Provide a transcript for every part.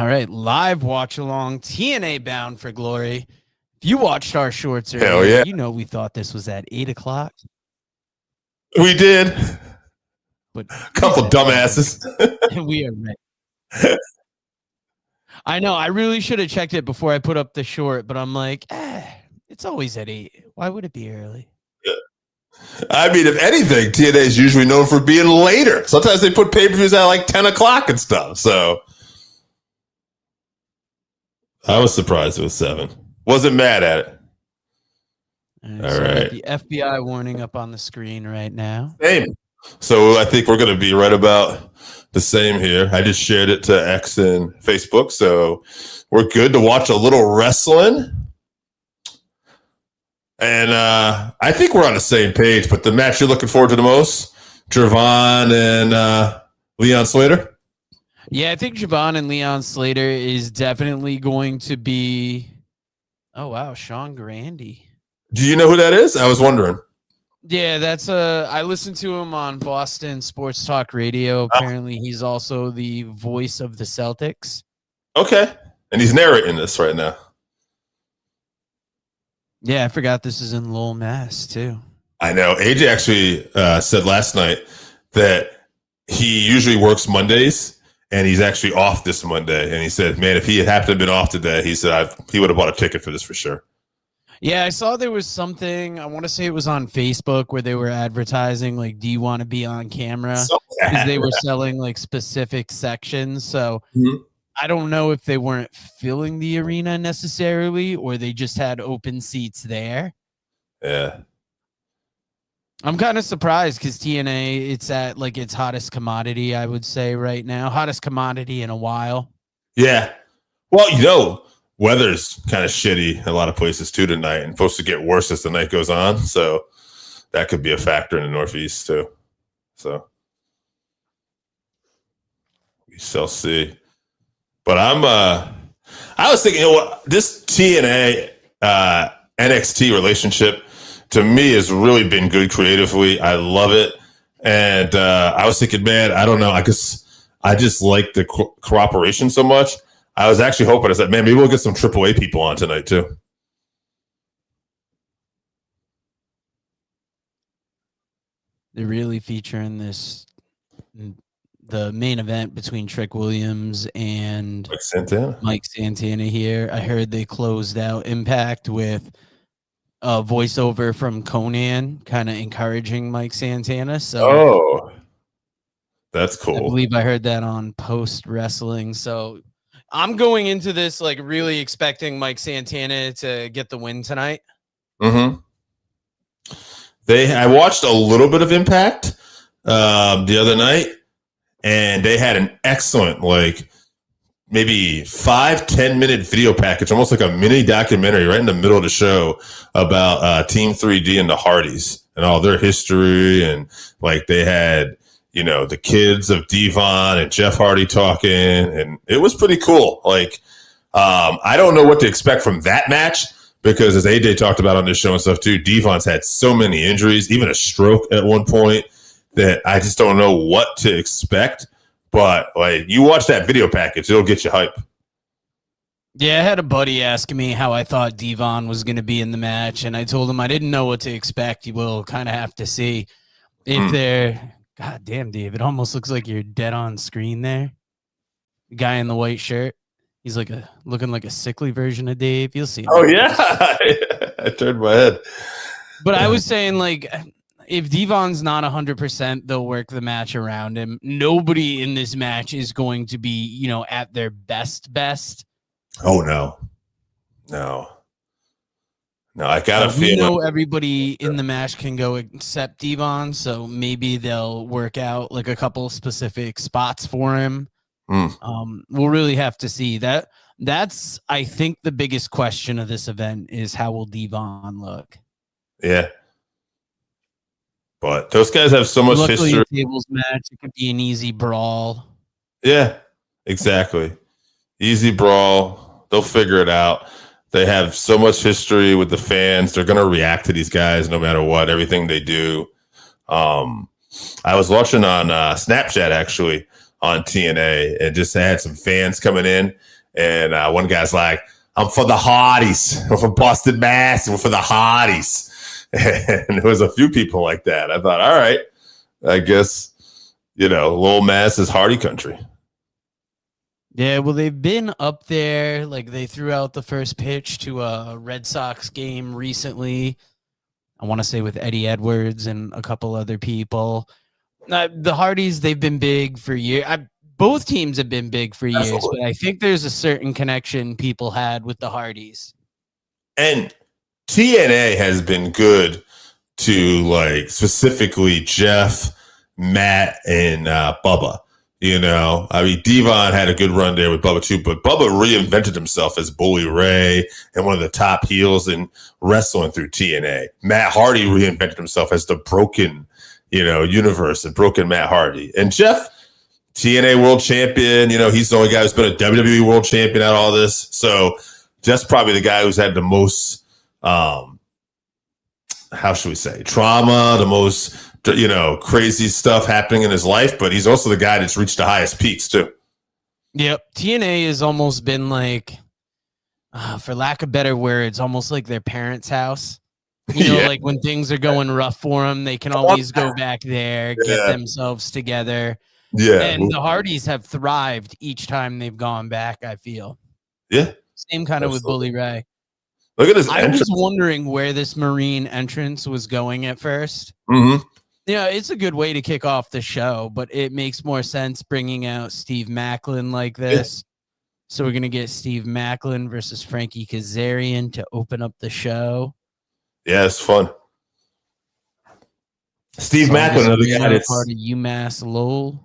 All right, live watch along, TNA Bound for Glory. If you watched our shorts earlier, Hell yeah. you know we thought this was at 8 o'clock. We did. But Couple dumbasses. We are ready. I know. I really should have checked it before I put up the short, but I'm like, it's always at 8. Why would it be early? Yeah. I mean, if anything, TNA is usually known for being later. Sometimes they put pay-per-views at like 10 o'clock and stuff. So I was surprised it was 7. Wasn't mad at it. All right. The FBI warning up on the screen right now. Same. So I think we're going to be right about the same here. I just shared it to X and Facebook. So we're good to watch a little wrestling. And I think we're on the same page, but the match you're looking forward to the most, Javon and Leon Slater? Yeah, I think Javon and Leon Slater is definitely going to be... Oh, wow, Sean Grandy. Do you know who that is? I was wondering. Yeah, that's I listened to him on Boston Sports Talk Radio. Apparently, he's also the voice of the Celtics. Okay. And he's narrating this right now. Yeah, I forgot this is in Lowell, Mass, too. I know. AJ actually said last night that he usually works Mondays, and he's actually off this Monday. And he said, man, if he had happened to have been off today, he said he would have bought a ticket for this for sure. Yeah, I saw there was something, I want to say it was on Facebook, where they were advertising, like, do you want to be on camera? Because they were selling, like, specific sections. So I don't know if they weren't filling the arena necessarily, or they just had open seats there. Yeah. I'm kind of surprised because TNA, it's at, like, its hottest commodity, I would say, right now. Hottest commodity in a while. Yeah. Well, weather's kind of shitty in a lot of places too tonight, and supposed to get worse as the night goes on. So that could be a factor in the Northeast too. So we shall see. But I was thinking, this TNA NXT relationship to me has really been good creatively. I love it, and I was thinking, man, I don't know, I just like the cooperation so much. I was actually hoping, I said, man, maybe we'll get some AAA people on tonight, too. They're really featuring the main event between Trick Williams and Mike Santana here. I heard they closed out Impact with a voiceover from Conan, kind of encouraging Mike Santana. So, that's cool. I believe I heard that on Post Wrestling. So, I'm going into this like really expecting Mike Santana to get the win tonight. Mm-hmm. I watched a little bit of Impact the other night, and they had an excellent, like, maybe 5-10 minute video package, almost like a mini documentary right in the middle of the show about Team 3D and the Hardys and all their history. And like they had, the kids of Devon and Jeff Hardy talking, and it was pretty cool. Like, I don't know what to expect from that match because, as AJ talked about on this show and stuff too, Devon's had so many injuries, even a stroke at one point, that I just don't know what to expect. But like, you watch that video package, it'll get you hype. Yeah, I had a buddy asking me how I thought Devon was going to be in the match, and I told him I didn't know what to expect. You will kind of have to see if they're. God damn, Dave! It almost looks like you're dead on screen there. The guy in the white shirt, he's like looking like a sickly version of Dave. You'll see him. Oh yeah, I turned my head. But I was saying, like, if Devon's not 100%, they'll work the match around him. Nobody in this match is going to be, at their best. Oh no. I got a feeling. We know everybody in the match can go except Devon, so maybe they'll work out like a couple specific spots for him. We'll really have to see that. That's, I think, the biggest question of this event is how will Devon look? Yeah. But those guys have so much history. A tables match, it could be an easy brawl. Yeah, exactly. Easy brawl. They'll figure it out. They have so much history with the fans. They're going to react to these guys no matter what, everything they do. I was watching on Snapchat, actually, on TNA, and just had some fans coming in. And one guy's like, "I'm for the Hardys. I'm from Boston, Mass. I'm for the Hardys." And there was a few people like that. I thought, all right, I guess, Lowell, Mass is Hardy country. Yeah, well, they've been up there. Like, they threw out the first pitch to a Red Sox game recently. I want to say with Eddie Edwards and a couple other people. The Hardys, they've been big for years. Both teams have been big for years, Absolutely. but I think there's a certain connection people had with the Hardys. And TNA has been good to, like, specifically Jeff, Matt, and Bubba. I mean, Devon had a good run there with Bubba too, but Bubba reinvented himself as Bully Ray and one of the top heels in wrestling through TNA. Matt Hardy reinvented himself as the broken, universe and broken Matt Hardy. And Jeff, TNA world champion, he's the only guy who's been a WWE world champion out of all this. So Jeff's probably the guy who's had the most, how should we say, trauma, the most, crazy stuff happening in his life, but he's also the guy that's reached the highest peaks too. Yep. TNA has almost been like, for lack of better words, almost like their parents' house. Yeah. Like when things are going rough for them, they can always go back there, get themselves together. Yeah. And the Hardys have thrived each time they've gone back, I feel. Yeah. Same kind of with Bully Ray. Look at his I entrance. was wondering where this Marine entrance was going at first. Mm-hmm. Yeah, it's a good way to kick off the show, but it makes more sense bringing out Steve Macklin like this. Yeah. So we're going to get Steve Macklin versus Frankie Kazarian to open up the show. Yeah, it's fun. Steve Macklin, another guy that's part of UMass Lowell.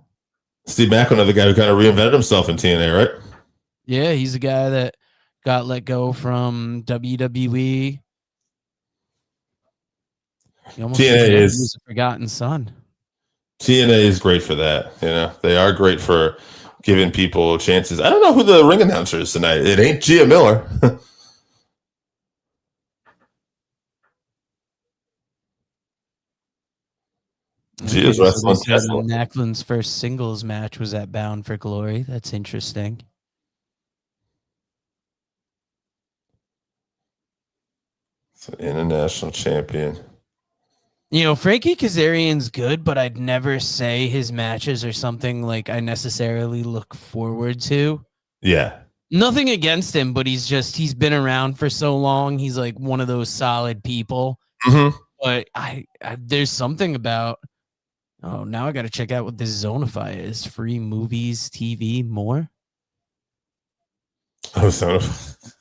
Steve Macklin, another guy who kind of reinvented himself in TNA, right? Yeah, he's a guy that got let go from WWE. TNA is a forgotten son. TNA is great for that. They are great for giving people chances. I don't know who the ring announcer is tonight. It ain't Gia Miller. Gia's wrestling. Macklin's first singles match was at Bound for Glory. That's interesting. It's an international champion. Frankie Kazarian's good, but I'd never say his matches are something like I necessarily look forward to. Yeah. Nothing against him, but he's been around for so long. He's like one of those solid people. Mm-hmm. But I there's something about, now I got to check out what this Zonify is. Free movies, TV, more. Oh, Zonify.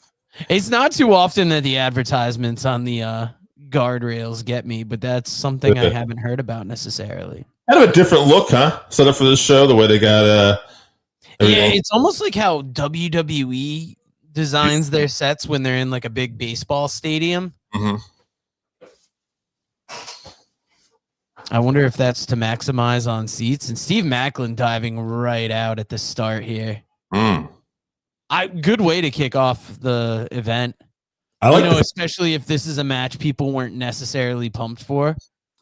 It's not too often that the advertisements on the guardrails get me, but that's something I haven't heard about necessarily. Kind of a different look, huh? Set up for this show, the way they got yeah, it's almost like how WWE designs their sets when they're in like a big baseball stadium. Mm-hmm. I wonder if that's to maximize on seats. And Steve Macklin diving right out at the start here. Good way to kick off the event. I like especially if this is a match people weren't necessarily pumped for.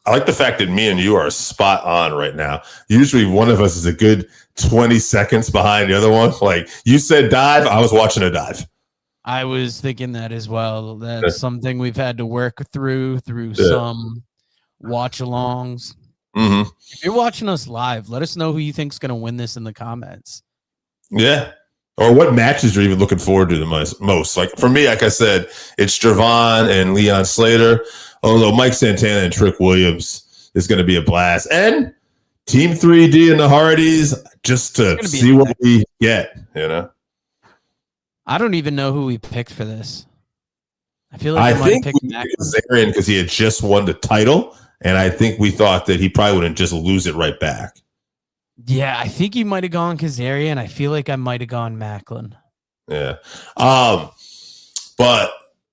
I like the fact that me and you are spot on right now. Usually one of us is a good 20 seconds behind the other one. Like you said dive, I was watching a dive. I was thinking that as well. That's something we've had to work through some watch alongs. Mm-hmm. If you're watching us live, let us know who you think's going to win this in the comments. Yeah. Or what matches you're even looking forward to the most. Like for me, like I said, it's Javon and Leon Slater. Although Mike Santana and Trick Williams is going to be a blast. And Team 3D and the Hardys, just to see what we get, I don't even know who we picked for this. I feel like I think we picked Kazarian because he had just won the title, and I think we thought that he probably wouldn't just lose it right back. Yeah, I think you might have gone Kazarian. I feel like I might have gone Macklin. Yeah. But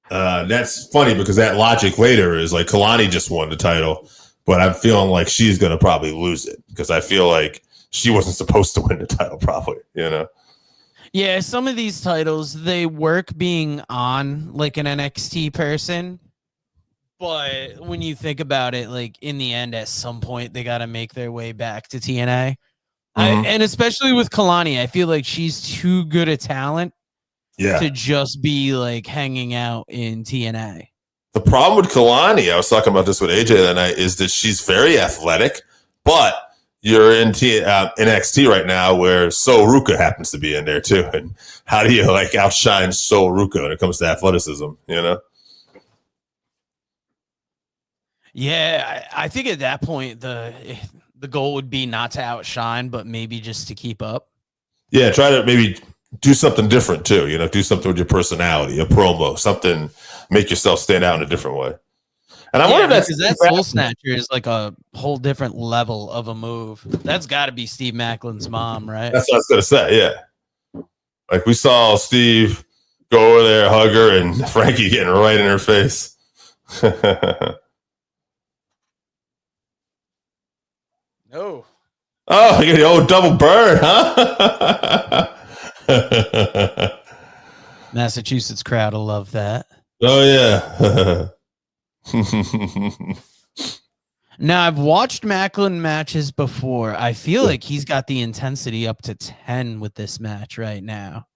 that's funny because that logic later is like Kalani just won the title, but I'm feeling like she's going to probably lose it because I feel like she wasn't supposed to win the title probably, Yeah, some of these titles, they work being on like an NXT person, but when you think about it, like in the end, at some point, they got to make their way back to TNA. And especially with Kalani, I feel like she's too good a talent to just be like hanging out in TNA. The problem with Kalani, I was talking about this with AJ that night, is that she's very athletic, but you're in NXT right now where So Ruka happens to be in there too. And how do you like outshine So Ruka when it comes to athleticism, you know? Yeah, I think at that point the goal would be not to outshine, but maybe just to keep up. Yeah, try to maybe do something different too. You know, do something with your personality, a promo, something, make yourself stand out in a different way. And I wonder if because that Soul Snatcher is like a whole different level of a move. That's got to be Steve Macklin's mom, right? That's what I was gonna say. Yeah, like we saw Steve go over there, hug her, and Frankie getting right in her face. No. Oh, you got the old double bird, huh? Massachusetts crowd will love that. Oh yeah. Now, I've watched Macklin matches before. I feel like he's got the intensity up to 10 with this match right now.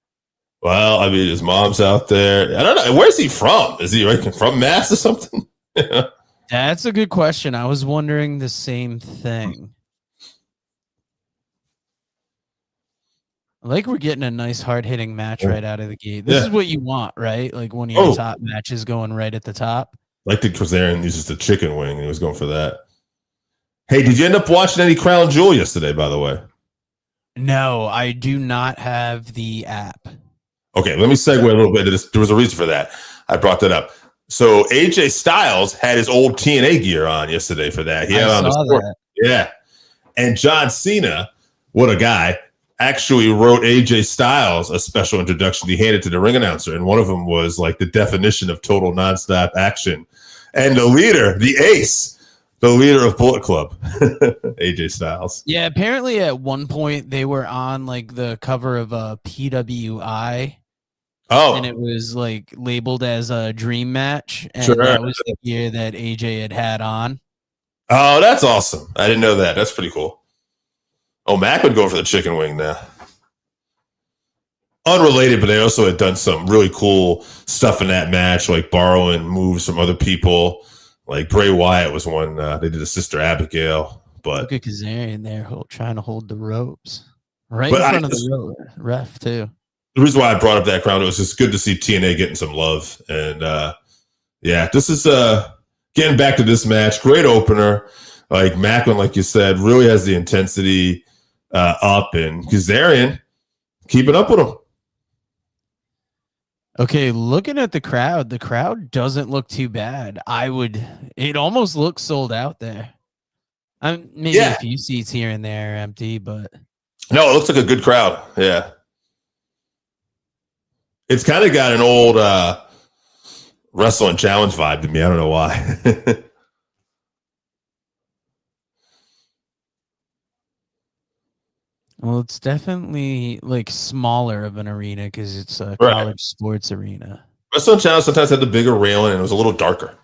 Well, I mean, his mom's out there. I don't know. Where's he from? Is he like from Mass or something? That's a good question. I was wondering the same thing. Like we're getting a nice hard-hitting match right out of the gate. This is what you want, right? Like one of your top matches going right at the top. Like the Kazarian uses the chicken wing, and he was going for that. Hey, did you end up watching any Crown Jewel yesterday, by the way? No, I do not have the app. Okay, let me segue a little bit into this. There was a reason for that. I brought that up. So AJ Styles had his old TNA gear on yesterday for that. He had on that. Yeah. And John Cena, what a guy, actually wrote AJ Styles a special introduction. He handed to the ring announcer, and one of them was like the definition of total nonstop action. And the leader, the ace, the leader of Bullet Club, AJ Styles. Yeah, apparently at one point they were on like the cover of a PWI. Oh. And it was like labeled as a dream match. And that was the gear that AJ had on. Oh, that's awesome. I didn't know that. That's pretty cool. Oh, Mac would go for the chicken wing now. Unrelated, but they also had done some really cool stuff in that match, like borrowing moves from other people. Like Bray Wyatt was one. They did a Sister Abigail. But look at Kazarian there trying to hold the ropes. Right in front of the ref, too. The reason why I brought up that crowd, it was just good to see TNA getting some love. And yeah, this is getting back to this match. Great opener. Like Macklin, like you said, really has the intensity up, and Kazarian keeping up with him. Okay, looking at the crowd doesn't look too bad. It almost looks sold out there. Maybe a few seats here and there are empty, but no, it looks like a good crowd. Yeah. It's kind of got an old wrestling challenge vibe to me. I don't know why. Well, it's definitely like smaller of an arena because it's a college sports arena. Wrestling challenge sometimes had the bigger railing and it was a little darker.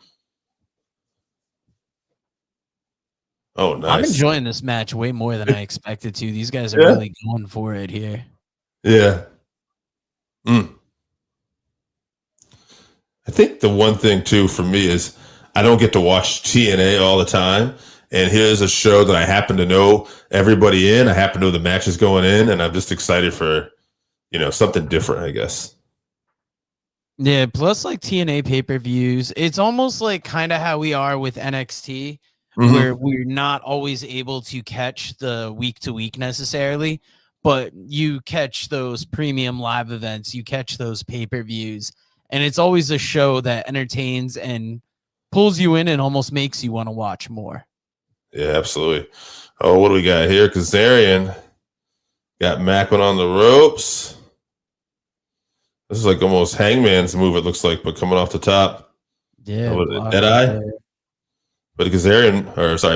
Oh, nice. I'm enjoying this match way more than I expected to. These guys are really going for it here. Yeah. I think the one thing, too, for me is I don't get to watch TNA all the time. And here's a show that I happen to know everybody in. I happen to know the matches going in. And I'm just excited for, something different, I guess. Yeah, plus like TNA pay-per-views. It's almost like kind of how we are with NXT, where we're not always able to catch the week-to-week necessarily. But you catch those premium live events. You catch those pay-per-views. And it's always a show that entertains and pulls you in and almost makes you want to watch more. Yeah, absolutely. Oh, what do we got here? Kazarian got Macklin on the ropes. This is like almost Hangman's move, it looks like, but coming off the top. Yeah. Deadeye. But Kazarian,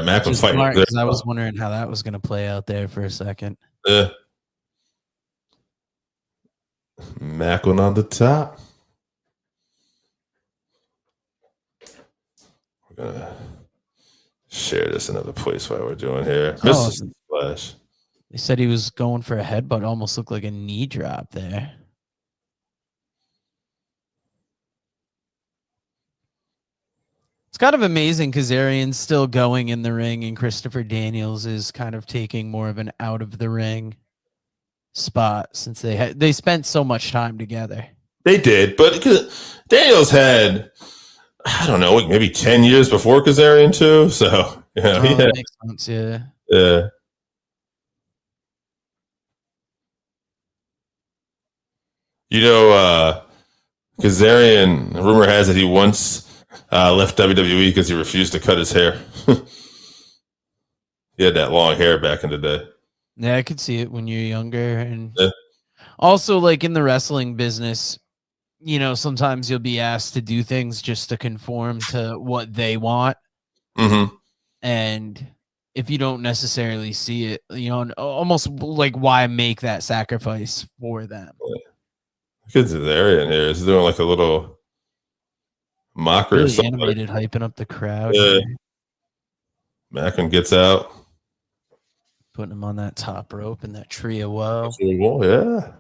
Macklin fighting. I was wondering how that was going to play out there for a second. Yeah. Macklin on the top. We're going to share this another place while we're doing here. Mrs. Splash. They said he was going for a headbutt. Almost looked like a knee drop there. It's kind of amazing Kazarian's still going in the ring and Christopher Daniels is kind of taking more of an out of the ring spot since they spent so much time together. They did, but Daniels had, I don't know, like maybe 10 years before Kazarian too. So, he had, that makes sense, yeah. Yeah. Kazarian, rumor has it he once left WWE because he refused to cut his hair. He had that long hair back in the day. Yeah, I could see it when you're younger. And also, like in the wrestling business, sometimes you'll be asked to do things just to conform to what they want. Mm-hmm. And if you don't necessarily see it, almost like why make that sacrifice for them? Kids in the area in here is doing like a little mockery Really or something. animated, hyping up the crowd. Yeah. Macklin gets out. Putting him on that top rope in that tree of woe. Yeah.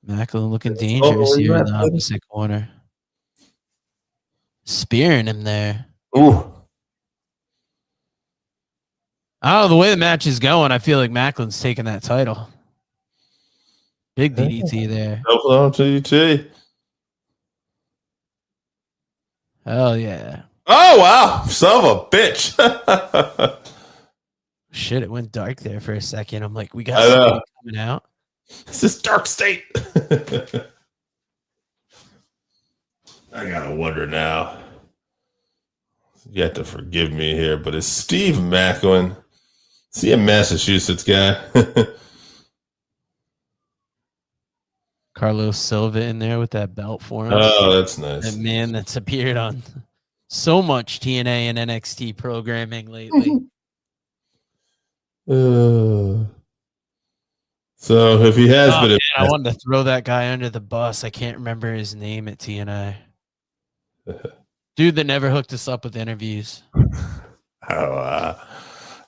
Macklin looking dangerous here in the opposite corner. Spearing him there. Ooh. I don't know, the way the match is going, I feel like Macklin's taking that title. Big DDT there. Hello, DDT. Hell yeah. Oh, wow. Son of a bitch. Shit, it went dark there for a second. I'm like, we got something coming out. This is Dark State. I gotta wonder now. You have to forgive me here, but is Steve Macklin, is he a Massachusetts guy? Carlos Silva in there with that belt for him. Oh, that's nice. That man that's appeared on so much TNA and NXT programming lately. So if he has been, I wanted to throw that guy under the bus. I can't remember his name at TNA. Dude that never hooked us up with interviews. I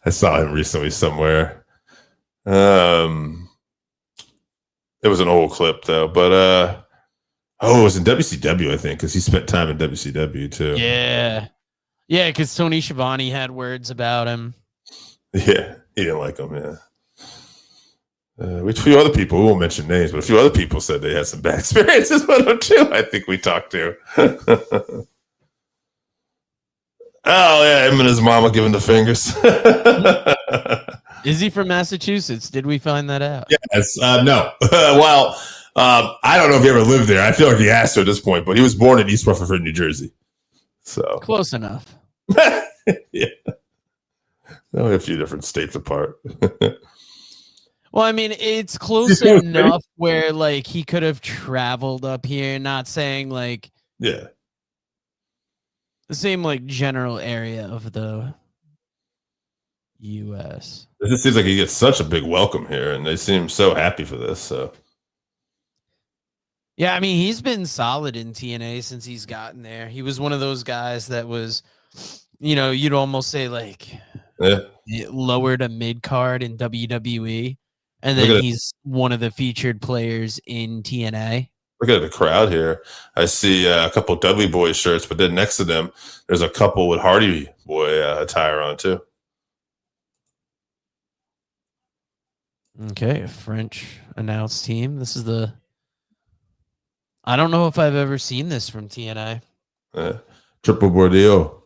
saw him recently somewhere. It was an old clip though, but it was in WCW, I think, because he spent time in WCW too. Yeah, because Tony Schiavone had words about him. Yeah, he didn't like him. Yeah. A few other people, we won't mention names, but a few other people said they had some bad experiences with him too. I think we talked to. Oh yeah, him and his mama giving the fingers. Is he from Massachusetts? Did we find that out? Yes. No. Well, I don't know if he ever lived there. I feel like he has to at this point, but he was born in East Rutherford, New Jersey. So close enough. Yeah. Only a few different states apart. Well, I mean, it's close enough where like he could have traveled up here, not saying like the same like general area of the US. It just seems like he gets such a big welcome here, and they seem so happy for this. So yeah, I mean, he's been solid in TNA since he's gotten there. He was one of those guys that was, you'd almost say like lower to mid card in WWE. And then he's one of the featured players in TNA. Look at the crowd here. I see a couple Dudley Boy shirts, but then next to them, there's a couple with Hardy Boy attire on too. Okay, a French announced team. This is I don't know if I've ever seen this from TNA. Triple Bordeaux.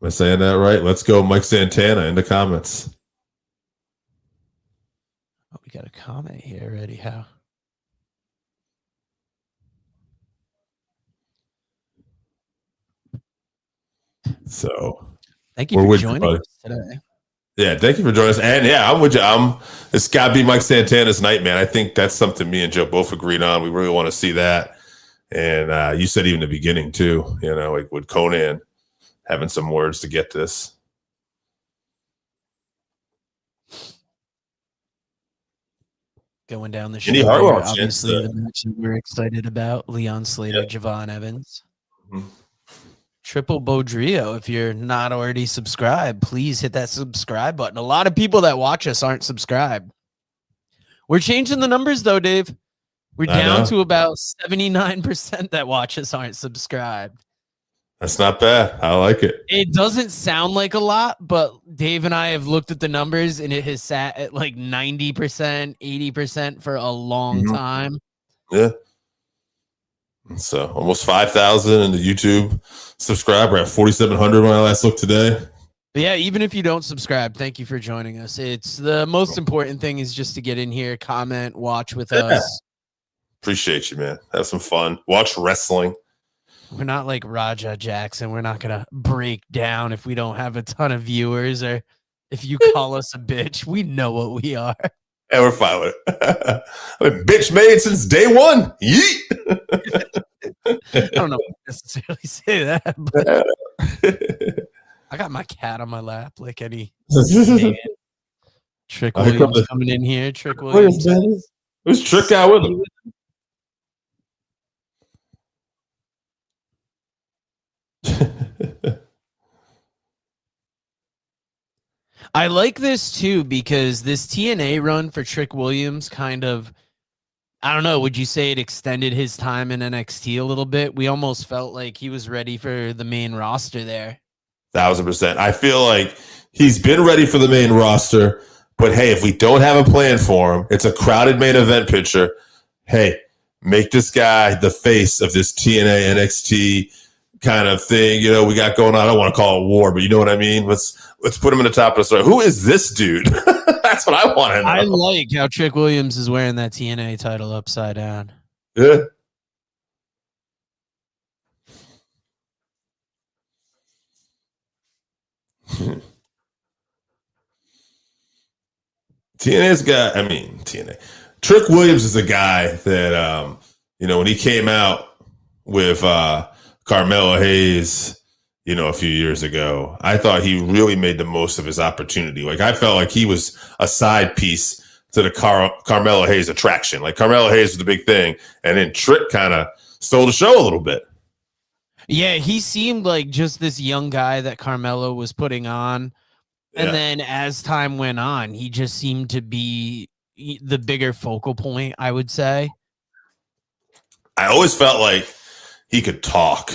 Am I saying that right? Let's go, Mike Santana in the comments. Oh, we got a comment here already. How? So, thank you for joining us today. Yeah, thank you for joining us. And yeah, I'm with you. It's got to be Mike Santana's night, man. I think that's something me and Joe both agreed on. We really want to see that. And you said even the beginning too, like with Conan having some words to get this. Going down the show here, obviously the match that we're excited about, Leon Slater, Javon Evans. Mm-hmm. Triple Bodrio. If you're not already subscribed, please hit that subscribe button. A lot of people that watch us aren't subscribed. We're changing the numbers though, Dave. We're I down know. to about 79% that watch us aren't subscribed. That's not bad. I like it. It doesn't sound like a lot, but Dave and I have looked at the numbers and it has sat at like 90%, 80% for a long time. Yeah. So almost 5,000 in the YouTube subscriber at 4,700 when I last looked today. But yeah, even if you don't subscribe, thank you for joining us. It's the most important thing is just to get in here, comment, watch with us. Appreciate you, man. Have some fun. Watch wrestling. We're not like Raja Jackson. We're not going to break down if we don't have a ton of viewers or if you call us a bitch. We know what we are. And we're fine with it. I've been bitch made since day one. Yeet. I don't know if I necessarily say that, but I got my cat on my lap like any man. Trick Williams coming in here. Trick Williams. Who's Trick guy with him? I like this too because this TNA run for Trick Williams kind of, I don't know, would you say it extended his time in NXT a little bit? We almost felt like he was ready for the main roster there. 1,000%. I feel like he's been ready for the main roster, but hey, if we don't have a plan for him, it's a crowded main event picture. Hey, make this guy the face of this TNA NXT kind of thing, we got going on. I don't want to call it war, but you know what I mean? Let's put him in the top of the story. Who is this dude? That's what I want to know. I like how Trick Williams is wearing that TNA title upside down. Yeah. TNA. Trick Williams is a guy that, when he came out with Carmelo Hayes, a few years ago, I thought he really made the most of his opportunity. Like, I felt like he was a side piece to the Carmelo Hayes attraction. Like, Carmelo Hayes was the big thing, and then Trick kind of stole the show a little bit. Yeah, he seemed like just this young guy that Carmelo was putting on. And then as time went on, he just seemed to be the bigger focal point, I would say. I always felt like he could talk,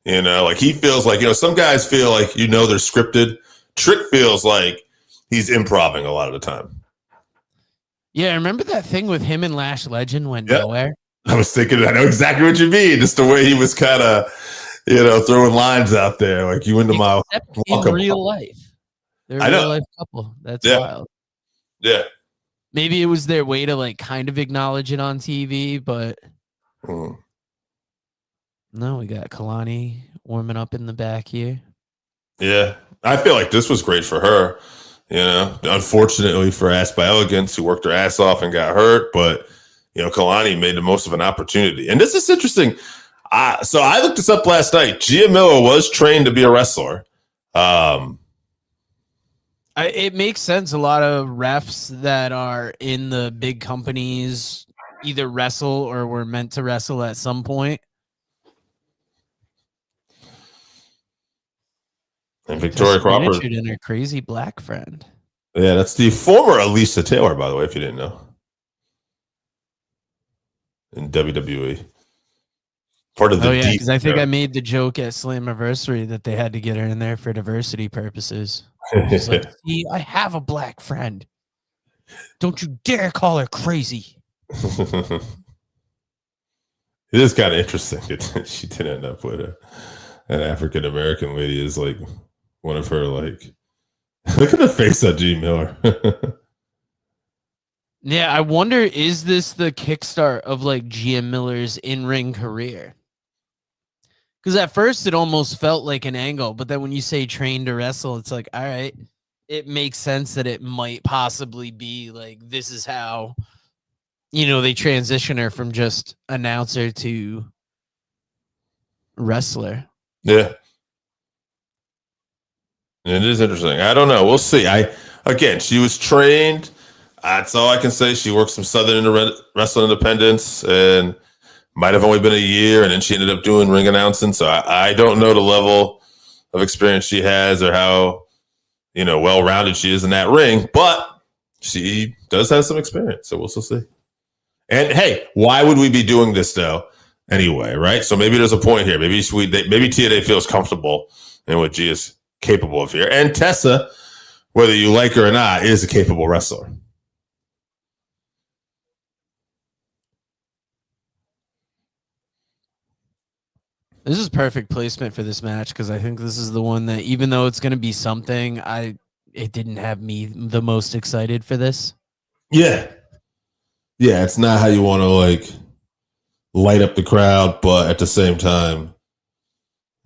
like he feels like, some guys feel like, they're scripted. Trick feels like he's improvising a lot of the time. Yeah, remember that thing with him and Lash Legend went nowhere? I was thinking, I know exactly what you mean. Just the way he was kind of, throwing lines out there. Like, you into my in real life. They're a real life couple. That's wild. Yeah. Maybe it was their way to like kind of acknowledge it on TV, but no, we got Kalani warming up in the back here. Yeah. I feel like this was great for her. Unfortunately for Ass by Elegance, who worked her ass off and got hurt, but Kalani made the most of an opportunity. And this is interesting. So I looked this up last night. Gia Miller was trained to be a wrestler. It makes sense. A lot of refs that are in the big companies either wrestle or were meant to wrestle at some point. And Victoria Crawford and her crazy black friend. Yeah, that's the former Elisa Taylor, by the way, if you didn't know. In WWE. Part of the because I think I made the joke at Slammiversary that they had to get her in there for diversity purposes. She's like, see, I have a black friend. Don't you dare call her crazy. It is kind of interesting that she did end up with an African American lady as like one of her like. Look at the face of G Miller. Yeah, I wonder, is this the kickstart of like GM Miller's in-ring career? Because at first it almost felt like an angle, but then when you say trained to wrestle, it's like, all right, it makes sense that it might possibly be like this is how, they transition her from just announcer to wrestler. Yeah. It is interesting. I don't know. We'll see. She was trained. That's all I can say. She worked some Southern Wrestling Independence and might have only been a year, and then she ended up doing ring announcing. So I don't know the level of experience she has or how, well-rounded she is in that ring, but she does have some experience, so we'll still see. And hey, why would we be doing this though? Anyway, right? So maybe there's a point here. Maybe TNA feels comfortable in what G is capable of here. And Tessa, whether you like her or not, is a capable wrestler. This is perfect placement for this match because I think this is the one that, even though it's going to be something, it didn't have me the most excited for this. Yeah. Yeah, it's not how you want to like light up the crowd, but at the same time,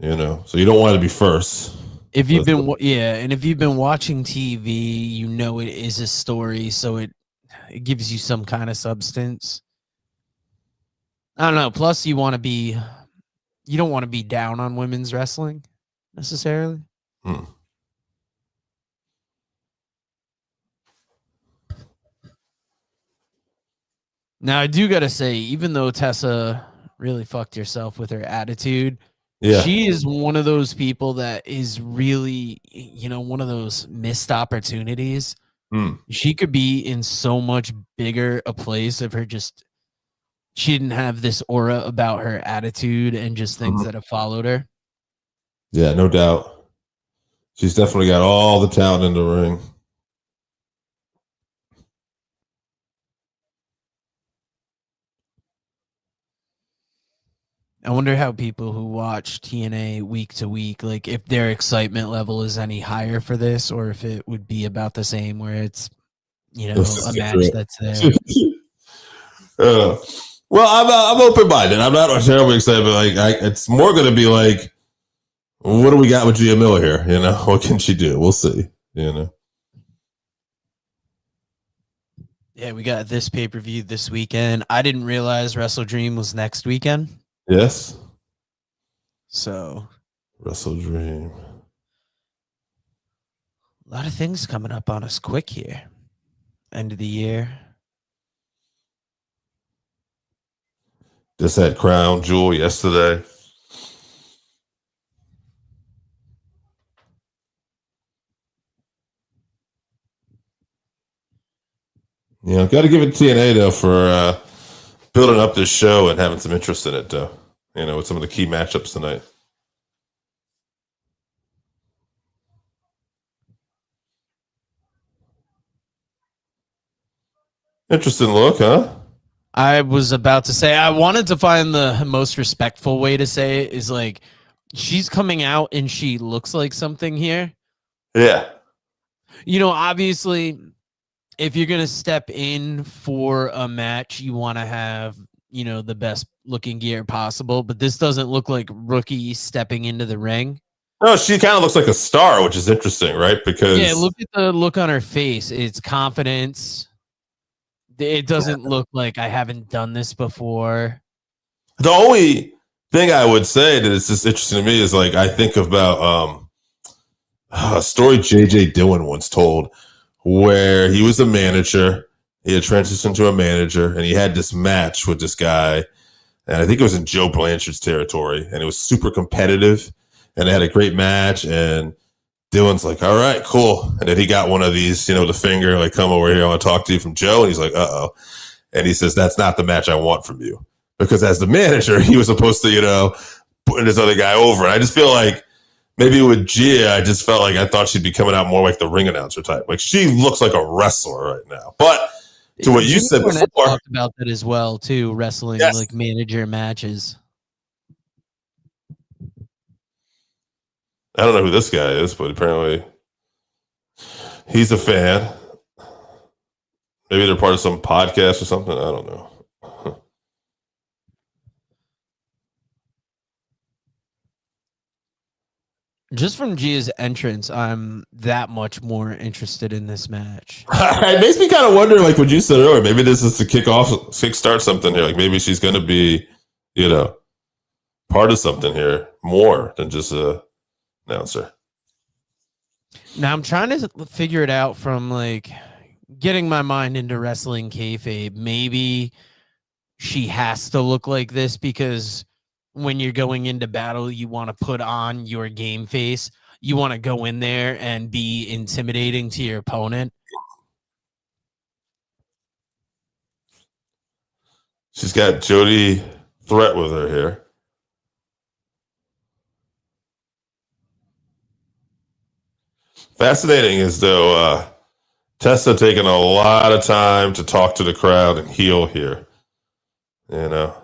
so you don't want to be first. If you've been, and if you've been watching TV, you know it is a story, so it gives you some kind of substance. I don't know. Plus, you don't want to be down on women's wrestling necessarily. Now, I do got to say, even though Tessa really fucked herself with her attitude, she is one of those people that is really, one of those missed opportunities. She could be in so much bigger a place if she didn't have this aura about her attitude and just things that have followed her. Yeah, no doubt. She's definitely got all the talent in the ring. I wonder how people who watch TNA week to week, like if their excitement level is any higher for this, or if it would be about the same where it's, a match that's there. Well, I'm open-minded. I'm not terribly excited, but it's more going to be like, what do we got with Gia Miller here? What can she do? We'll see. Yeah, we got this pay-per-view this weekend. I didn't realize Wrestle Dream was next weekend. Yes. So, Wrestle Dream. A lot of things coming up on us quick here. End of the year. Just had Crown Jewel yesterday. Got to give it to TNA though for building up this show and having some interest in it though. With some of the key matchups tonight. Interesting look, huh? I was about to say, I wanted to find the most respectful way to say it is like, she's coming out and she looks like something here. Yeah. Obviously, if you're going to step in for a match, you want to have, the best looking gear possible. But this doesn't look like rookie stepping into the ring. No, she kind of looks like a star, which is interesting, right? Because look at the look on her face. It's confidence. It doesn't look like I haven't done this before. The only thing I would say that is just interesting to me is like I think about a story J.J. Dillon once told where he was a manager. He had transitioned to a manager, and he had this match with this guy, and I think it was in Joe Blanchard's territory, and it was super competitive, and they had a great match, and Dillon's like, all right, cool. And then he got one of these, the finger, like, come over here, I want to talk to you from Joe. And he's like, uh-oh. And he says, that's not the match I want from you. Because as the manager, he was supposed to, put this other guy over. And I just feel like maybe with Gia, I just felt like I thought she'd be coming out more like the ring announcer type. Like, she looks like a wrestler right now. But to what you said before. Talked about that as well, too, wrestling, like manager matches. I don't know who this guy is, but apparently he's a fan. Maybe they're part of some podcast or something. I don't know. Just from Gia's entrance, I'm that much more interested in this match. It makes me kind of wonder, like what you said earlier, maybe this is to kickstart something here. Like maybe she's going to be, part of something here more than just a announcer. Now I'm trying to figure it out from like getting my mind into wrestling kayfabe. Maybe she has to look like this because when you're going into battle, you want to put on your game face. You want to go in there and be intimidating to your opponent. She's got Jody Threat with her here. Fascinating is though Tessa taking a lot of time to talk to the crowd and heal here. You know.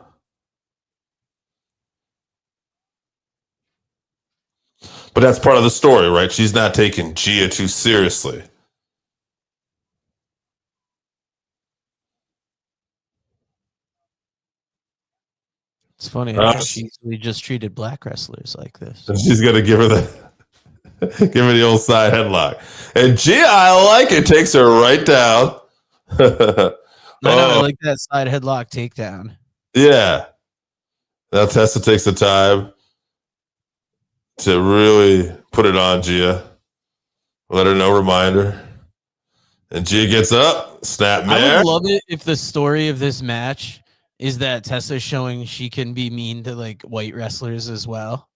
But that's part of the story, right? She's not taking Gia too seriously. It's funny how she just treated black wrestlers like this. And she's gonna give her the old side headlock. And Gia, I like it, takes her right down. I like that side headlock takedown. Yeah. Now Tessa takes the time to really put it on Gia. Let her know, reminder. And Gia gets up, snap mare. I would love it if the story of this match is that Tessa's showing she can be mean to like white wrestlers as well.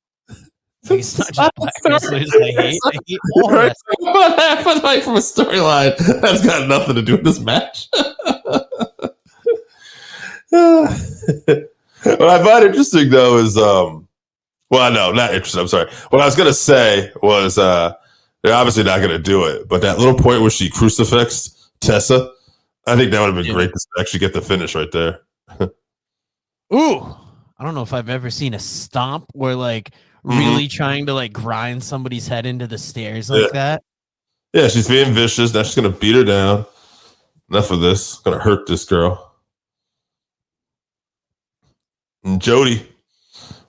Like, it's not just black wrestlers I hate all wrestlers. What happened like from a storyline that's got nothing to do with this match? What I find interesting though is well, no, not interesting. I'm sorry. What I was gonna say was they're obviously not gonna do it, but that little point where she crucifixed Tessa, I think that would have been great to actually get the finish right there. Ooh, I don't know if I've ever seen a stomp where like really trying to like grind somebody's head into the stairs like that. Yeah, she's being vicious. Now she's gonna beat her down. Enough of this. Gonna hurt this girl. And Jody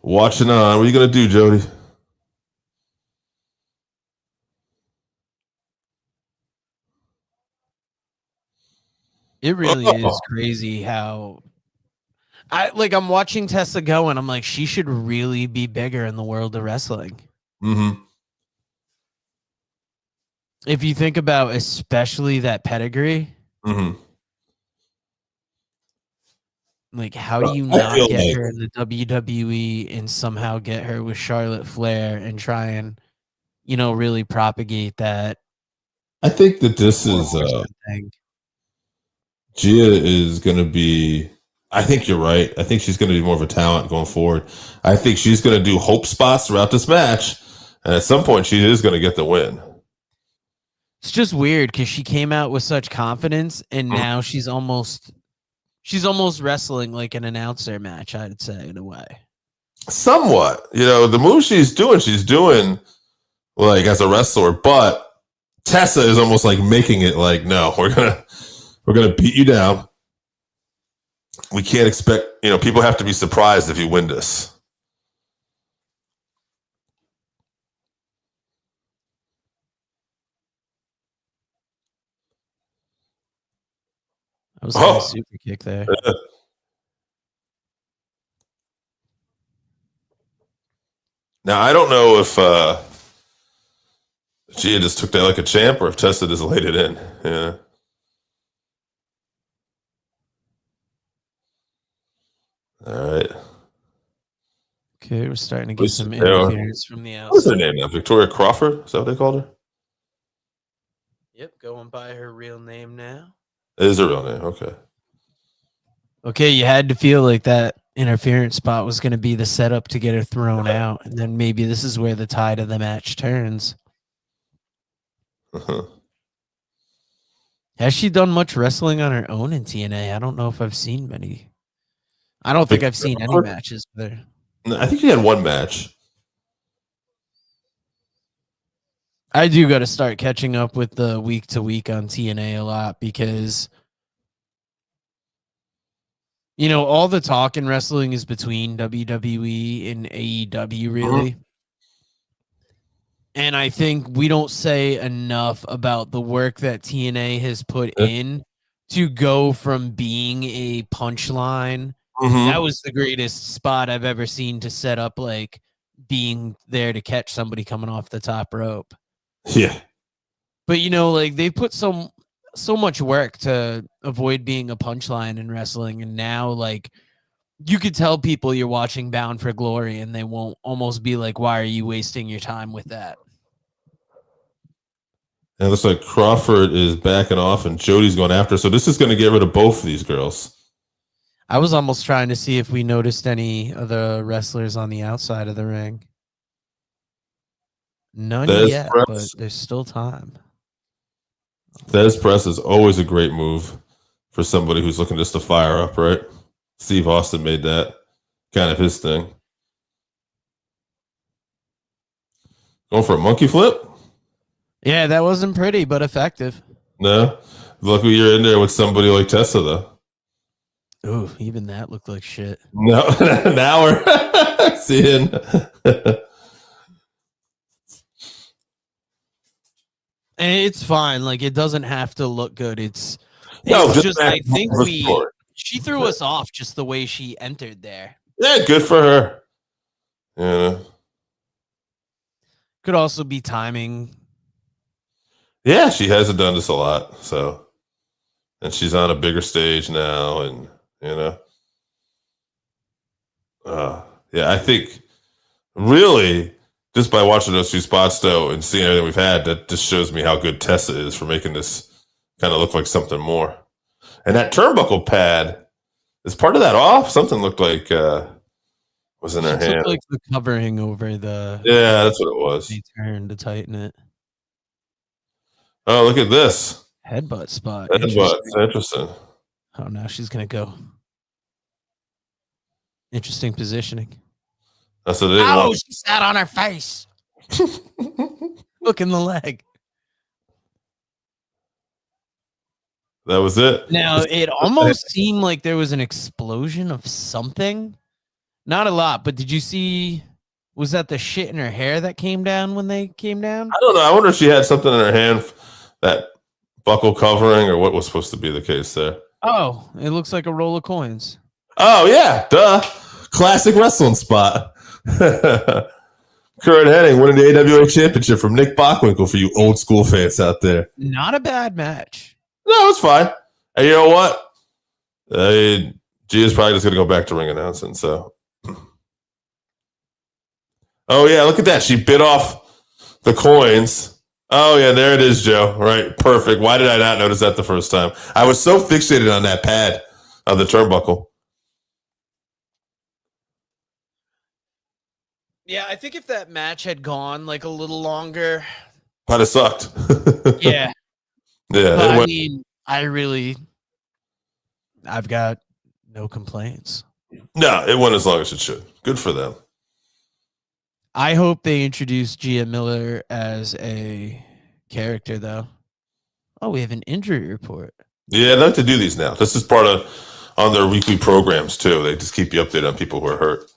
watching on. What are you gonna do, Jody? It really is crazy how I'm watching Tessa go and I'm like, she should really be bigger in the world of wrestling. Mm-hmm. If you think about especially that pedigree, like how do you not get her in the WWE and somehow get her with Charlotte Flair and try and, you know, really propagate that? I think that this is Gia is going to be, I think you're right. I think she's going to be more of a talent going forward. I think she's going to do hope spots throughout this match. And at some point, she is going to get the win. It's just weird because she came out with such confidence and now she's almost wrestling like an announcer match, I'd say, in a way. Somewhat. You know, the move she's doing like as a wrestler, but Tessa is almost like making it like, no, we're gonna beat you down. We can't expect, you know, people have to be surprised if you win this. That was a nice super kick there. Now, I don't know if Gia just took that like a champ or if Tessa just laid it in. Yeah. All right. Okay, we're starting to get some interference from the outside. What's her name now? Victoria Crawford? Is that what they called her? Yep, going by her real name now. It is her real name. Okay. Okay, you had to feel like that interference spot was going to be the setup to get her thrown out, and then maybe this is where the tide of the match turns. Has she done much wrestling on her own in TNA? I don't know if I've seen many. I don't think I've seen any matches with her. I think she had one match. I do got to start catching up with the week to week on TNA a lot because, you know, all the talk in wrestling is between WWE and AEW, really. And I think we don't say enough about the work that TNA has put in to go from being a punchline. That was the greatest spot I've ever seen to set up, like, being there to catch somebody coming off the top rope. Yeah. But, you know, like, they put so much work to avoid being a punchline in wrestling. And now, like, you could tell people you're watching Bound for Glory and they won't almost be like, why are you wasting your time with that? And it looks like Crawford is backing off and Jody's going after. So this is going to get rid of both of these girls. I was almost trying to see if we noticed any of the wrestlers on the outside of the ring. None Thez yet, but press. there's still time. Thez press is always a great move for somebody who's looking just to fire up, right? Steve Austin made that kind of his thing. Going for a monkey flip? Yeah, that wasn't pretty, but effective. No. Luckily you're in there with somebody like Tessa, though. Ooh, even that looked like shit. No, now we're seeing. And it's fine. Like, it doesn't have to look good. It's No, just I think story. she threw us off just the way she entered there. Yeah, good for her. Yeah. Could also be timing. Yeah, she hasn't done this a lot, so and she's on a bigger stage now, and you know, yeah, I think really just by watching those two spots though and seeing everything we've had, that just shows me how good Tessa is for making this kind of look like something more. And that turnbuckle pad is part of that off. Something looked like was in her She took hand. like the covering over the. Yeah, that's what it was. They turned to tighten it. Oh, look at this Headbutt spot. Interesting. Oh, now she's gonna go. Interesting positioning. That's what they didn't want. She sat on her face. Hook in the leg. That was it. Now, it almost seemed like there was an explosion of something. Not a lot, but did you see? Was that the shit in her hair that came down when they came down? I don't know. I wonder if she had something in her hand, that buckle covering, or what was supposed to be the case there. Oh, it looks like a roll of coins. Oh, yeah. Duh. Classic wrestling spot. Kurt Hennig winning the AWA championship from Nick Bockwinkel for you old school fans out there. Not a bad match. No, it's fine. And you know what? Gia's probably just going to go back to ring announcing. So, oh yeah, look at that. She bit off the coins. Oh yeah, there it is, Joe. Right, perfect. Why did I not notice that the first time? I was so fixated on that pad of the turnbuckle. Yeah, I think if that match had gone like a little longer, might have sucked. yeah. Yeah, But I mean, I've got no complaints. No, it went as long as it should. Good for them. I hope they introduce Gia Miller as a character, though. Oh, we have an injury report. Yeah, I'd like to do these now. This is part of on their weekly programs too. They just keep you updated on people who are hurt.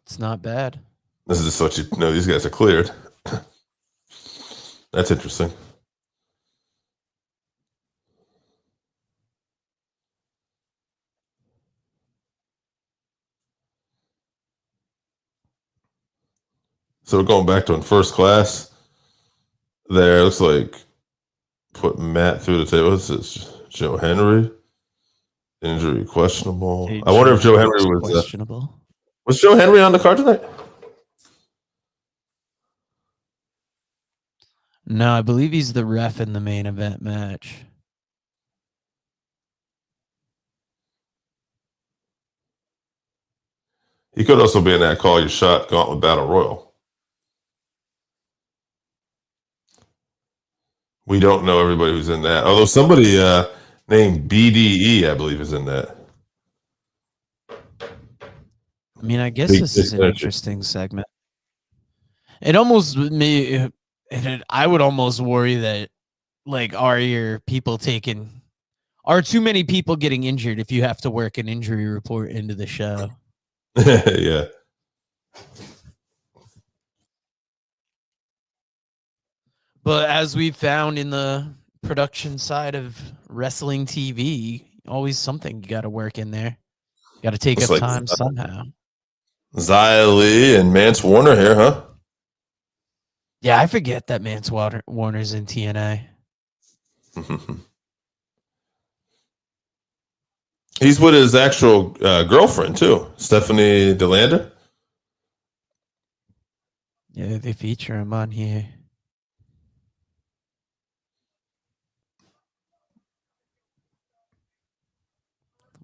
It's not bad. This is just what you know. These guys are cleared. That's interesting. So we're going back to in first class. There, it looks like put Matt through the table. This is Joe Henry. Injury questionable. I wonder if Joe Henry was questionable. Was Joe Henry on the card tonight? No, I believe he's the ref in the main event match. He could also be in that Call Your Shot Gauntlet Battle Royal. We don't know everybody who's in that. Although somebody named BDE, I believe, is in that. I mean, I guess this is an interesting segment. It almost me. I would almost worry that, like, are too many people getting injured if you have to work an injury report into the show? Yeah. But as we've found in the production side of wrestling TV, always something you got to work in there. Got to take up time somehow. Xia Li and Mance Warner here, huh? Yeah, I forget that Mance Warner's in TNA. He's with his actual girlfriend, too. Stephanie DeLander. Yeah, they feature him on here.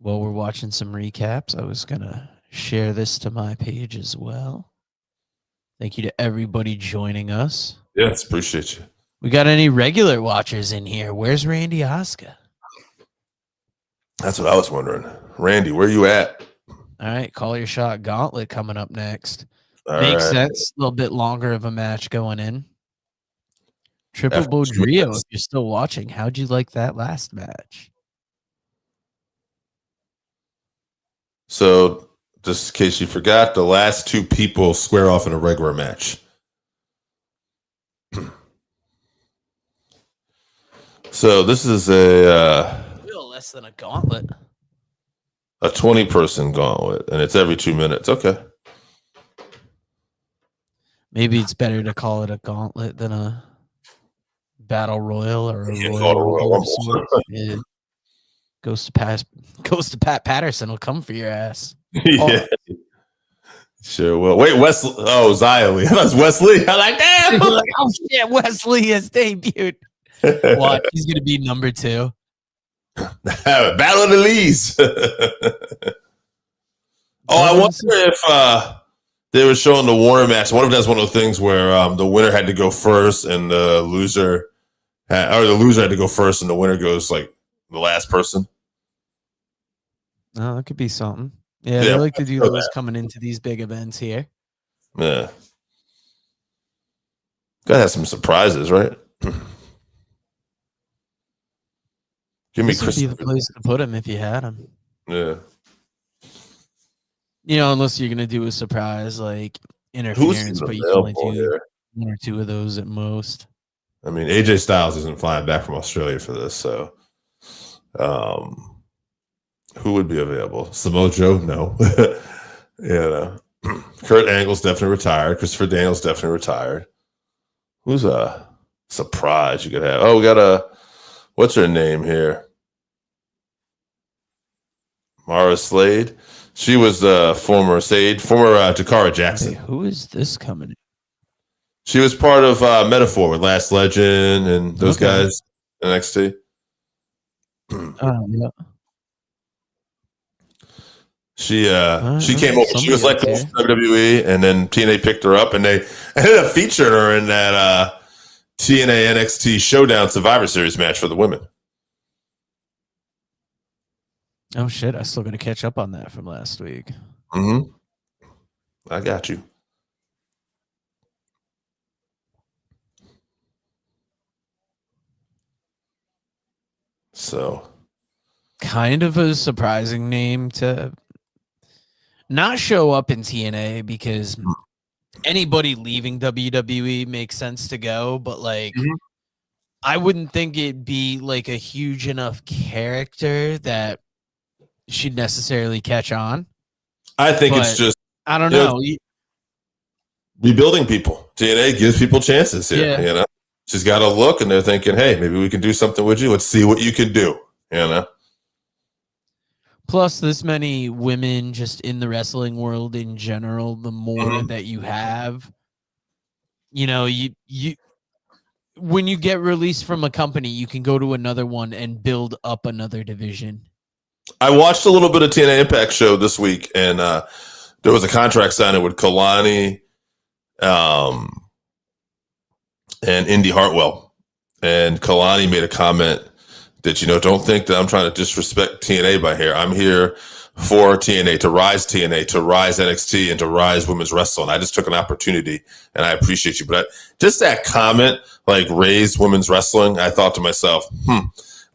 while we're watching some recaps, I was going to share this to my page as well. Thank you to everybody joining us. Yes, appreciate you. We got any regular watchers in here? Where's Randy Oscar? That's what I was wondering. Randy, where you at? All right, call your shot gauntlet coming up next. All Makes right. sense. A little bit longer of a match going in. Triple After 2 Bodrio, minutes. if you're still watching, how'd you like that last match? So, just in case you forgot, the last 2 people square off in a regular match. So this is a Real less than a gauntlet. 20-person gauntlet, and it's every 2 minutes. Okay. Maybe it's better to call it a gauntlet than a battle royal or a Yeah, royal call it a Royal rumble of Rumble. sorts. Yeah. Goes to Pat Patterson will come for your ass. Yeah. Sure will. Wait, Wesley. Oh, Zia Lee. That's Wesley. I'm like, damn. Like, oh shit, Wesley has debuted. Watch, he's gonna be number 2. Battle of the Lees. I wonder if they were showing the Warner match. One of them has one of the things where the winner had to go first, and the loser had to go first, and the winner goes like the last person. Oh, that could be something. Yeah, they like to do those coming into these big events here. Yeah. Gotta have some surprises, right? Give me This would be the place to put him if you had him. Yeah. You know, unless you're gonna do a surprise like interference, but you can only do 1 or 2 of those at most. I mean, AJ Styles isn't flying back from Australia for this, so who would be available? Samoa Joe? No. Kurt Angle's definitely retired. Christopher Daniels definitely retired. Who's a surprise you could have? Oh, we got what's her name here? Mara Slade. She was former Jakara Jackson. Hey, who is this coming in? She was part of Metaphor with Last Legend and those guys in NXT. Yeah. She came over. She was like WWE, and then TNA picked her up, and they ended up featuring her in that TNA NXT Showdown Survivor Series match for the women. Oh shit! I still got to catch up on that from last week. Mm-hmm. I got you. So, kind of a surprising name to not show up in TNA because anybody leaving WWE makes sense to go, but like I wouldn't think it'd be like a huge enough character that she'd necessarily catch on. I think it's just I don't know. Rebuilding people. TNA gives people chances here. Yeah. You know, she's got a look, and they're thinking, "Hey, maybe we can do something with you. Let's see what you can do." You know. Plus, this many women just in the wrestling world in general, the more that you have, you know, you when you get released from a company, you can go to another one and build up another division. I watched a little bit of TNA Impact show this week, and there was a contract signing with Kalani and Indy Hartwell. And Kalani made a comment that, don't think that I'm trying to disrespect TNA by here. I'm here for TNA, to rise NXT, and to rise women's wrestling. I just took an opportunity, and I appreciate you. But just that comment, like, raised women's wrestling, I thought to myself,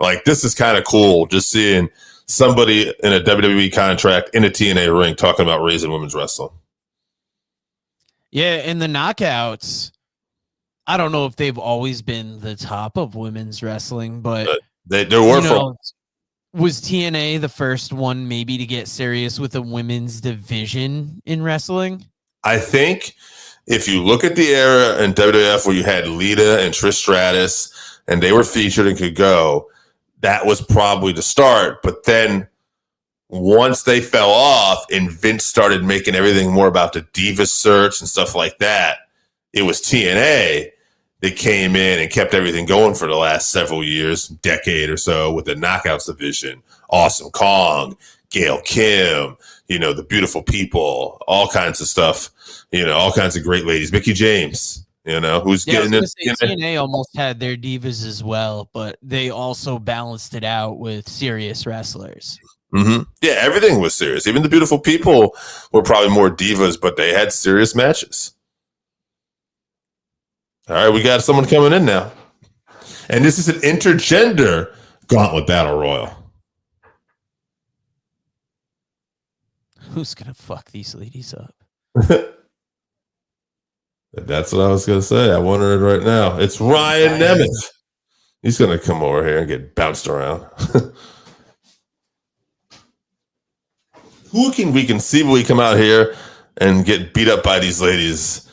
like, this is kind of cool, just seeing somebody in a WWE contract in a TNA ring talking about raising women's wrestling. Yeah, and the Knockouts, I don't know if they've always been the top of women's wrestling, but there were was TNA the first one maybe to get serious with a women's division in wrestling? I think if you look at the era in WWF where you had Lita and Trish Stratus and they were featured and could go, that was probably the start. But then once they fell off and Vince started making everything more about the Diva search and stuff like that, it was TNA that came in and kept everything going for the last several years, decade or so, with the Knockouts division, Awesome Kong, Gail Kim, the beautiful people, all kinds of stuff, all kinds of great ladies. Mickey James, who's getting it. TNA almost had their divas as well, but they also balanced it out with serious wrestlers. Mm-hmm. Yeah, everything was serious. Even the beautiful people were probably more divas, but they had serious matches. All right, we got someone coming in now. And this is an intergender gauntlet battle royal. Who's going to fuck these ladies up? That's what I was going to say. I wonder it right now. It's Ryan Nemeth. He's going to come over here and get bounced around. We can see when we come out here and get beat up by these ladies?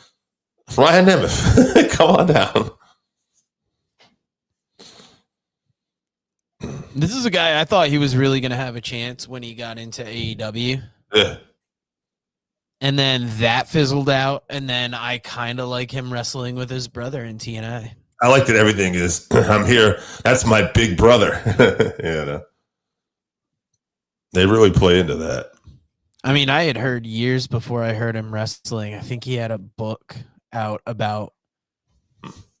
Ryan Nemeth. Come on down. This is a guy I thought he was really going to have a chance when he got into AEW. Yeah. And then that fizzled out. And then I kind of like him wrestling with his brother in TNA. I like that everything is, I'm here. That's my big brother. They really play into that. I mean, I had heard years before I heard him wrestling. I think he had a book out about,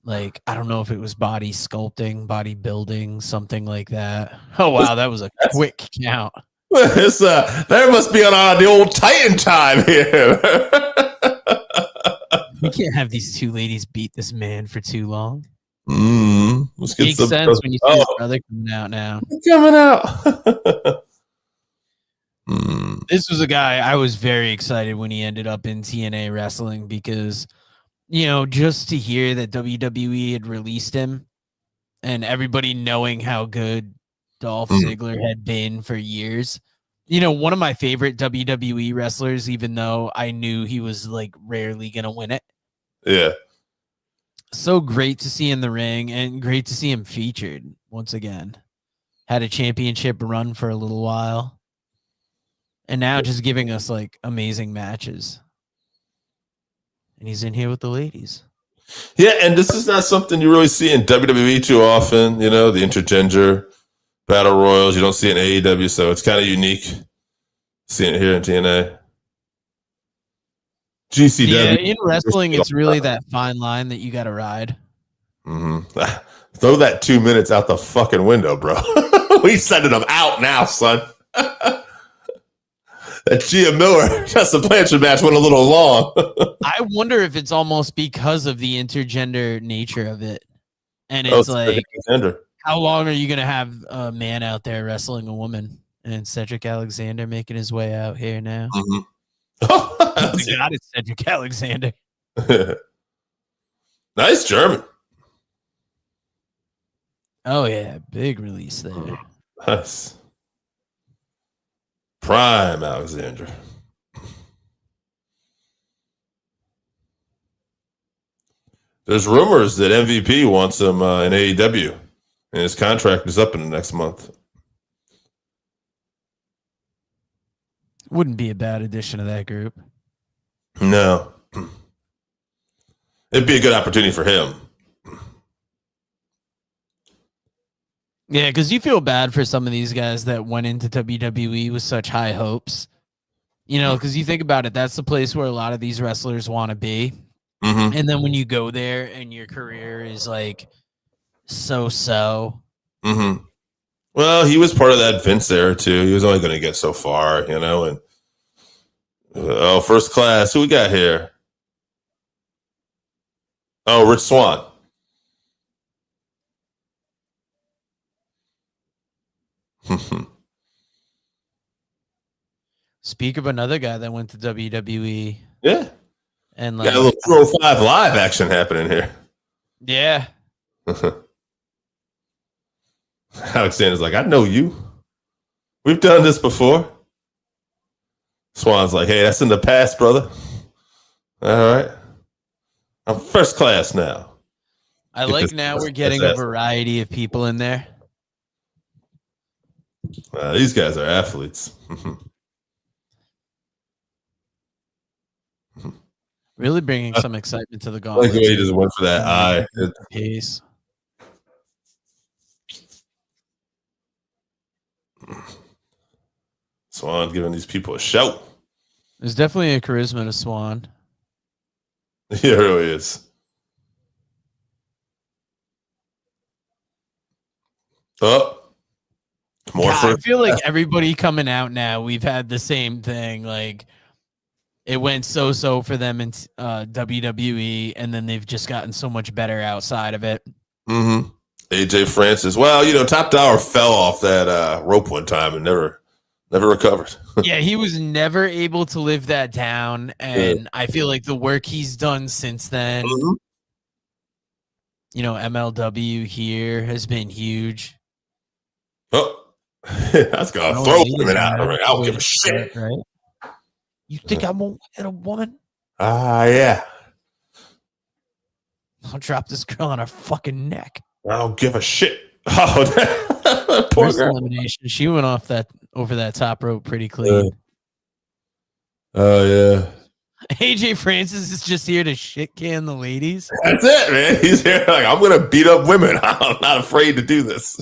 like, I don't know if it was body sculpting, bodybuilding, something like that. Oh, wow. That was a quick count. There must be on the old Titan time here. You can't have these two ladies beat this man for too long. Let's get Makes sense when you see his brother coming out now. Coming out. This was a guy I was very excited when he ended up in TNA wrestling because, just to hear that WWE had released him and everybody knowing how good Dolph Ziggler had been for years. One of my favorite WWE wrestlers, even though I knew he was like rarely going to win it. Yeah. So great to see in the ring and great to see him featured once again. Had a championship run for a little while. And now just giving us like amazing matches. And he's in here with the ladies. Yeah, and this is not something you really see in WWE too often, the intergender battle royals. You don't see it in AEW, so it's kind of unique seeing it here in TNA. GCW. Yeah, in wrestling, it's really that fine line that you got to ride. Throw that 2 minutes out the fucking window, bro. We sending them out now, son. That Gia Miller Justin Blanchard match went a little long. I wonder if it's almost because of the intergender nature of it. And it's like, how long are you going to have a man out there wrestling a woman? And Cedric Alexander making his way out here now. God, it's Cedric Alexander. Nice German. Oh, yeah. Big release there. Nice. Prime Alexander. There's rumors that MVP wants him in AEW, and his contract is up in the next month. Wouldn't be a bad addition to that group. No. It'd be a good opportunity for him. Yeah, because you feel bad for some of these guys that went into WWE with such high hopes. Because you think about it, that's the place where a lot of these wrestlers want to be. And then when you go there and your career is like so. Well, he was part of that Vince era too. He was only going to get so far, and first class. Who we got here? Oh, Rich Swann. Speak of another guy that went to WWE. Yeah. And got a little 205 live action happening here. Yeah. Alexander's like, I know you. We've done this before. Swann's like, hey, that's in the past, brother. All right. I'm first class now. I like now we're getting a variety of people in there. These guys are athletes. Really bringing some excitement to the gauntlet. Like the way he just went for that eye. Peace. Swan giving these people a shout. There's definitely a charisma to Swan. Yeah, it really is. Oh, more God, I for feel like everybody coming out now, we've had the same thing. Like it went so for them in WWE, and then they've just gotten so much better outside of it. Mm-hmm. AJ Francis. Well, Top Dollar fell off that rope one time and never recovered. Yeah, he was never able to live that down, and I feel like the work he's done since then, Mm-hmm. MLW here has been huge. Oh, that's gonna throw women out. I don't give a shit. Right? You think I won't hit a woman? Yeah. I'll drop this girl on her fucking neck. I don't give a shit. Oh, poor First girl. elimination. She went off over that top rope pretty clean. Oh yeah. AJ Francis is just here to shit can the ladies. That's it, man. He's here like, I'm gonna beat up women. I'm not afraid to do this.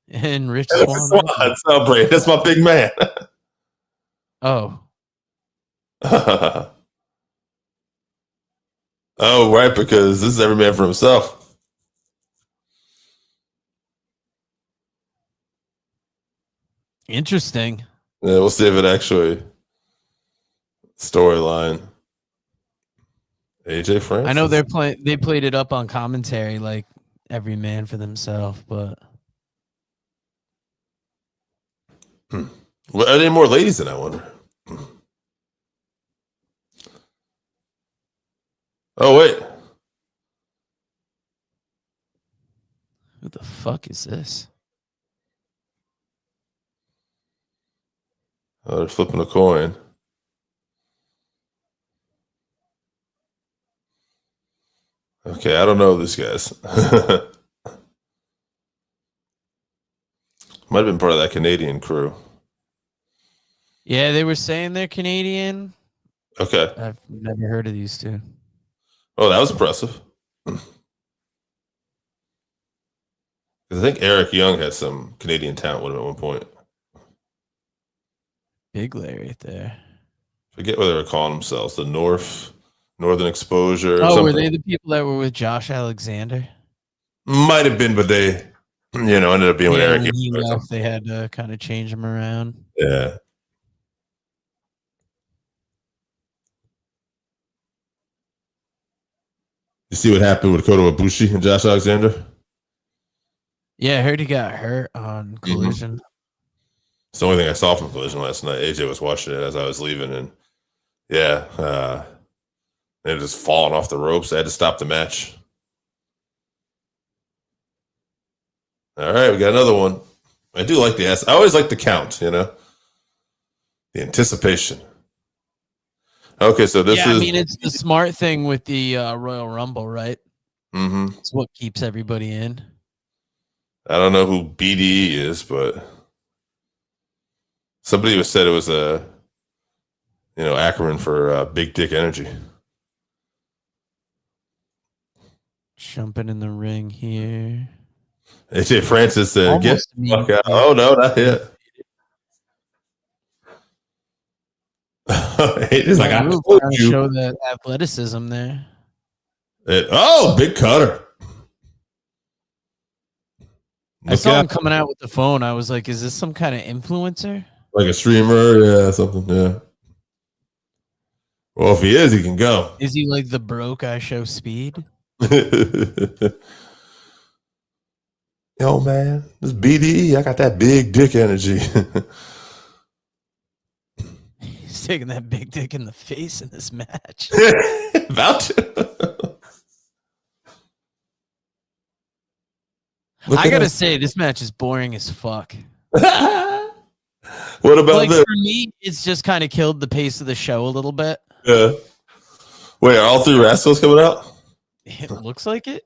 And Rich Swan. Celebrate. That's my big man. Oh. Oh, right, because this is every man for himself. Interesting. Yeah, we'll see if it actually storyline. AJ Francis. I know they played it up on commentary like every man for themselves, but Well, are there more ladies than I wonder? Oh wait. who the fuck is this? Oh, they're flipping a coin. Okay, I don't know this guys. Might have been part of that Canadian crew. Yeah, they were saying they're Canadian. Okay. I've never heard of these two. Oh, that was impressive. Because I think Eric Young had some Canadian talent with him at one point. Big Larry right there. Forget what they were calling themselves. The Northern Exposure. Oh, were they the people that were with Josh Alexander? Might have been, but they, ended up being with Eric. When he left, they had to kind of change him around. Yeah. You see what happened with Kota Ibushi and Josh Alexander? Yeah, I heard he got hurt on Collision. Mm-hmm. It's the only thing I saw from Collision last night. AJ was watching it as I was leaving, and yeah, they were just falling off the ropes. I had to stop the match. All right, we got another one. I do like the I always like the count, the anticipation. Okay, so this is. I mean, it's the smart thing with the Royal Rumble, right? Mm-hmm. It's what keeps everybody in. I don't know who BDE is, but somebody said it was a, acronym for Big Dick Energy. Jumping in the ring here. AJ Francis said, "Get the fuck out!" Oh no, not yet. It's like I told you. Show that athleticism there. Big cutter. I saw him coming out with the phone. I was like, "Is this some kind of influencer? Like a streamer? Yeah, something. Yeah." Well, if he is, he can go. Is he like the broke I show speed? Yo, man, this BDE, I got that big dick energy. He's taking that big dick in the face in this match. About to. I gotta say, this match is boring as fuck. What about this? For me, it's just kind of killed the pace of the show a little bit. Yeah. Wait, are all three wrestlers coming out? It looks like it.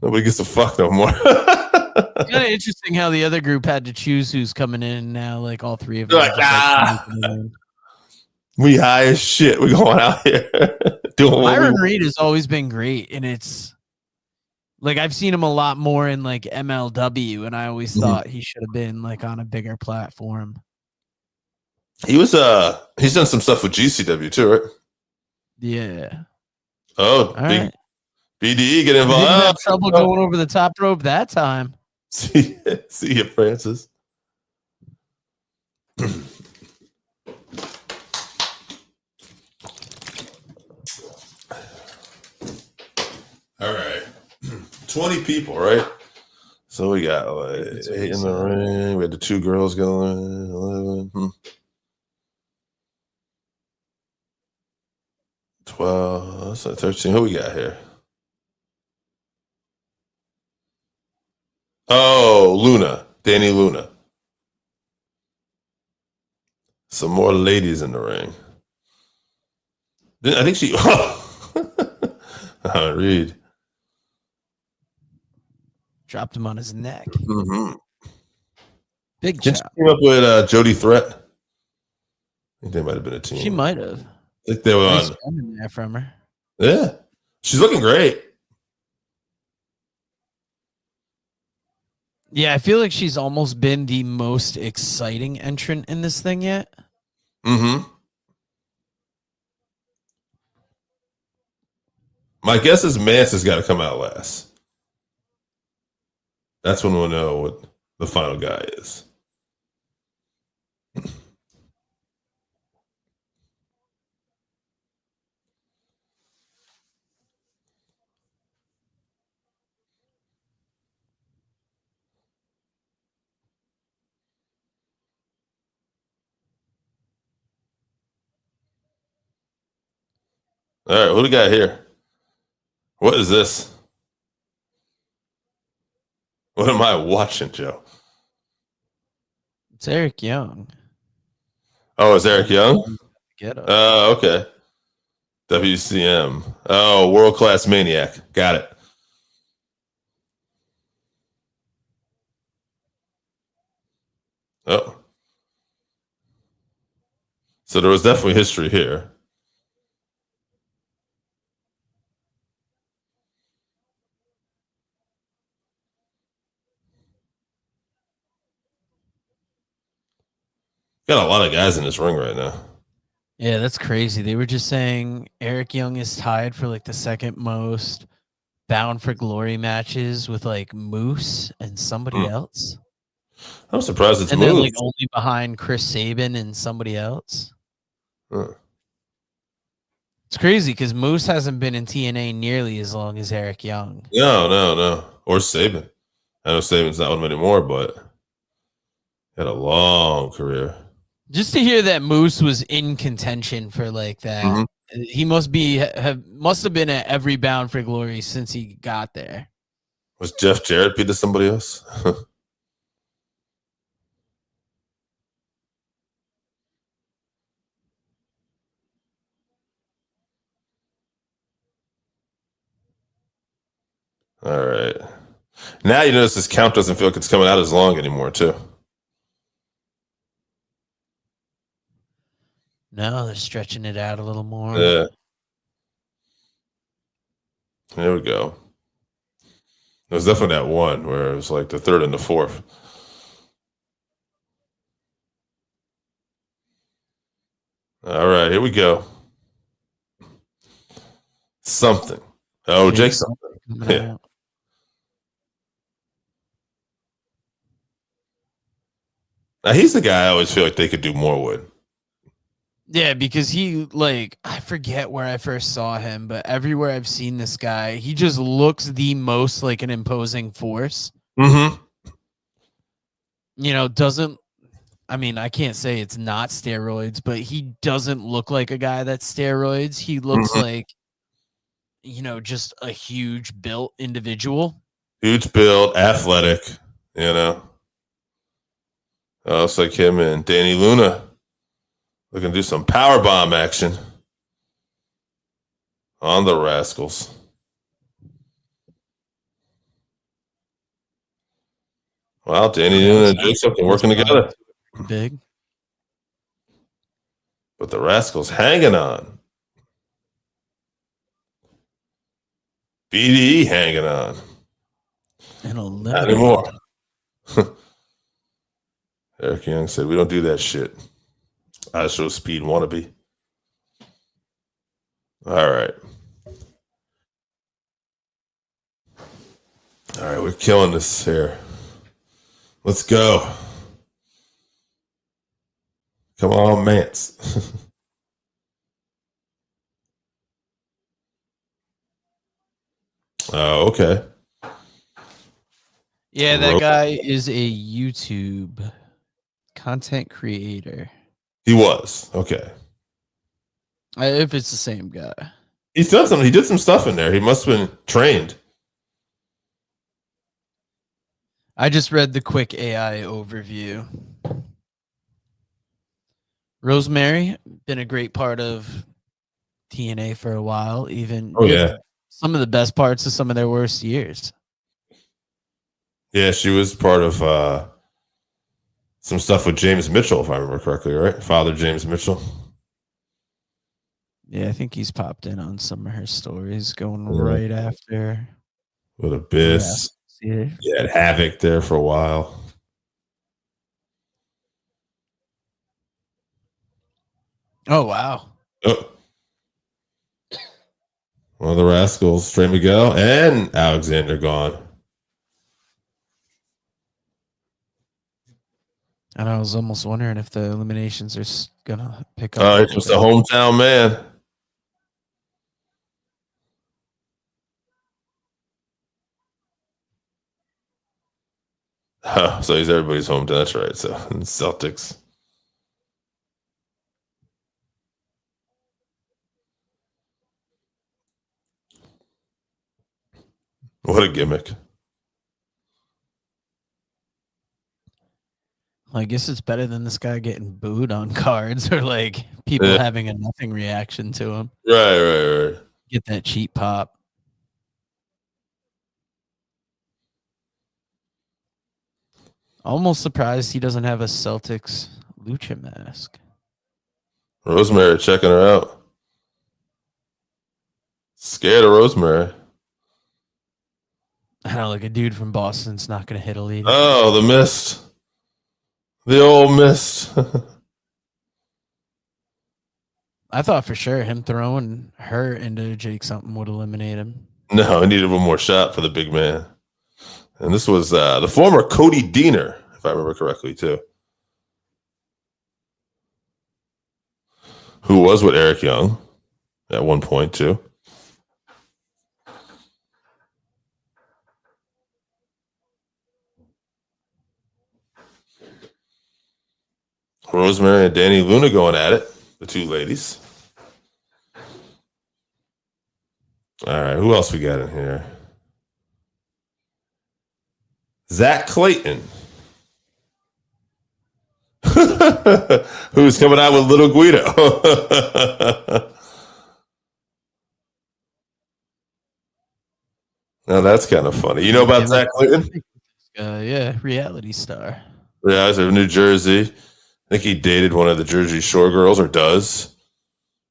Nobody gets to fuck no more. It's kind of interesting how the other group had to choose who's coming in now. Like all three of them. Like, we high as shit. We going out here doing. Myron Reed has always been great, and it's like I've seen him a lot more in like MLW, and I always thought he should have been like on a bigger platform. He's done some stuff with GCW too, right? Yeah. Oh, All big right. BDE get Didn't have involved. trouble going over the top rope that time. See you, Francis. All right. 20 people, right? So we got like 8 in the ring. We had the 2 girls going. 11. 12. So 13. Who we got here? Oh, Luna. Danny Luna. Some more ladies in the ring. I think she. Reed. Dropped him on his neck. Mm-hmm. Big Didn't chop. she team up with Jody Threat? I think they might have been a team. She might have. I think they were Nice on. in there from her. Yeah. She's looking great. Yeah, I feel like she's almost been the most exciting entrant in this thing yet. Mm-hmm. My guess is Mance has got to come out last. That's when we'll know what the final guy is. All right, who do we got here? What is this? What am I watching, Joe? It's Eric Young. Oh, it's Eric Young? Get up. Okay. WCM. Oh, World Class Maniac. Got it. Oh. So there was definitely history here. Got a lot of guys in this ring right now. Yeah, that's crazy. They were just saying Eric Young is tied for like the second most Bound for Glory matches with like Moose and somebody else. I'm surprised it's And Moose. then like only behind Chris Sabin and somebody else. It's crazy because Moose hasn't been in TNA nearly as long as Eric Young. No. Or Sabin. I know Sabin's not with him anymore, but had a long career. Just to hear that Moose was in contention for like that, he must have been at every Bound for Glory since he got there. Was Jeff Jarrett beat to somebody else? All right. Now you notice this count doesn't feel like it's coming out as long anymore, too. No, they're stretching it out a little more. Yeah. There we go. It was definitely that one where it was like the third and the fourth. All right, here we go. Something. Oh, Jake something. Yeah. Now he's the guy I always feel like they could do more with. Yeah, because he like I forget where I first saw him, but everywhere I've seen this guy, he just looks the most like an imposing force. Mm-hmm. You know, doesn't I mean, I can't say it's not steroids, but he doesn't look like a guy that's steroids. He looks like, you know, just a huge built individual. Huge build, athletic, you know. Looks like him and Danny Luna looking to do some power bomb action on the Rascals. Well, Danny Luna and Jake something working together. Big. But the Rascals hanging on. BDE hanging on. And Not anymore. Eric Young said, "We don't do that shit." I show speed wannabe. All right. All right, we're killing this here. Let's go. Come on, Mance. Oh, okay. Yeah, that guy is a YouTube content creator. He was. Okay. If it's the same guy. He's done some. He did some stuff in there. He must have been trained. I just read the quick AI overview. Rosemary, been a great part of TNA for a while, even some of the best parts of some of their worst years. Yeah, she was part of some stuff with James Mitchell, if I remember correctly, right? Father James Mitchell. Yeah, I think he's popped in on some of her stories going right after. With Abyss. Yeah, had Havoc there for a while. Oh, wow. Oh. One of the Rascals, Trey Miguel and Alexander gone. And I was almost wondering if the eliminations are going to pick up. Oh, it's just a hometown man. So he's everybody's hometown. That's right. So Celtics. What a gimmick. I guess it's better than this guy getting booed on cards or like people having a nothing reaction to him. Right. Get that cheap pop. Almost surprised he doesn't have a Celtics lucha mask. Rosemary checking her out. Scared of Rosemary. I know, like a dude from Boston's not going to hit a lead. Oh, the mist. The old mist. I thought for sure him throwing her into Jake something would eliminate him. No, he needed one more shot for the big man. And this was the former Cody Deaner, if I remember correctly, too. Who was with Eric Young at one point, too. Rosemary and Danny Luna going at it, the two ladies. All right, who else we got in here? Zach Clayton. Who's coming out with Little Guido. Now that's kind of funny. You know about Zach Clayton? Yeah, reality star. Yeah, he's from New Jersey. I think he dated one of the Jersey Shore girls, or does.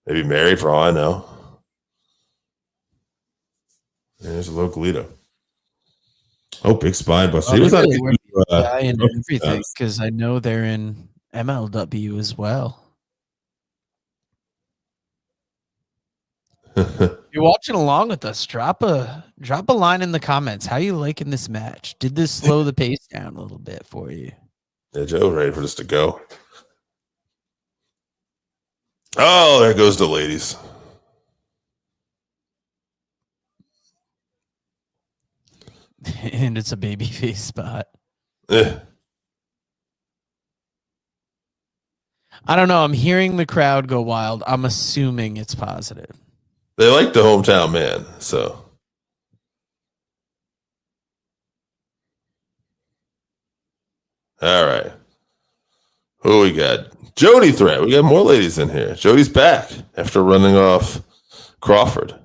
Maybe married, for all I know. There's a Little Guido. Oh, big spine buster. He was on guy and everything because I know they're in MLW as well. You're watching along with us. Drop a line in the comments. How you liking this match? Did this slow the pace down a little bit for you? Yeah, Joe, ready for this to go. Oh, there goes the ladies. And it's a babyface spot. Eh. I don't know. I'm hearing the crowd go wild. I'm assuming it's positive. They like the hometown man, so. All right. Who we got? Jody threat. We got more ladies in here. Jody's back after running off Crawford.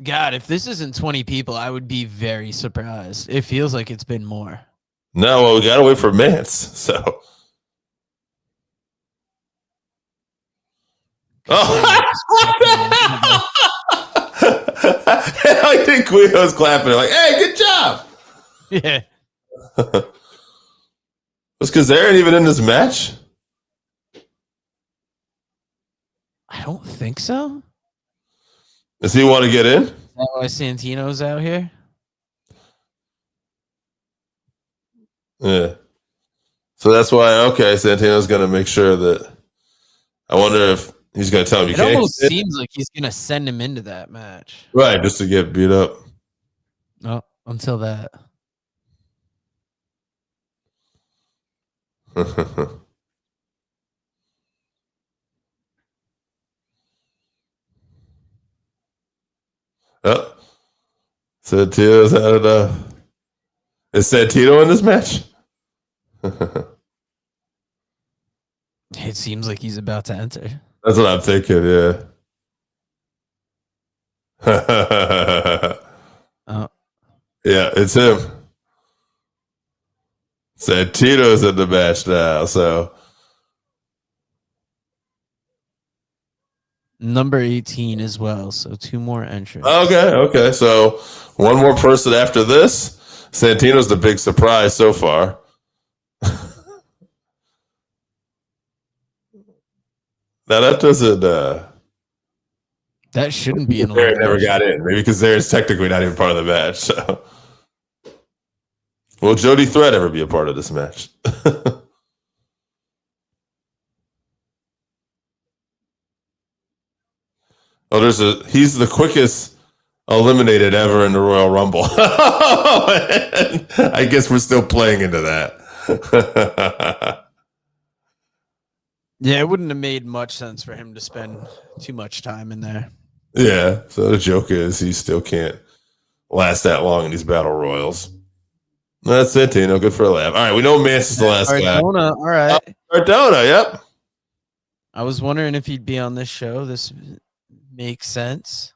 God, if this isn't 20 people, I would be very surprised. It feels like it's been more. No, well, we got to wait for Mance, so. Oh. I think Guido's clapping like, hey, good job. Yeah. Was Kazarian even in this match? I don't think so. Does he want to get in? Is that why Santino's out here? Yeah. So that's why, okay, Santino's going to make sure that. I wonder if he's going to tell him you It can't. almost seems like he's gonna send him into that match. Right, just to get beat up. No, until that. Oh, Santino's had Is Santino in this match? It seems like he's about to enter. That's what I'm thinking, yeah. Oh, Yeah, it's him. Santino's in the match now, so number 18 as well. So 2 more entrants. okay. So one more person after this. Santino's the big surprise so far. Now that doesn't. That shouldn't be an Kazarian never elimination. got in. Maybe Kazarian's technically not even part of the match. So. Will Jody Threat ever be a part of this match? Oh, he's the quickest eliminated ever in the Royal Rumble. I guess we're still playing into that. Yeah, it wouldn't have made much sense for him to spend too much time in there. Yeah, so the joke is he still can't last that long in these battle royals. That's it, Tino. Good for a laugh. All right, we know Mance is the last guy. Cardona, all right. Cardona, yep. I was wondering if he'd be on this show. This makes sense.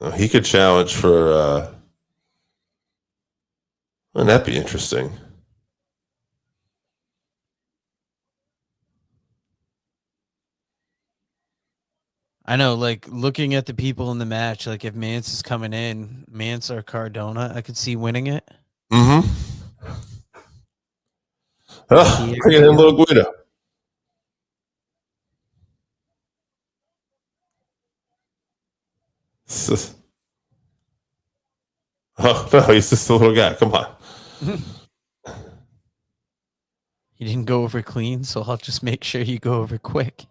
Oh, he could challenge for. Wouldn't that be interesting? I know, like looking at the people in the match, like if Mance is coming in, Mance or Cardona, I could see winning it. Mm-hmm. Oh, bring it in, little Guido. Oh no, he's just a little guy. Come on. He didn't go over clean, so I'll just make sure you go over quick.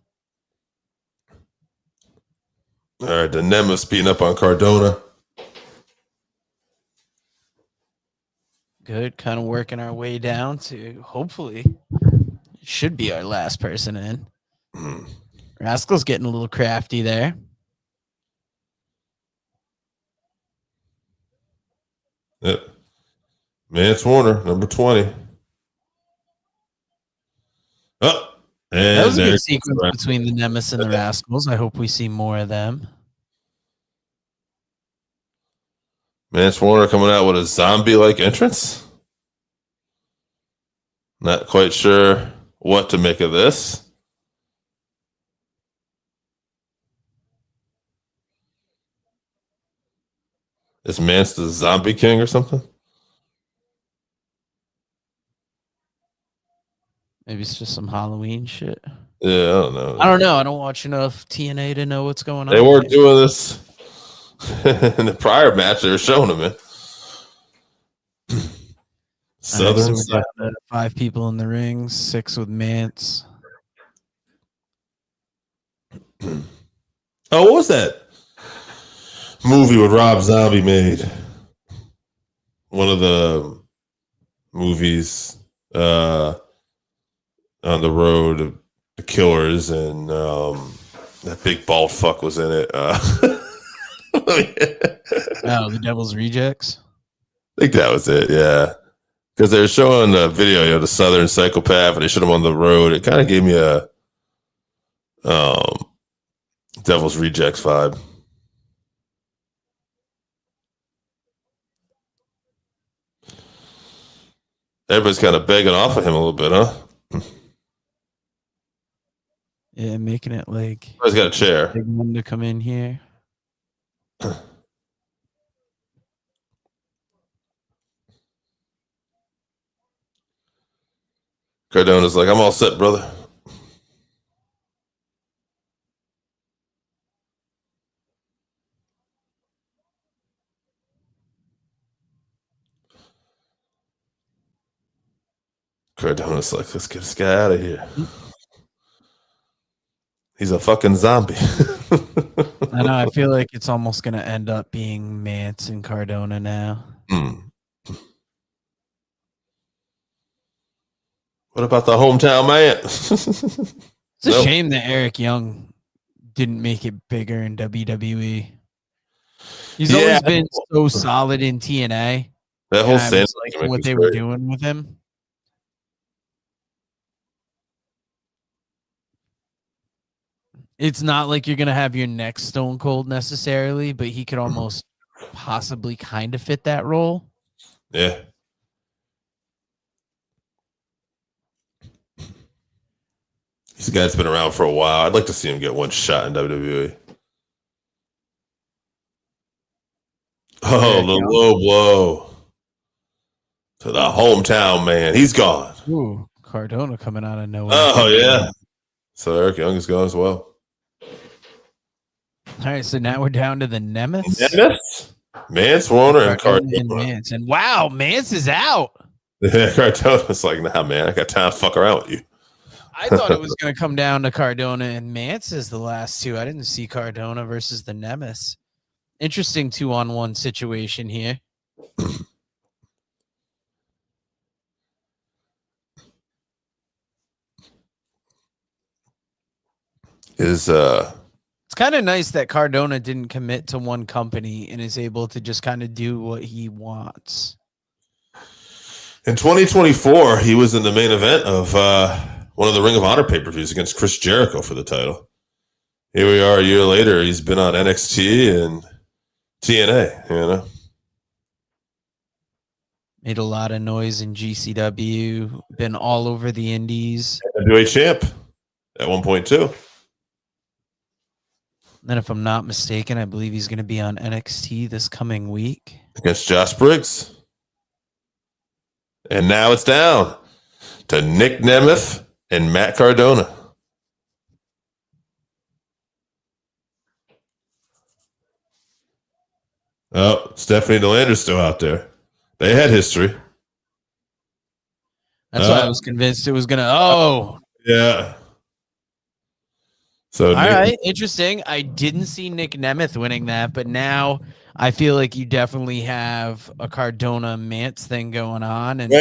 All right, the Nemesis beating up on Cardona. Good, kind of working our way down to hopefully it should be our last person in. Rascal's getting a little crafty there. Yep. Mance Warner, number 20. Oh, and That was a good sequence between the Nemesis and the Rascals. I hope we see more of them. Mance Warner coming out with a zombie-like entrance. Not quite sure what to make of this. Is Mance the Zombie King or something? Maybe it's just some Halloween shit. Yeah, I don't know. I don't know. I don't watch enough TNA to know what's going on. They weren't doing this in the prior match. They were showing them it. Southern so 5 people in the ring, 6 with Mance. Oh, what was that movie with Rob Zombie made? One of the movies on the road, the Killers, and that big bald fuck was in it. The Devil's Rejects. I think that was it. Yeah, because they were showing the video, the Southern Psychopath, and they showed him on the road. It kind of gave me a Devil's Rejects vibe. Everybody's kind of begging off of him a little bit, huh? Yeah, making it like He's got a chair. Big one to come in here. Cardona's like, I'm all set, brother. Cardona's like, let's get this guy out of here. He's a fucking zombie. I know. I feel like it's almost going to end up being Mance and Cardona now. What about the hometown man? It's a shame that Eric Young didn't make it bigger in WWE. He's always been so solid in TNA. That whole I was like what they were doing with him. It's not like you're going to have your next Stone Cold necessarily, but he could almost possibly kind of fit that role. Yeah. He's a guy that's been around for a while. I'd like to see him get one shot in WWE. Oh, the low blow to the hometown man. He's gone. Ooh, Cardona coming out of nowhere. Oh, yeah. So Eric Young is gone as well. All right, so now we're down to the Nemeths. Mance Warner and Cardona. And Mance. And wow, Mance is out. Yeah, Cardona's like, nah, man, I got time to fuck around with you. I thought it was going to come down to Cardona and Mance as the last two. I didn't see Cardona versus the Nemeths. Interesting 2-on-1 situation here. It's kind of nice that Cardona didn't commit to one company and is able to just kind of do what he wants. In 2024, he was in the main event of one of the Ring of Honor pay-per-views against Chris Jericho for the title. Here we are a year later. He's been on NXT and TNA, you know. Made a lot of noise in GCW. Been all over the indies. NWA champ at one point too. And if I'm not mistaken, I believe he's going to be on NXT this coming week. Against Josh Briggs. And now it's down to Nick Nemeth and Matt Cardona. Oh, Stephanie Delander's still out there. They had history. That's why I was convinced it was going to. Yeah. So all right, interesting. I didn't see Nick Nemeth winning that, but now I feel like you definitely have a Cardona Mance thing going on, and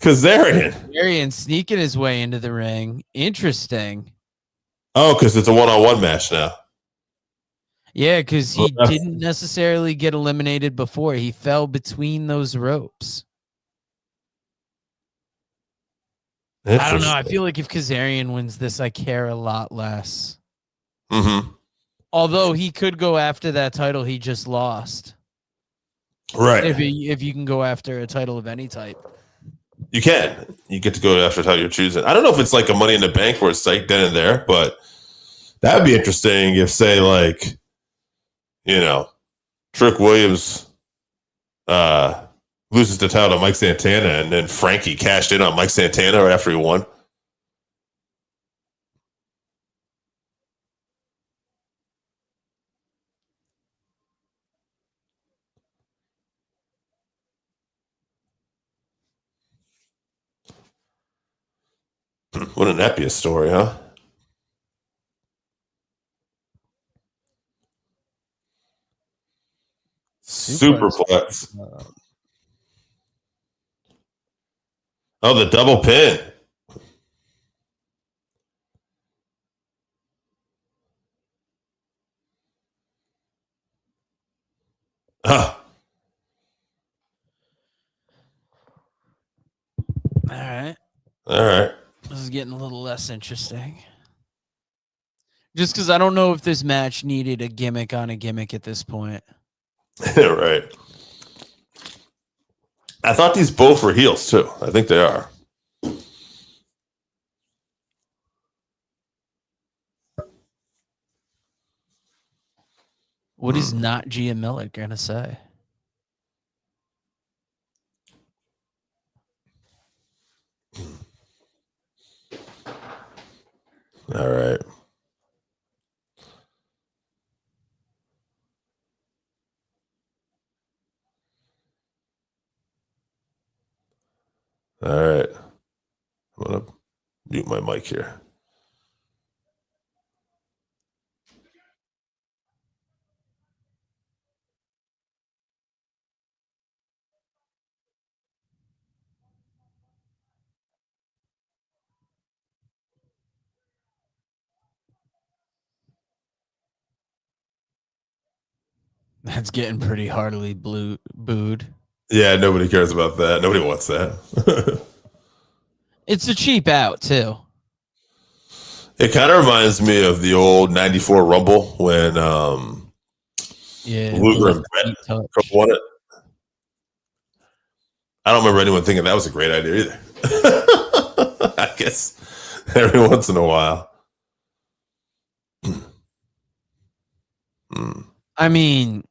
Kazarian sneaking his way into the ring. Interesting. Oh, because it's a one-on-one match now. Yeah, because he didn't necessarily get eliminated before. He fell between those ropes. I don't know. I feel like if Kazarian wins this, I care a lot less. Mm-hmm. Although he could go after that title he just lost. Right. If you can go after a title of any type. You can. You get to go after a title you're choosing. I don't know if it's like a Money in the Bank where it's like then and there, but that would be interesting if, say, like, you know, Trick Williams loses the title to Mike Santana, and then Frankie cashed in on Mike Santana right after he won. Wouldn't that be a story, huh? Superplex. Oh, the double pin. Huh. All right. All right. This is getting a little less interesting. Just because I don't know if this match needed a gimmick on a gimmick at this point. Right. I thought these both were heels, too. I think they are. What is not Gia Miller going to say? All right. I'm going to mute my mic here. That's getting pretty heartily booed. Yeah, nobody cares about that. Nobody wants that. It's a cheap out, too. It kind of reminds me of the old 94 Rumble when Luger and Brett won it. I don't remember anyone thinking that was a great idea either. I guess every once in a while. I mean,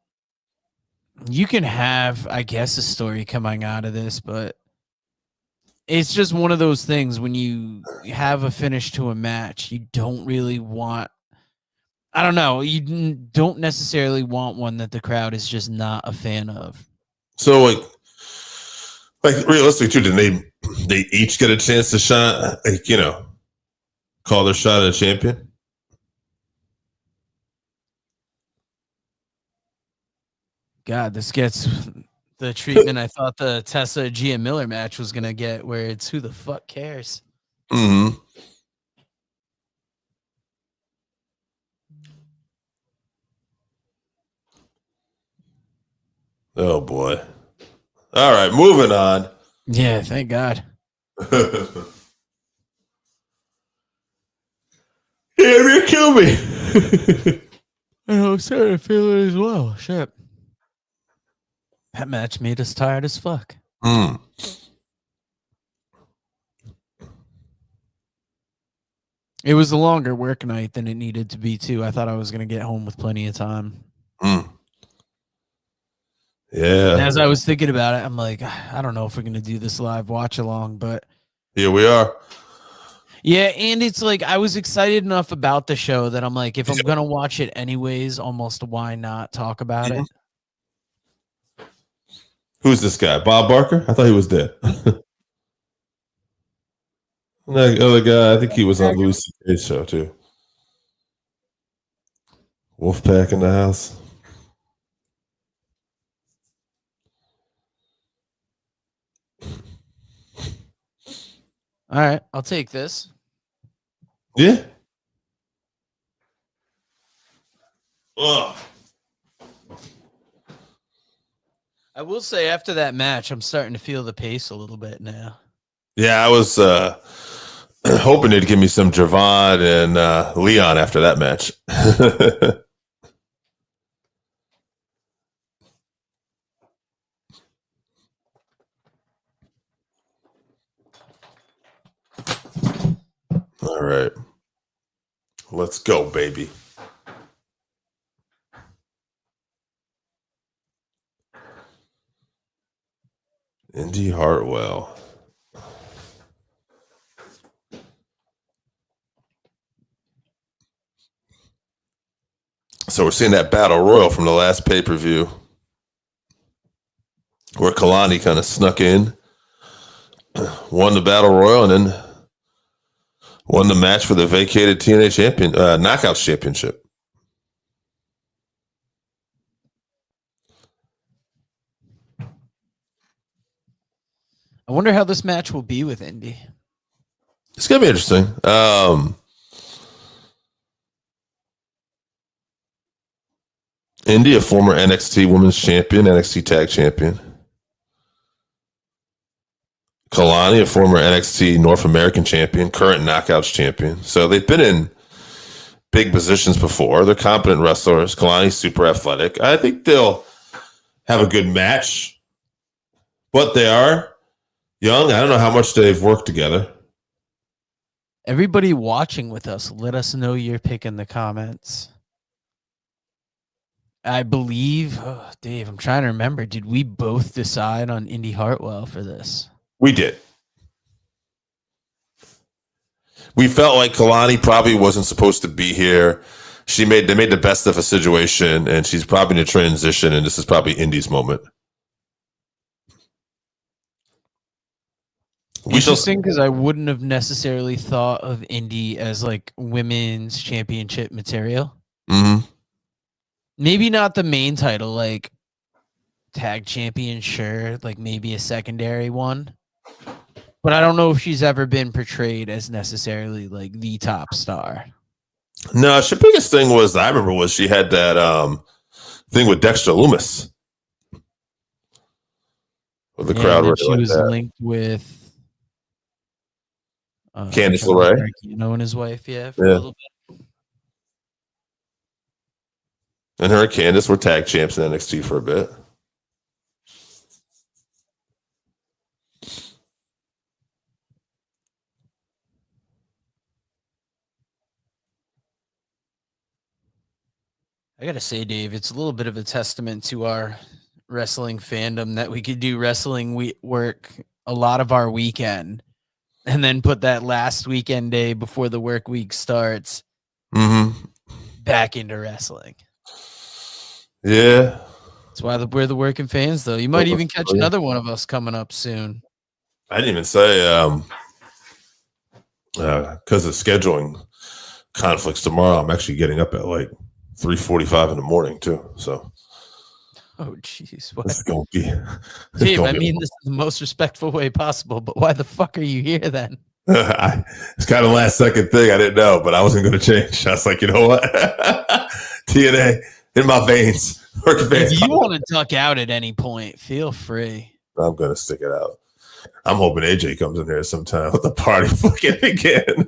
you can have, I guess, a story coming out of this, but it's just one of those things when you have a finish to a match, you don't really want, I don't know, you don't necessarily want one that the crowd is just not a fan of. So, like realistically, too, didn't they each get a chance to shot, like, you know, call their shot at a champion? God, this gets the treatment I thought the Tessa Gia Miller match was going to get, where it's who the fuck cares? Mm-hmm. Oh, boy. All right, moving on. Yeah, thank God. Yeah, you kill me. I'm starting to feel it as well. Shit. That match made us tired as fuck. It was a longer work night than it needed to be, too. I thought I was going to get home with plenty of time. Yeah. And as I was thinking about it, I'm like, I don't know if we're going to do this live watch along, but here we are. Yeah, and it's like I was excited enough about the show that I'm like, if I'm going to watch it anyways, almost why not talk about it? Who's this guy? Bob Barker? I thought he was dead. That other guy, I think he was on Louis C.K.'s show too. Wolfpack in the house. All right, I'll take this. Yeah. Ugh. I will say after that match, I'm starting to feel the pace a little bit now. Yeah, I was hoping they'd give me some Javon and Leon after that match. All right. Let's go, baby. Indy Hartwell. So we're seeing that battle royal from the last pay-per-view where Kalani kind of snuck in, won the battle royal, and then won the match for the vacated TNA Knockouts championship. I wonder how this match will be with Indy. It's gonna be interesting. Indy, a former NXT Women's Champion, NXT Tag Champion. Kalani, a former NXT North American Champion, current Knockouts Champion. So they've been in big positions before. They're competent wrestlers. Kalani's super athletic. I think they'll have a good match, but they are young. I don't know how much they've worked together. Everybody watching with us, let us know your pick in the comments. I believe, Dave, I'm trying to remember. Did we both decide on Indy Hartwell for this? We did. We felt like Kalani probably wasn't supposed to be here. They made the best of a situation, and she's probably in a transition, and this is probably Indy's moment. Interesting, because I wouldn't have necessarily thought of Indy as like women's championship material. Mm-hmm. Maybe not the main title, like tag champion, sure, like maybe a secondary one. But I don't know if she's ever been portrayed as necessarily like the top star. No, her biggest thing was I remember was she had that thing with Dexter Loomis. With the crowd, and she was linked with Candice LeRae, and his wife, for a little bit. And her and Candice were tag champs in NXT for a bit. I gotta say, Dave, it's a little bit of a testament to our wrestling fandom that we could do wrestling work a lot of our weekend and then put that last weekend day before the work week starts back into wrestling. Yeah. That's why we're the working fans, though. You might even catch another one of us coming up soon. I didn't even say because of scheduling conflicts tomorrow, I'm actually getting up at like 3:45 in the morning too. So, oh jeez, it's gonna be. Dave, I mean this is the most respectful way possible, but why the fuck are you here then? It's kind of a last second thing. I didn't know, but I wasn't going to change. I was like, you know what? TNA in my veins. If you want to duck out at any point, feel free. I'm going to stick it out. I'm hoping AJ comes in here sometime with the party fucking again.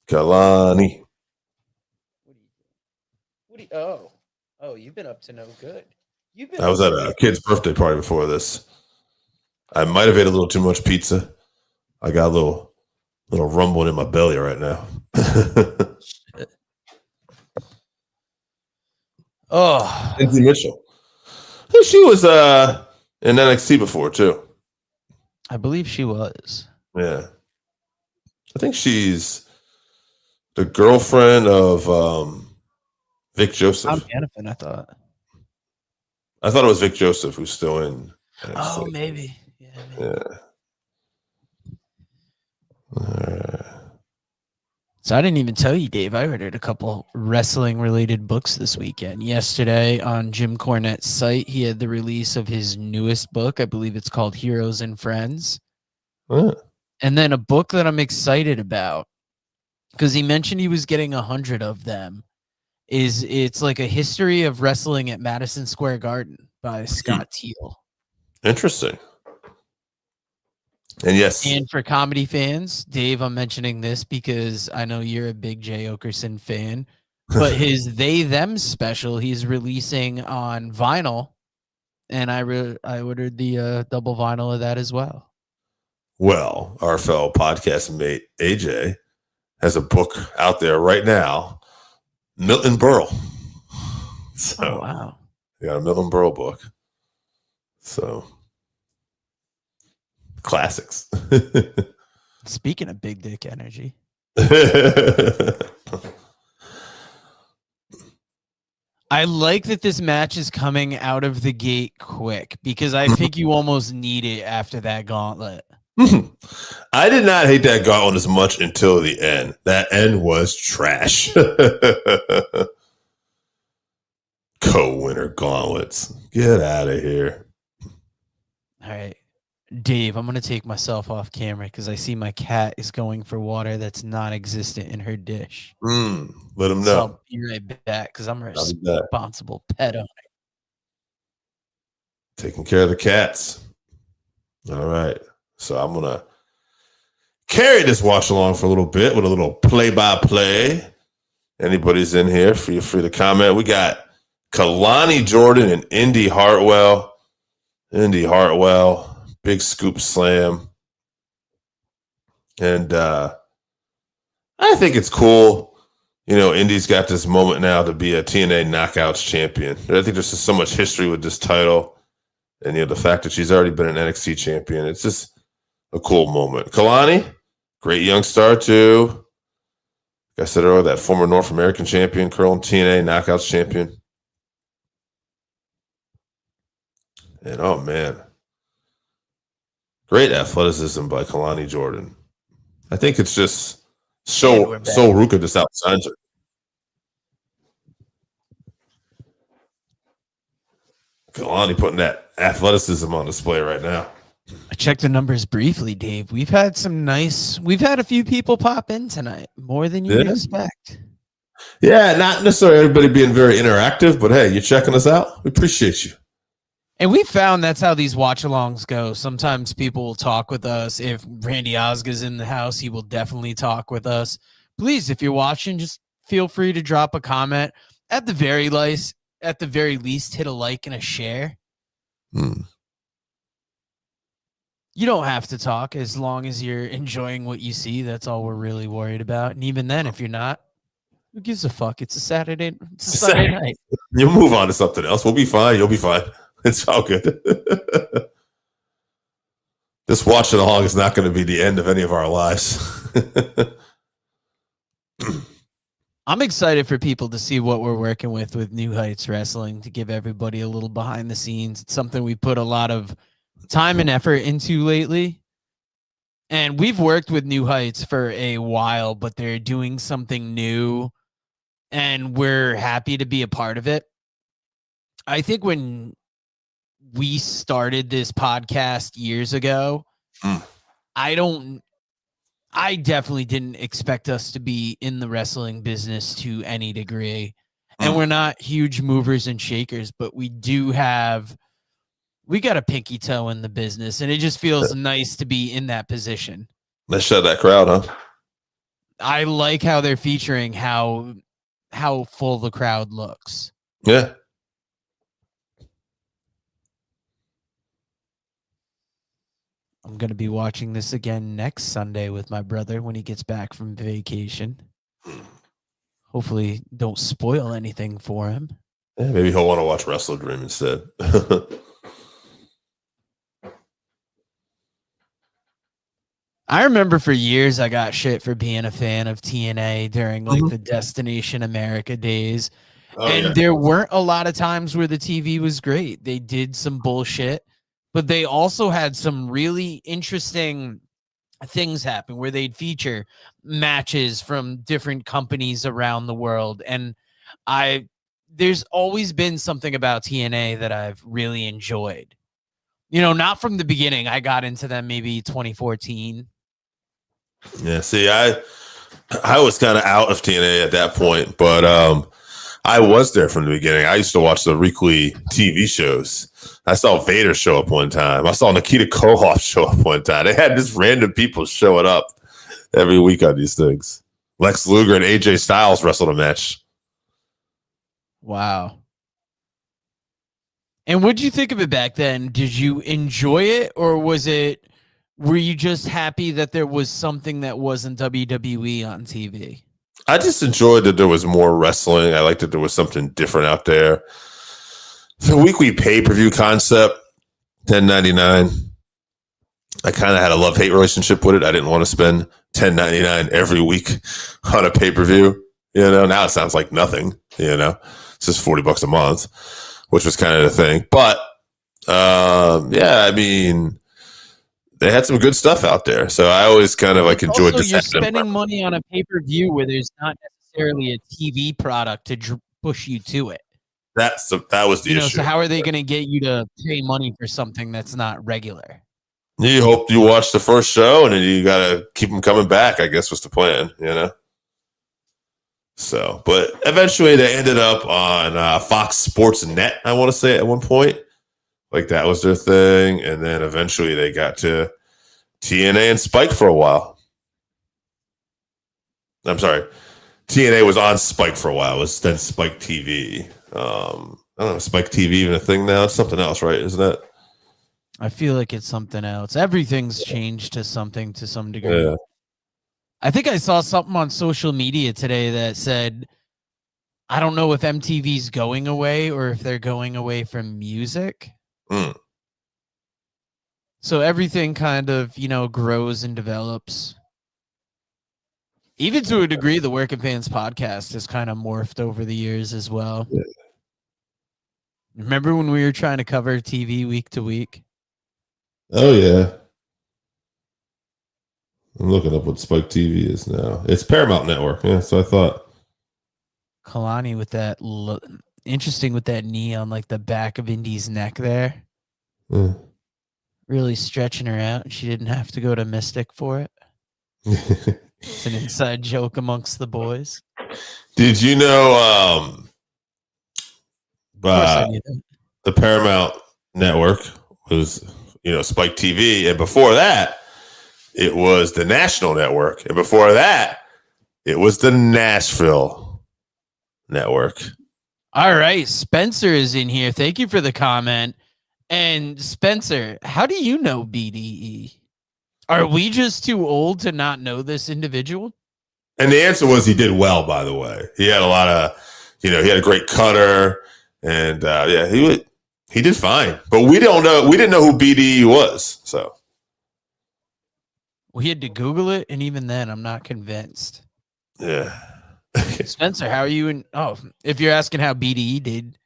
Kalani. Oh, you've been up to no good. I was at a kid's birthday party before this. I might have ate a little too much pizza. I got a little rumbling in my belly right now. Oh, Lindsay Mitchell. She was in NXT before too. I believe she was. Yeah, I think she's the girlfriend of Vic Joseph. I'm Hannafin, I thought. I thought it was Vic Joseph who's still in NXT. Oh, maybe. Yeah. So I didn't even tell you, Dave. I ordered a couple wrestling-related books this weekend. Yesterday on Jim Cornette's site, he had the release of his newest book. I believe it's called Heroes and Friends. And then a book that I'm excited about, because he mentioned he was getting 100 of them, it's like a history of wrestling at Madison Square Garden by Scott Teal. Interesting. And yes. And for comedy fans, Dave, I'm mentioning this because I know you're a big Jay Okerson fan, but his They Them special he's releasing on vinyl, and I ordered the double vinyl of that as well. Well, our fellow podcast mate AJ has a book out there right now, Milton Berle. So, oh, wow. You got a Milton Berle book. So, classics. Speaking of big dick energy. I like that this match is coming out of the gate quick because I think you almost need it after that gauntlet. I did not hate that gauntlet as much until the end. That end was trash. Co-winner gauntlets. Get out of here. All right. Dave, I'm going to take myself off camera because I see my cat is going for water that's non-existent in her dish. Let him know. So I'll be right back because I'm a responsible pet owner. Taking care of the cats. All right. So I'm going to carry this watch along for a little bit with a little play-by-play. Anybody's in here, feel free to comment. We got Kalani Jordan and Indy Hartwell. Big scoop slam. And I think it's cool. You know, Indy's got this moment now to be a TNA Knockouts champion. I think there's just so much history with this title. And, you know, the fact that she's already been an NXT champion. It's just a cool moment. Kalani, great young star, too. Like I said earlier, that former North American champion, current TNA Knockouts champion. And oh man, great athleticism by Kalani Jordan. I think it's just And we're back. Ruka just outshines her. Kalani putting that athleticism on display right now. I checked the numbers briefly, Dave. We've had a few people pop in tonight, more than you'd expect. Yeah, not necessarily everybody being very interactive, but hey, you're checking us out. We appreciate you. And we found that's how these watch-alongs go. Sometimes people will talk with us. If Randy Osga's in the house, he will definitely talk with us. Please, if you're watching, just feel free to drop a comment. At the very least, hit a like and a share. You don't have to talk as long as you're enjoying what you see. That's all we're really worried about. And even then, if you're not, who gives a fuck? It's a Saturday. It's a Sunday night. You'll move on to something else. We'll be fine. You'll be fine. It's all good. This watching along is not going to be the end of any of our lives. I'm excited for people to see what we're working with New Heights Wrestling, to give everybody a little behind the scenes. It's something we put a lot of time and effort into lately. And we've worked with New Heights for a while, but they're doing something new, and we're happy to be a part of it. I think when we started this podcast years ago, I definitely didn't expect us to be in the wrestling business to any degree. And we're not huge movers and shakers, but we got a pinky toe in the business, and it just feels nice to be in that position. Let's shut that crowd, huh? I like how they're featuring how full the crowd looks. Yeah. I'm going to be watching this again next Sunday with my brother when he gets back from vacation. Hopefully don't spoil anything for him. Yeah, maybe he'll want to watch Wrestle Dream instead. I remember for years I got shit for being a fan of TNA during the Destination America days. There weren't a lot of times where the TV was great. They did some bullshit, but they also had some really interesting things happen where they'd feature matches from different companies around the world. And there's always been something about TNA that I've really enjoyed. Not from the beginning. I got into them maybe 2014. Yeah, see, I was kind of out of TNA at that point, but I was there from the beginning. I used to watch the weekly TV shows. I saw Vader show up one time. I saw Nikita Koloff show up one time. They had just random people showing up every week on these things. Lex Luger and AJ Styles wrestled a match. Wow. And what did you think of it back then? Did you enjoy it, or were you just happy that there was something that wasn't WWE on TV? I just enjoyed that there was more wrestling. I liked that there was something different out there. The weekly pay-per-view concept, $10.99. I kind of had a love-hate relationship with it. I didn't want to spend $10.99 every week on a pay-per-view. Now it sounds like nothing. It's just $40 a month, which was kind of the thing. But yeah, I mean, they had some good stuff out there, so I always kind of enjoyed. Also, you're spending money on a pay-per-view where there's not necessarily a TV product to push you to it. That was the issue. So how are they going to get you to pay money for something that's not regular? You hope you watch the first show, and then you got to keep them coming back, I guess was the plan, So, but eventually they ended up on Fox Sports Net, I want to say, at one point. That was their thing. And then eventually they got to TNA and Spike for a while. I'm sorry. TNA was on Spike for a while. It was then Spike TV. I don't know, Spike TV even a thing now? It's something else, right? Isn't it? I feel like it's something else. Everything's changed to something to some degree. Yeah. I think I saw something on social media today that said, I don't know if MTV's going away or if they're going away from music. So everything kind of, grows and develops. Even to a degree, the Working Fans podcast has kind of morphed over the years as well. Remember when we were trying to cover TV week to week? Oh yeah. I'm looking up what Spike TV is now. It's Paramount Network. Yeah, so I thought. Kalani with that interesting with that knee on like the back of Indy's neck there. Yeah. Really stretching her out. She didn't have to go to Mystic for it. It's an inside joke amongst the boys. Did you know Of course I knew that. the Paramount Network was, Spike TV, and before that, it was the National Network, and before that, it was the Nashville Network. All right, Spencer is in here. Thank you for the comment. And Spencer, how do you know BDE? Are we just too old to not know this individual? And the answer was he did well, by the way. He had a lot of, he had a great cutter, and he did fine. But we didn't know who BDE was, so. We had to Google it, and even then, I'm not convinced. Yeah. Spencer, how are you? If you're asking how BDE did,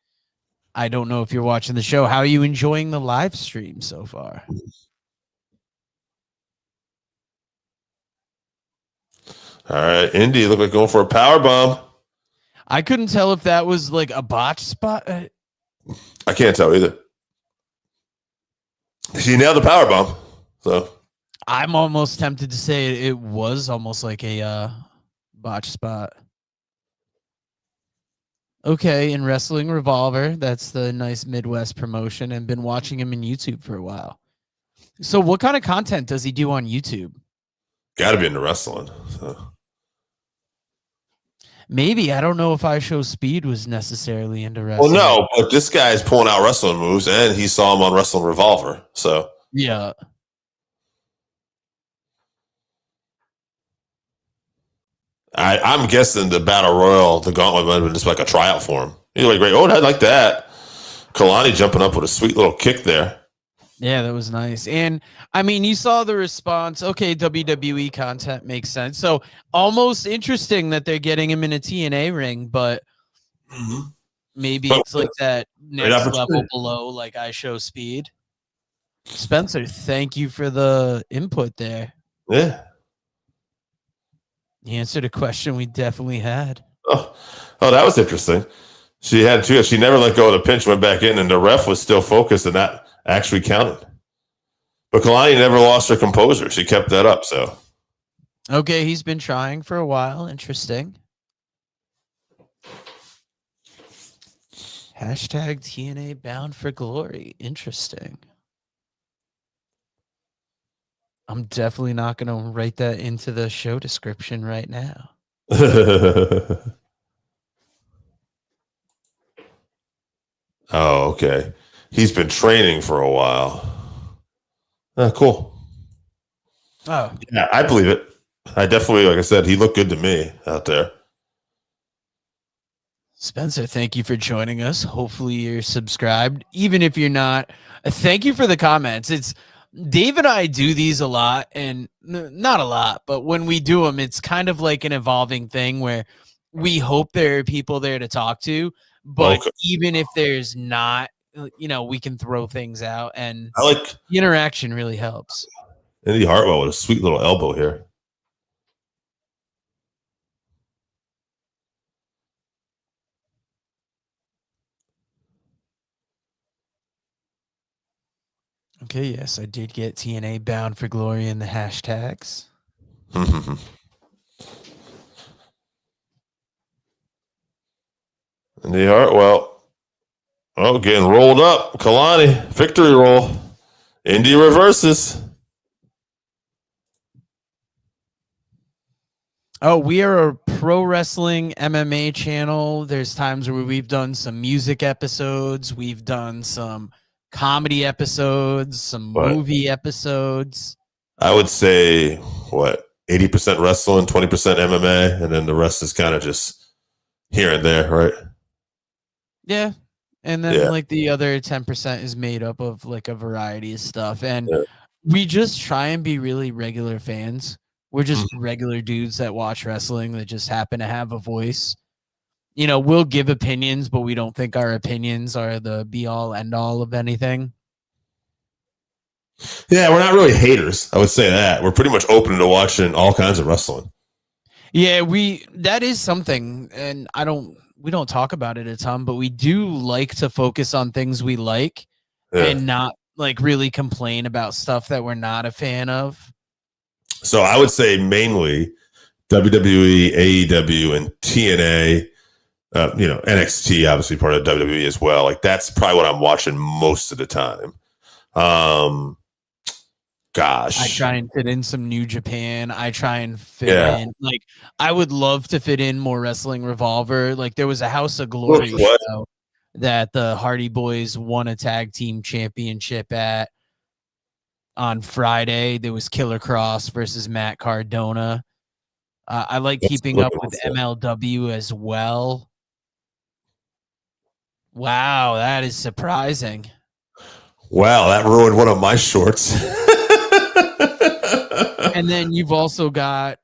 I don't know if you're watching the show. How are you enjoying the live stream so far? All right, Indy looked like going for a power bomb. I couldn't tell if that was like a botch spot. I can't tell either. She nailed the power bomb, so. I'm almost tempted to say it was almost like a botch spot. Okay, in Wrestling Revolver, that's the nice Midwest promotion, and been watching him in YouTube for a while. So what kind of content does he do on YouTube? Got to be into wrestling. So. Maybe. I don't know if I Show Speed was necessarily into wrestling. Well, no, but this guy's pulling out wrestling moves, and he saw him on Wrestling Revolver. So yeah. I'm guessing the Battle Royal, the Gauntlet might have been just like a tryout for him. He's like, great. Oh, I like that. Kalani jumping up with a sweet little kick there. Yeah, that was nice. And I mean, you saw the response. Okay, WWE content makes sense. So almost interesting that they're getting him in a TNA ring, but maybe it's like that next level below, like I Show Speed. Spencer, thank you for the input there. Yeah. You answered a question we definitely had. Oh, that was interesting. She had to. She never let go of the pinch, went back in, and the ref was still focused, and that actually counted. But Kalani never lost her composure. She kept that up. So, okay, he's been trying for a while. Interesting. Hashtag TNA Bound For Glory. Interesting. I'm definitely not going to write that into the show description right now. Oh, okay. He's been training for a while. Cool. Oh. Yeah, I believe it. I definitely, like I said, he looked good to me out there. Spencer, thank you for joining us. Hopefully you're subscribed. Even if you're not, thank you for the comments. It's Dave and I do these a lot, and not a lot, but when we do them, it's kind of like an evolving thing where we hope there are people there to talk to, but even if there's not, we can throw things out, and I like the interaction really helps. Indy Hartwell with a sweet little elbow here. Okay, yes, I did get TNA Bound For Glory in the hashtags. Indy Hartwell. Oh, getting rolled up. Kalani, victory roll. Indy reverses. Oh, we are a pro wrestling MMA channel. There's times where we've done some music episodes. We've done some comedy episodes, some movie episodes. I would say, 80% wrestling, 20% MMA, and then the rest is kind of just here and there, right? Yeah. And then like the other 10% is made up of like a variety of stuff. And we just try and be really regular fans. We're just regular dudes that watch wrestling that just happen to have a voice. we'll give opinions, but we don't think our opinions are the be all end all of anything. Yeah, we're not really haters. I would say that we're pretty much open to watching all kinds of wrestling. Yeah, that is something, and we don't talk about it a ton, but we do like to focus on things we like Yeah. and not like really complain about stuff that we're not a fan of. So I would say mainly WWE, AEW, and TNA. NXT obviously part of WWE as well. Like that's probably what I'm watching most of the time. Gosh, I try and fit in some New Japan. I try and fit yeah. in like I would love to fit in more Wrestling Revolver. Like there was a House of Glory What? show that the Hardy Boys won a tag team championship at on Friday. There was Killer Cross versus Matt Cardona. I like keeping up with MLW as well. Wow, that is surprising. Wow, that ruined one of my shorts. And then you've also got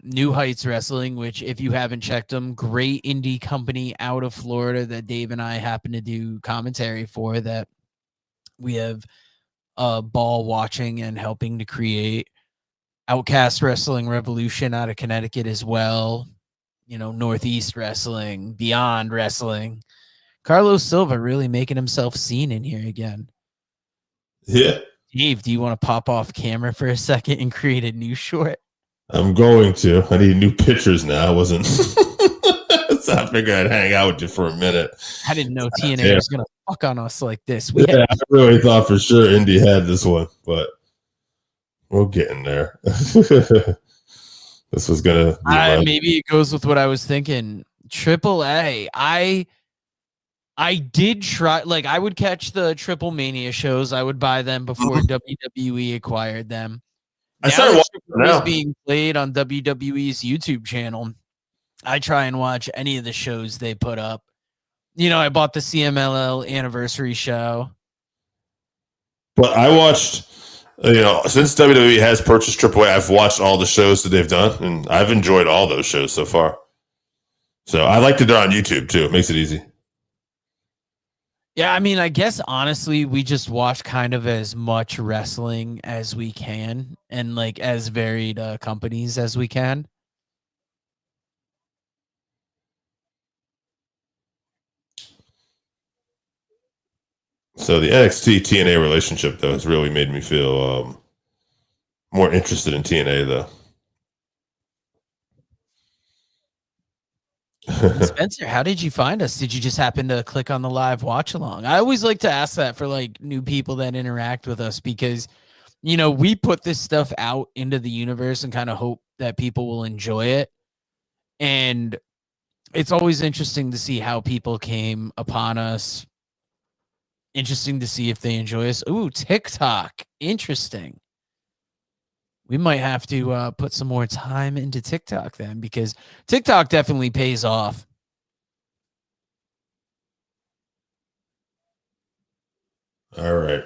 New Heights Wrestling, which if you haven't checked them, great indie company out of Florida that Dave and I happen to do commentary for, that we have ball watching and helping to create. Outcast Wrestling Revolution out of Connecticut as well. Northeast Wrestling, Beyond Wrestling. Carlos Silva really making himself seen in here again. Yeah. Dave, do you want to pop off camera for a second and create a new short? I'm going to. I need new pictures now. I wasn't. So I figured I'd hang out with you for a minute. I didn't know TNA was going to fuck on us like this. I really thought for sure Indy had this one, but we're getting there. This was going to be maybe it goes with what I was thinking. AAA. I did try, like, I would catch the Triple Mania shows. I would buy them before WWE acquired them. I started watching now being played on WWE's YouTube channel. I try and watch any of the shows they put up. I bought the CMLL anniversary show. But I watched, since WWE has purchased AAA, I've watched all the shows that they've done, and I've enjoyed all those shows so far. So I like to do it on YouTube too. It makes it easy. Yeah, I mean, I guess honestly, we just watch kind of as much wrestling as we can and like as varied companies as we can. So the NXT TNA relationship, though, has really made me feel more interested in TNA, though. Spencer, how did you find us? Did you just happen to click on the live watch along? I always like to ask that for like new people that interact with us because, we put this stuff out into the universe and kind of hope that people will enjoy it. And it's always interesting to see how people came upon us. Interesting to see if they enjoy us. Ooh, TikTok. Interesting. We might have to put some more time into TikTok then, because TikTok definitely pays off. All right.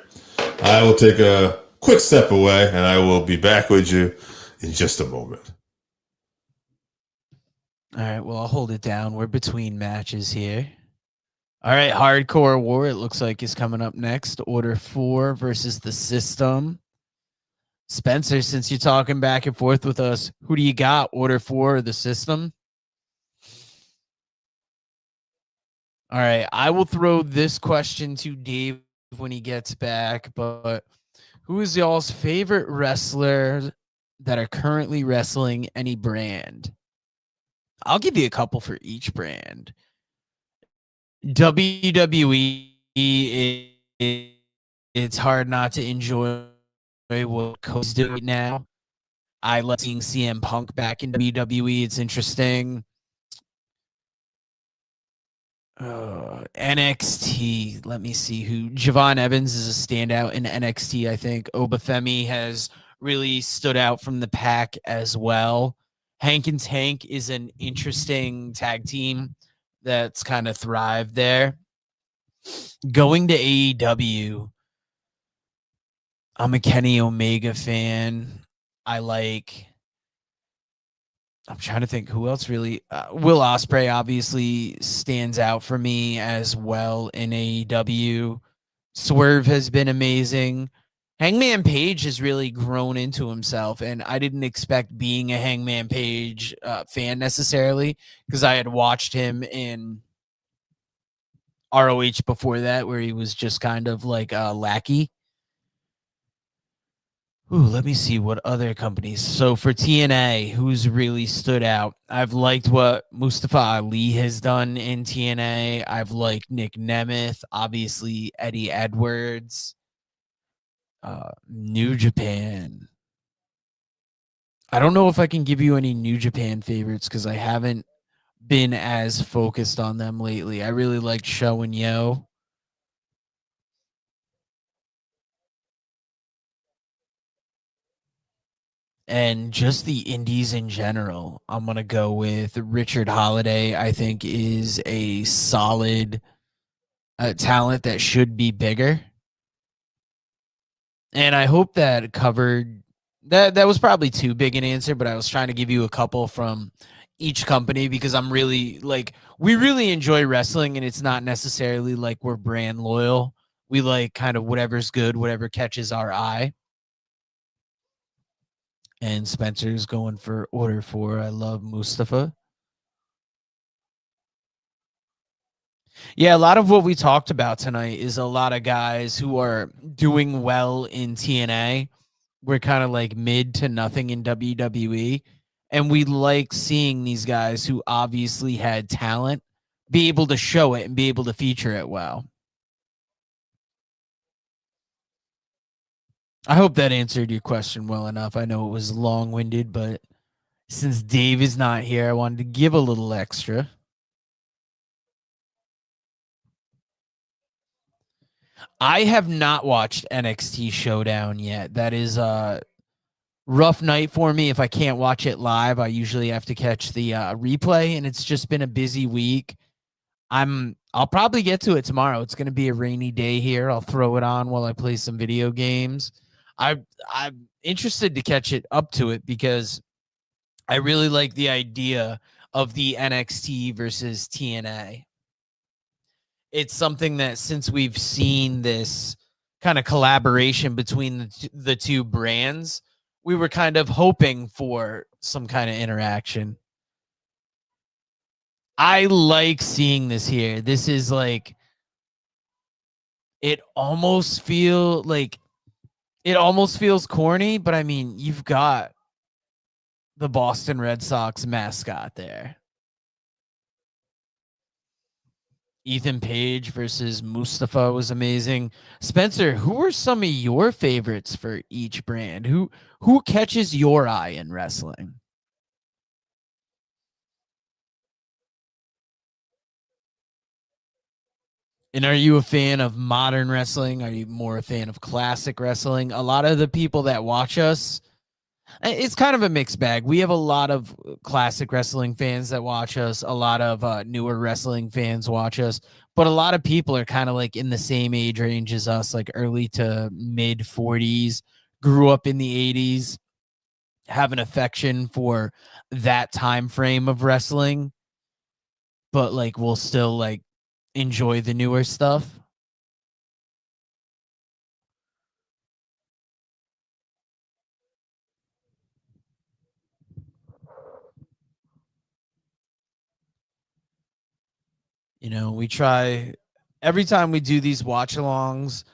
I will take a quick step away and I will be back with you in just a moment. All right. Well, I'll hold it down. We're between matches here. All right. Hardcore War, it looks like, is coming up next. Order 4 versus the System. Spencer, since you're talking back and forth with us, who do you got, Order 4 or the System? All right. I will throw this question to Dave when he gets back, but who is y'all's favorite wrestler that are currently wrestling any brand? I'll give you a couple for each brand. WWE, it's hard not to enjoy what Cody's doing right now. I love seeing CM Punk back in WWE. It's interesting. NXT. Let me see who. Javon Evans is a standout in NXT, I think. Obafemi has really stood out from the pack as well. Hank and Tank is an interesting tag team that's kind of thrived there. Going to AEW, I'm a Kenny Omega fan. I like I'm trying to think who else really. Will Ospreay obviously stands out for me as well in AEW. Swerve has been amazing. Hangman Page has really grown into himself, and I didn't expect being a Hangman Page fan necessarily because I had watched him in ROH before that, where he was just kind of like a lackey. Ooh, let me see what other companies. So for TNA, who's really stood out? I've liked what Mustafa Ali has done in TNA. I've liked Nick Nemeth, obviously Eddie Edwards, New Japan. I don't know if I can give you any New Japan favorites because I haven't been as focused on them lately. I really liked Show and Yo. And just the indies in general, I'm going to go with Richard Holiday. I think is a solid talent that should be bigger. And I hope that covered that. That was probably too big an answer, but I was trying to give you a couple from each company because I'm really like, we really enjoy wrestling, and it's not necessarily like we're brand loyal. We like kind of whatever's good, whatever catches our eye. And Spencer's going for order 4. I love Mustafa. Yeah, a lot of what we talked about tonight is a lot of guys who are doing well in TNA. We're kind of like mid to nothing in WWE. And we like seeing these guys who obviously had talent be able to show it and be able to feature it well. I hope that answered your question well enough. I know it was long winded, but since Dave is not here, I wanted to give a little extra. I have not watched NXT Showdown yet. That is a rough night for me. If I can't watch it live, I usually have to catch the replay, and it's just been a busy week. I'll probably get to it tomorrow. It's going to be a rainy day here. I'll throw it on while I play some video games. I'm interested to catch it up to it because I really like the idea of the NXT versus TNA. It's something that since we've seen this kind of collaboration between the two brands, we were kind of hoping for some kind of interaction. I like seeing this here. This is like, it almost feel like it almost feels corny, but I mean, you've got the Boston Red Sox mascot there. Ethan Page versus Mustafa was amazing. Spencer, who are some of your favorites for each brand? Who catches your eye in wrestling? And are you a fan of modern wrestling? Are you more a fan of classic wrestling? A lot of the people that watch us, it's kind of a mixed bag. We have a lot of classic wrestling fans that watch us, a lot of newer wrestling fans watch us, but a lot of people are kind of like in the same age range as us, like early to mid 40s, grew up in the 80s, have an affection for that time frame of wrestling, but like will still like enjoy the newer stuff. You know, we try every time we do these watch alongs.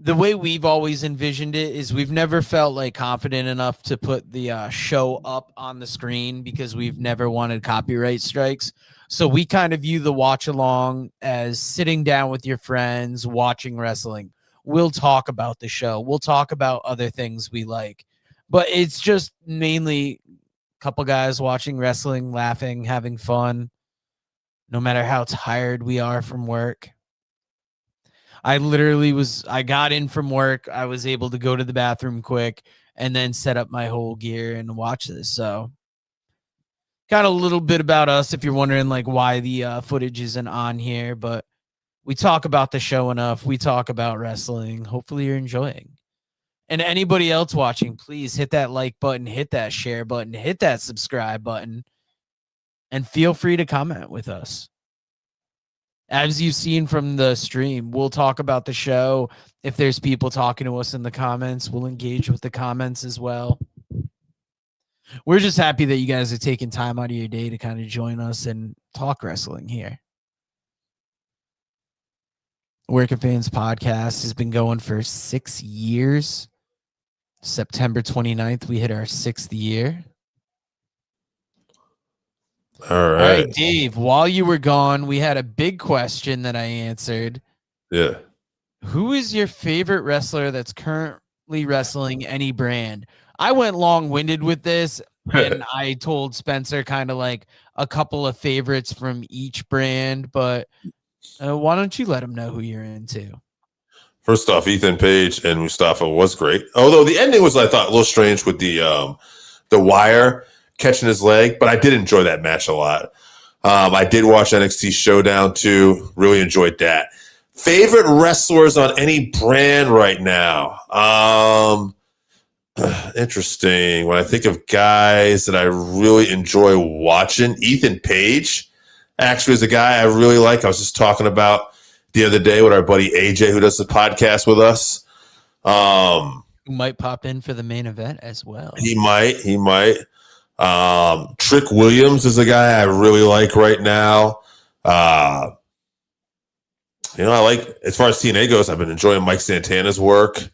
The way we've always envisioned it is we've never felt like confident enough to put the show up on the screen because we've never wanted copyright strikes. So we kind of view the watch along as sitting down with your friends, watching wrestling. We'll talk about the show. We'll talk about other things we like, but it's just mainly a couple guys watching wrestling, laughing, having fun, no matter how tired we are from work. I got in from work. I was able to go to the bathroom quick and then set up my whole gear and watch this. So, kind of a little bit about us if you're wondering like why the footage isn't on here, but we talk about the show enough. We talk about wrestling. Hopefully, you're enjoying. And anybody else watching, please hit that like button, hit that share button, hit that subscribe button, and feel free to comment with us. As you've seen from the stream, we'll talk about the show. If there's people talking to us in the comments, we'll engage with the comments as well. We're just happy that you guys are taking time out of your day to kind of join us and talk wrestling here. Working Fans Podcast has been going for 6 years. September 29th, we hit our 6th year. All right, Dave, while you were gone, we had a big question that I answered. Yeah. Who is your favorite wrestler that's currently wrestling any brand? I went long-winded with this, and I told Spencer kind of like a couple of favorites from each brand, but why don't you let him know who you're into? First off, Ethan Page and Mustafa was great. Although the ending was, I thought, a little strange with the wire catching his leg, but I did enjoy that match a lot. I did watch NXT Showdown too. Really enjoyed that. Favorite wrestlers on any brand right now? Interesting. When I think of guys that I really enjoy watching, Ethan Page actually is a guy I really like. I was just talking about the other day with our buddy AJ, who does the podcast with us. Who might pop in for the main event as well. He might. Trick Williams is a guy I really like right now. I like, as far as TNA goes, I've been enjoying Mike Santana's work.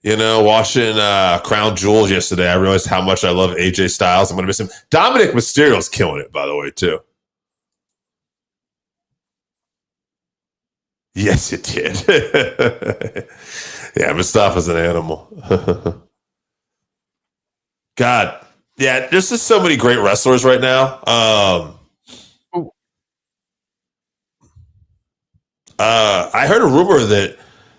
Watching Crown Jewels yesterday, I realized how much I love AJ Styles. I'm going to miss him. Dominic Mysterio's killing it, by the way, too. Yes, it did. Yeah, Mustafa's an animal. God. Yeah, there's just so many great wrestlers right now. I heard a rumor that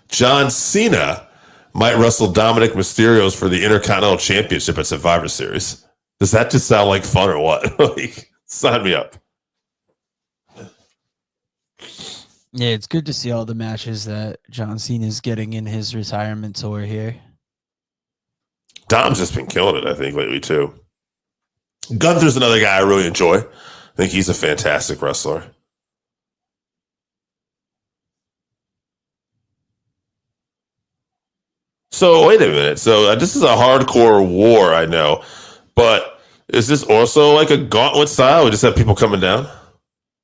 John Cena might wrestle Dominic Mysterio for the Intercontinental Championship at Survivor Series. Does that just sound like fun or what? Like, sign me up. Yeah, it's good to see all the matches that John Cena is getting in his retirement tour here. Dom's just been killing it, I think, lately, too. Gunther's another guy I really enjoy. I think he's a fantastic wrestler. So, wait a minute. So, this is a hardcore war, I know. But is this also like a gauntlet style? We just have people coming down?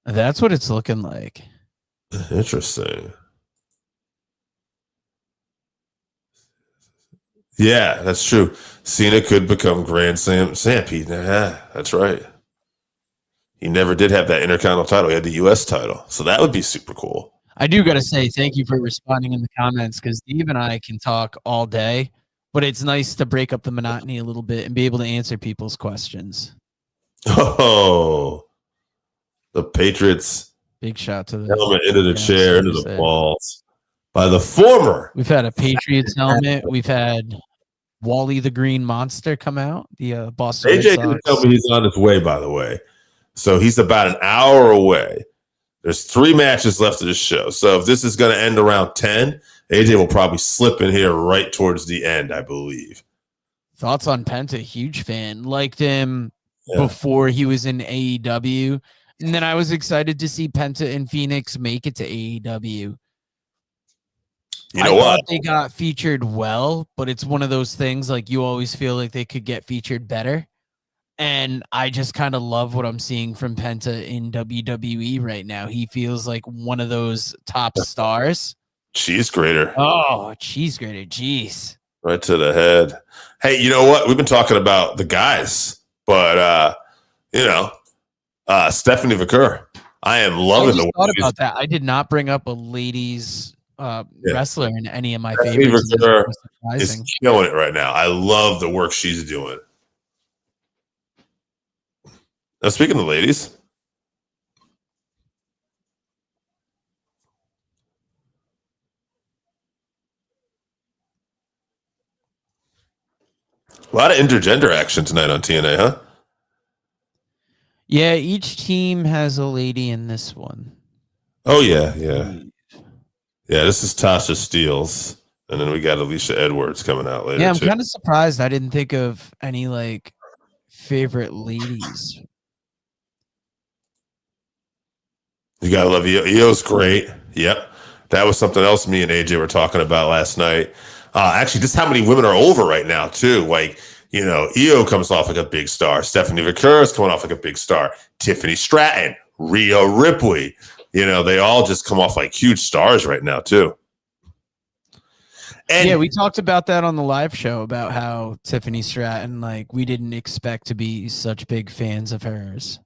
That's what it's looking like. Interesting. Yeah, that's true. Cena could become Grand Champ. That's right. He never did have that Intercontinental title. He had the U.S. title. So that would be super cool. I do got to say thank you for responding in the comments, because Steve and I can talk all day, but it's nice to break up the monotony a little bit and be able to answer people's questions. Oh, the Patriots. Big shout to the helmet into the chair, into the balls by the former. We've had a Patriots helmet. We've had Wally the Green Monster come out. The Boston AJ didn't tell me he's on his way, by the way. So he's about an hour away. There's 3 matches left of this show. So if this is going to end around 10, AJ will probably slip in here right towards the end, I believe. Thoughts on Penta? Huge fan. Liked him before he was in AEW. And then I was excited to see Penta and Phoenix make it to AEW. You know what? They got featured well, but it's one of those things like you always feel like they could get featured better. And I just kind of love what I'm seeing from Penta in WWE right now. He feels like one of those top stars. Cheese grater. Oh, cheese grater. Jeez. Right to the head. Hey, you know what? We've been talking about the guys, but, Stephanie Vaquer. I am loving the thought about that. I did not bring up a ladies wrestler in any of my favorites. Vaquer is killing it right now. I love the work she's doing. Now, speaking of ladies, a lot of intergender action tonight on TNA, huh? Yeah, each team has a lady in this one. Oh, yeah. Yeah, this is Tasha Steelz. And then we got Alicia Edwards coming out later. Yeah, I'm too. kind of surprised I didn't think of any like favorite ladies. You gotta love Io. Io's great. Yep. That was something else me and AJ were talking about last night. Actually, just how many women are over right now, too. Like, Io comes off like a big star. Stephanie Vicura's coming off like a big star. Tiffany Stratton, Rhea Ripley. They all just come off like huge stars right now, too. And yeah, we talked about that on the live show about how Tiffany Stratton, like, we didn't expect to be such big fans of hers.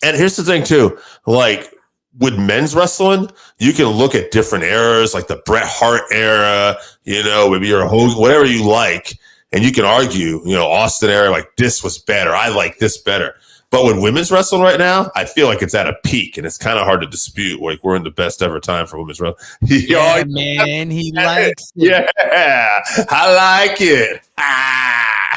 And here's the thing, too. Like, with men's wrestling, you can look at different eras, like the Bret Hart era, maybe you're a Hogan, whatever you like, and you can argue, Austin era, like this was better. I like this better. But with women's wrestling right now, I feel like it's at a peak, and it's kind of hard to dispute. Like we're in the best ever time for women's wrestling. Yeah, man, he likes it. Yeah, I like it.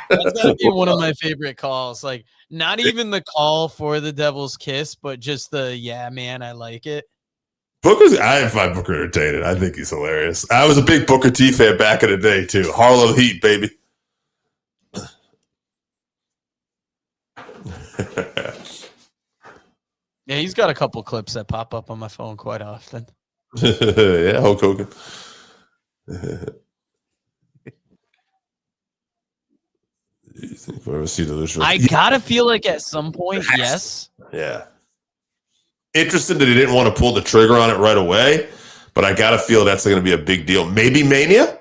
That's gotta be one of my favorite calls. Like, not even the call for the Devil's Kiss, but just the "yeah, man, I like it." I find Booker entertaining. I think he's hilarious. I was a big Booker T fan back in the day too. Harlem Heat, baby. Yeah, he's got a couple clips that pop up on my phone quite often. Yeah, Hulk Hogan. You think we'll ever see the Lucha? I gotta feel like at some point, yes. Yeah. Interested that he didn't want to pull the trigger on it right away, but I gotta feel that's going to be a big deal. Maybe Mania.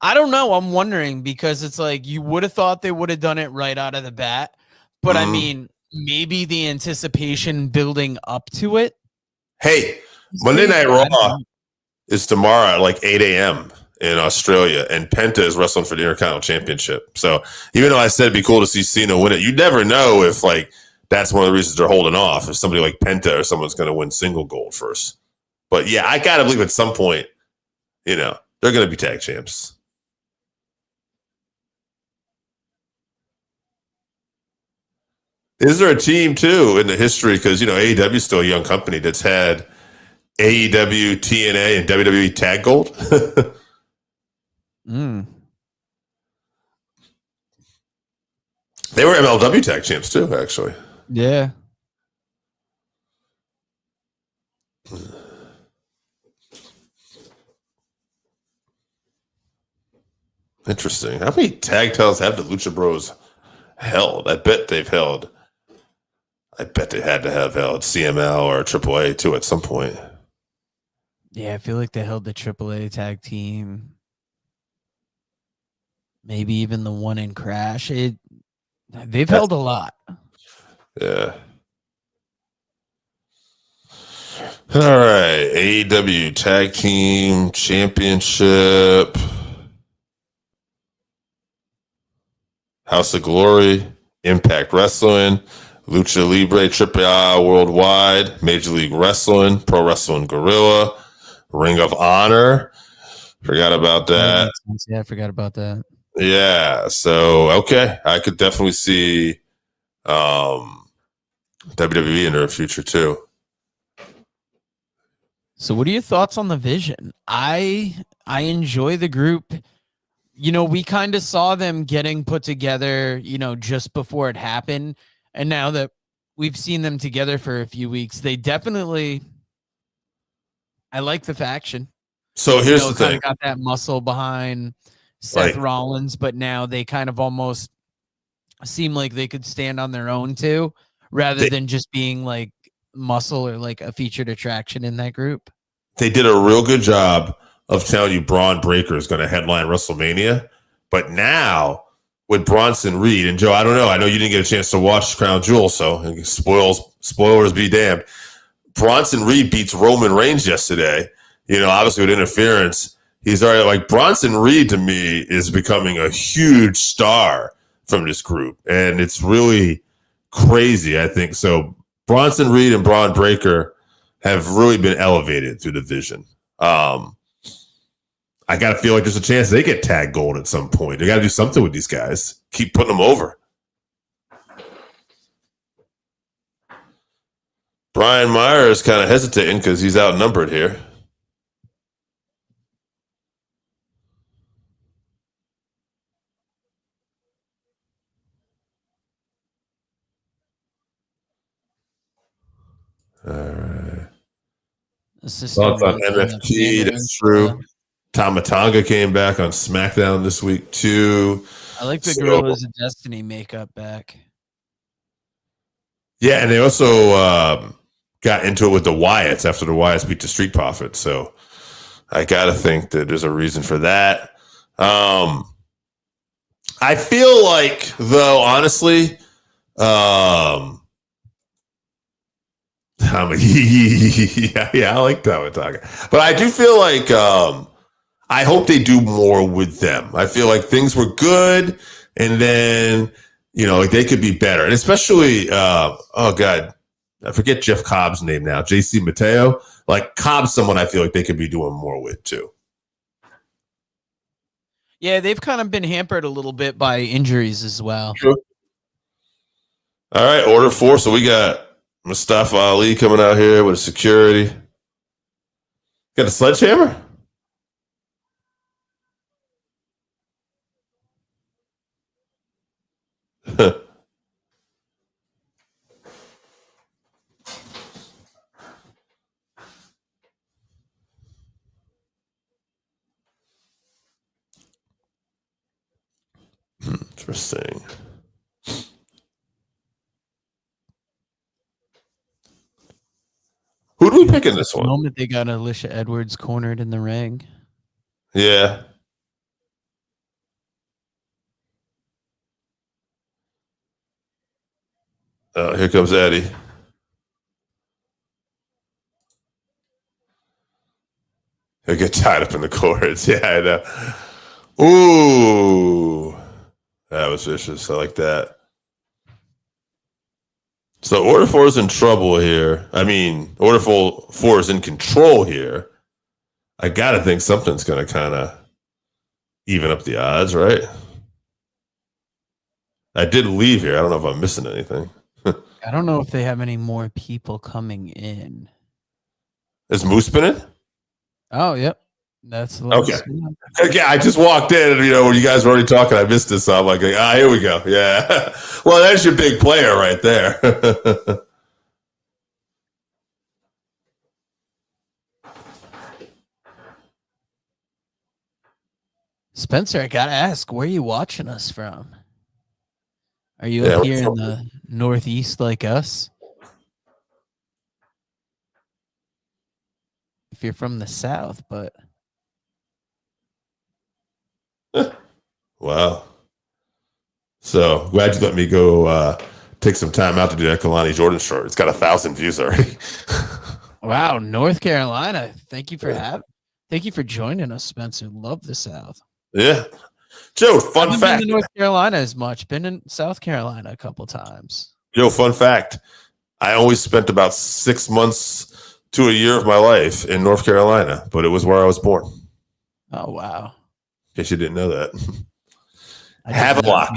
I don't know. I'm wondering because it's like you would have thought they would have done it right out of the bat, but I mean, maybe the anticipation building up to it. Hey, Monday Night Raw is tomorrow at like 8 a.m. in Australia, and Penta is wrestling for the Intercontinental Championship. So even though I said it'd be cool to see Cena win it, you never know if like that's one of the reasons they're holding off. If somebody like Penta or someone's going to win single gold first. But yeah, I gotta believe at some point, they're going to be tag champs. Is there a team too in the history? Because AEW is still a young company that's had AEW, TNA, and WWE tag gold. They were MLW tag champs too, actually. Yeah. Interesting. How many tag titles have the Lucha Bros held? I bet they had to have held CML or AAA too at some point. Yeah, I feel like they held the AAA tag team. Maybe even the one in Crash. They've held a lot. Yeah. All right. AEW Tag Team Championship. House of Glory. Impact Wrestling. Lucha Libre AAA Worldwide. Major League Wrestling. Pro Wrestling Guerrilla. Ring of Honor. Forgot about that. Yeah, I forgot about that. Yeah. So, okay. I could definitely see WWE in their future too. So what are your thoughts on the Vision? I enjoy the group. We kind of saw them getting put together, just before it happened. And now that we've seen them together for a few weeks, they definitely, I like the faction. So here's the thing. Got that muscle behind Seth Rollins, but now they kind of almost seem like they could stand on their own too, rather than just being like muscle or like a featured attraction in that group. They did a real good job of telling you Braun Breaker is going to headline WrestleMania. But now with Bronson Reed, and Joe, I don't know. I know you didn't get a chance to watch Crown Jewel, so spoilers be damned. Bronson Reed beats Roman Reigns yesterday. Obviously with interference. He's already like Bronson Reed to me is becoming a huge star from this group. And it's really crazy, I think. So Bronson Reed and Braun Breaker have really been elevated through the Vision. I got to feel like there's a chance they get tag gold at some point. They got to do something with these guys. Keep putting them over. Brian Meyer is kind of hesitating because he's outnumbered here. All right. The sister Thoughts on wants MFT? That's Mandarin's, true. Tamatanga came back on SmackDown this week too. I like the So Gorillas of Destiny makeup back. yeah, and they also got into it with the Wyatts after the Wyatts beat the Street Profits. So I gotta think that there's a reason for that. I feel like, though, honestly, yeah, I like Tamatanga, but I do feel like I hope they do more with them. I feel like things were good, and then like they could be better, and especially oh god, I forget Jeff Cobb's name now. JC Mateo, like Cobb's someone I feel like they could be doing more with too. Yeah, they've kind of been hampered a little bit by injuries as well. True. All right, order 4. So we got Mustafa Ali coming out here with security. Got a sledgehammer. Interesting. Who do we pick in this The one? moment they got Alicia Edwards cornered in the ring. Yeah. Oh, here comes Eddie. He'll get tied up in the cords. Yeah, I know. Ooh. That was vicious. I like that. So Order 4 is in trouble here. I mean, Order 4 is in control here. I got to think something's going to kind of even up the odds, right? I did leave here. I don't know if I'm missing anything. I don't know if they have any more people coming in. Is Moose been in? Oh, yep. That's the Okay. last one. Okay, I just walked in, and when you guys were already talking, I missed this. So I'm like, here we go. Yeah. Well, that's your big player right there. Spencer, I gotta ask, where are you watching us from? Are you Yeah, up here in the Northeast like us? If you're from the South, but wow. So glad you let me go take some time out to do that Kalani Jordan short. It's got 1,000 views already. wow, North Carolina. Thank you for joining us, Spencer. Love the South. Yeah. Joe, I fun haven't been fact. to North Carolina as much. Been in South Carolina a couple times. Joe, fun fact. I always spent about 6 months to a year of my life in North Carolina, but it was where I was born. Oh wow. In case you didn't know that. I did not.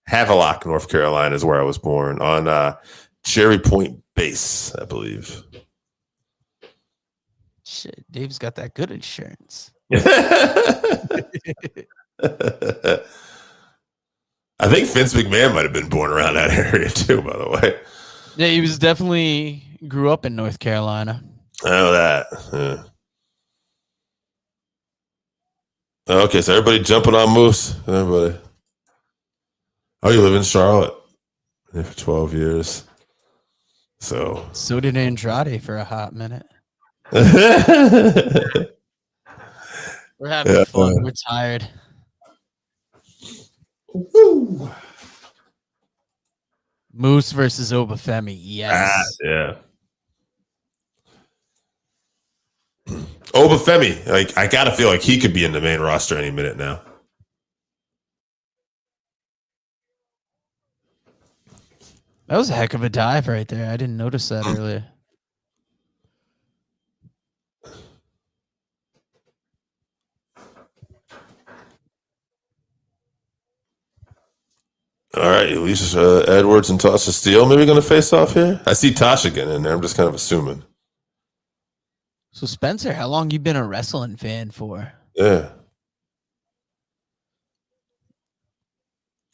Havelock, North Carolina is where I was born on Cherry Point Base, I believe. Shit, Dave's got that good insurance. I think Vince McMahon might have been born around that area too, by the way. Yeah, he was definitely grew up in North Carolina. I know that. Yeah. Okay, so everybody jumping on Moose. Everybody. Oh, you live in Charlotte. Been there for 12 years. So did Andrade for a hot minute. We're having fun. We're tired. Woo. Moose versus Obafemi. Yes. Yeah. Obafemi, like I gotta feel like he could be in the main roster any minute now. That was a heck of a dive right there. I didn't notice that earlier. All right, Alicia Edwards and Tasha Steele maybe going to face off here. I see Tasha getting in there. I'm just kind of assuming. So Spencer, how long you been a wrestling fan for? Yeah.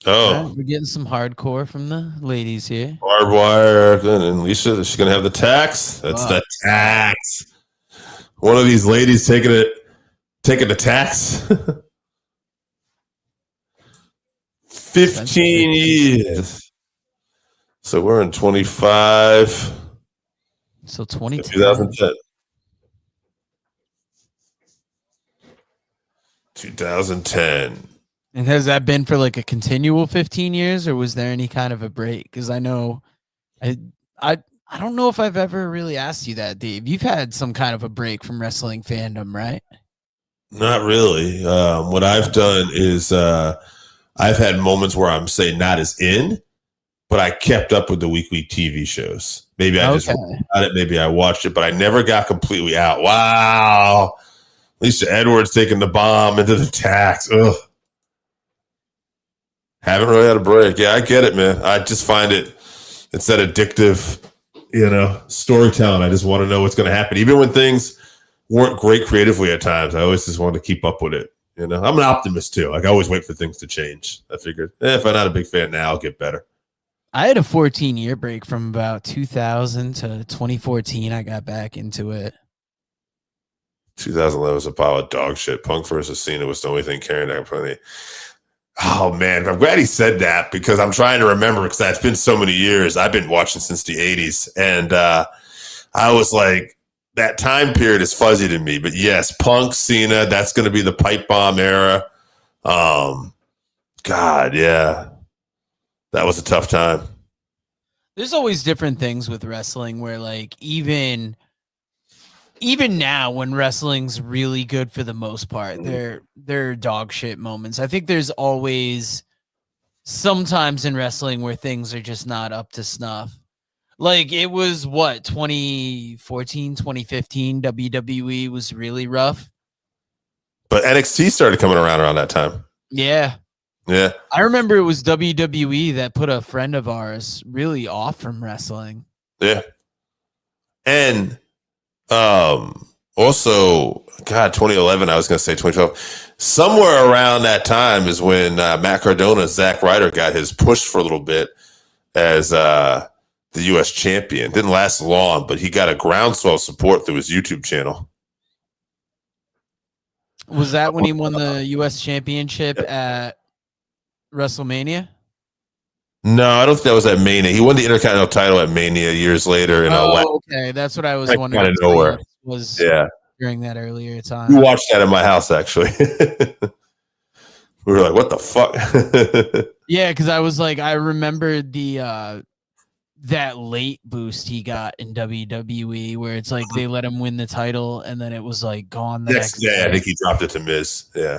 All right, Oh, we're getting some hardcore from the ladies here. barbed wire. And Lisa, is she going to have the tax? That's the Fuck. tax. One of these ladies taking the tax. Expensive 15 years. So we're in 25. So 2010. 2010. 2010. And has that been for like a continual 15 years, or was there any kind of a break? Because I know, I, I, I don't know if I've ever really asked you that, Dave. You've had some kind of a break from wrestling fandom, right? Not really. What I've done is I've had moments where I'm say not as in, but I kept up with the weekly TV shows. Maybe I just read it, maybe I watched it, but I never got completely out. Wow. Lisa Edwards taking the bomb into the tax. Ugh. Haven't really had a break. Yeah, I get it, man. I just find it's that addictive, storytelling. I just want to know what's going to happen. Even when things weren't great creatively at times, I always just wanted to keep up with it. I'm an optimist too. Like I always wait for things to change. I figured if I'm not a big fan now, I'll get better. I had a 14-year break from about 2000 to 2014. I got back into it. 2011 was a pile of dog shit. Punk versus Cena was the only thing carrying that company. Oh man, I'm glad he said that because I'm trying to remember because it's been so many years. I've been watching since the 80s. And I was like, that time period is fuzzy to me. But yes, Punk, Cena, that's going to be the pipe bomb era. God, yeah. That was a tough time. There's always different things with wrestling where like even now when wrestling's really good for the most part, they're dog shit moments. I think there's always sometimes in wrestling where things are just not up to snuff. Like it was 2014, 2015 WWE was really rough. But NXT started coming around that time. Yeah. Yeah. I remember it was WWE that put a friend of ours really off from wrestling. Yeah. And also, God, 2011, I was going to say 2012. Somewhere around that time is when Matt Cardona, Zack Ryder got his push for a little bit as the U.S. champion. Didn't last long, but he got a groundswell support through his YouTube channel. Was that when he won the U.S. championship at WrestleMania? No, I don't think that was at Mania. He won the Intercontinental title at Mania years later. Okay. That's what I was wondering. Out of nowhere. Was during that earlier time. We watched that in my house, actually. We were like, what the fuck? Yeah, because I was like, I remember the that late boost he got in WWE where it's like they let him win the title and then it was like gone the next day. I think he dropped it to Miz. Yeah.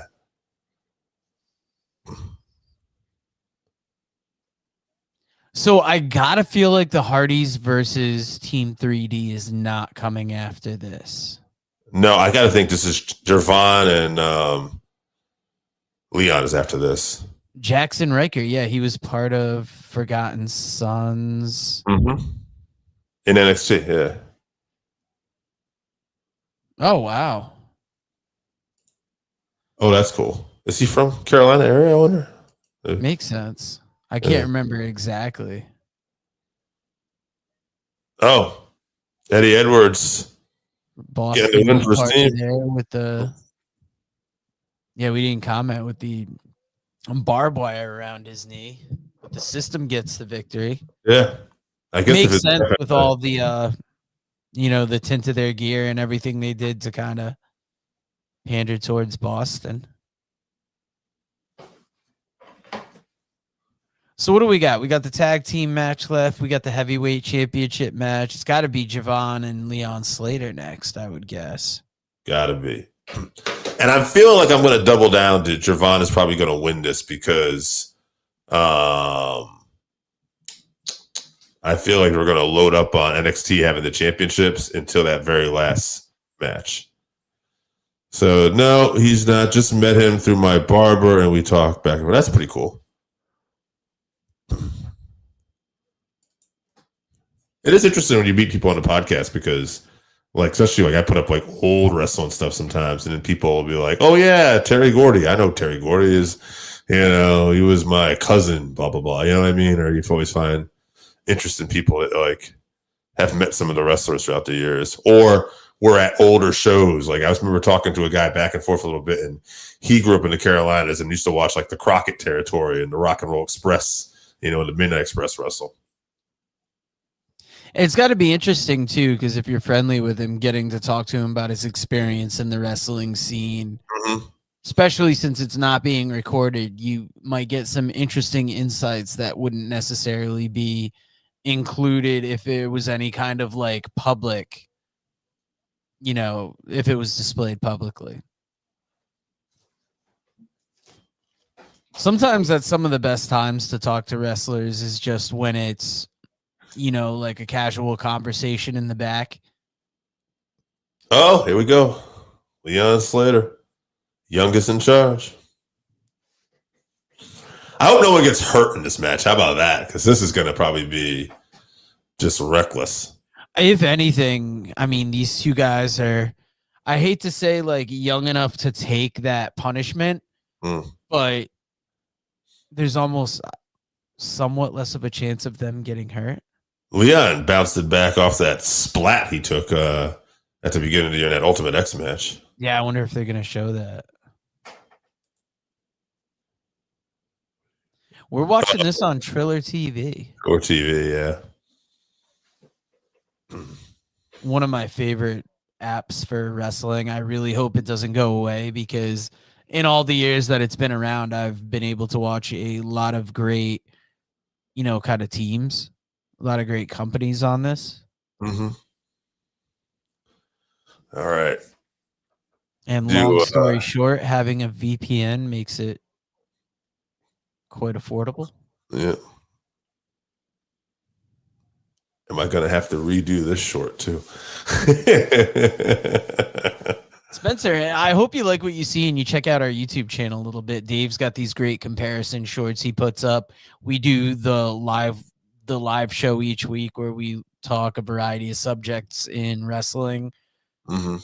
So I gotta feel like the Hardys versus Team 3D is not coming after this. No, I gotta think this is Jervon and Leon is after this. Jackson Riker, yeah, he was part of Forgotten Sons. Mm-hmm. In NXT, yeah. Oh, wow. Oh, that's cool. Is he from Carolina area, I wonder? Makes sense. I can't remember exactly. Oh, Eddie Edwards. Boston was part there with the. Yeah, we didn't comment with the barbed wire around his knee. But the system gets the victory. Yeah, I guess makes sense with all the, the tint of their gear and everything they did to kind of pander towards Boston. So what do we got? We got the tag team match left. We got the heavyweight championship match. It's got to be Javon and Leon Slater next, I would guess. Got to be. And I'm feeling like I'm going to double down to Javon is probably going to win this because I feel like we're going to load up on NXT having the championships until that very last match. So, no, he's not. Just met him through my barber and we talked back. Well, that's pretty cool. It is interesting when you meet people on the podcast because, like, especially like I put up like old wrestling stuff sometimes, and then people will be like, "Oh yeah, Terry Gordy. I know Terry Gordy is He was my cousin, blah, blah, blah. You know what I mean? Or you always find interesting people that like have met some of the wrestlers throughout the years, or were at older shows. Like I remember talking to a guy back and forth a little bit, and he grew up in the Carolinas and used to watch like the Crockett Territory and the Rock and Roll Express, and the Midnight Express wrestle. It's got to be interesting too, because if you're friendly with him, getting to talk to him about his experience in the wrestling scene, especially since it's not being recorded, you might get some interesting insights that wouldn't necessarily be included if it was any kind of like public, if it was displayed publicly. Sometimes that's some of the best times to talk to wrestlers is just when it's, like a casual conversation in the back. Oh, here we go. Leon Slater, youngest in charge. I hope no one gets hurt in this match. How about that? Because this is going to probably be just reckless. If anything, I mean, these two guys are, I hate to say like young enough to take that punishment, but there's almost somewhat less of a chance of them getting hurt. Leon bounced it back off that splat he took at the beginning of the year in that Ultimate X match. Yeah, I wonder if they're going to show that. We're watching this on Triller TV. Or TV, yeah. One of my favorite apps for wrestling. I really hope it doesn't go away because in all the years that it's been around, I've been able to watch a lot of great, kind of teams, a lot of great companies on this. Mm-hmm. All right. And long story short, having a VPN makes it quite affordable. Yeah. Am I going to have to redo this short too? Spencer, I hope you like what you see and you check out our YouTube channel a little bit. Dave's got these great comparison shorts he puts up. We do the live show each week where we talk a variety of subjects in wrestling. Mm-hmm.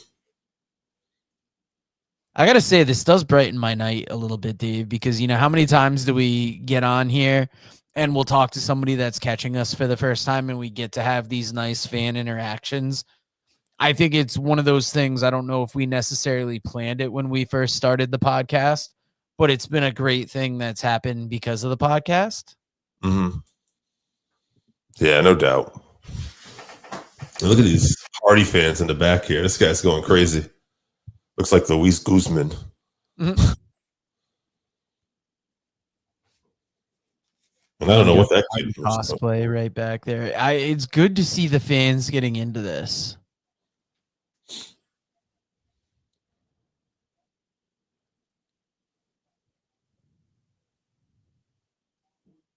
I got to say, this does brighten my night a little bit, Dave, because how many times do we get on here and we'll talk to somebody that's catching us for the first time and we get to have these nice fan interactions? I think it's one of those things. I don't know if we necessarily planned it when we first started the podcast, but it's been a great thing that's happened because of the podcast. Mm-hmm. Yeah, no doubt. Look at these Hardy fans in the back here. This guy's going crazy. Looks like Luis Guzman. Mm-hmm. And I don't know what that kid cosplay right back there. It's good to see the fans getting into this.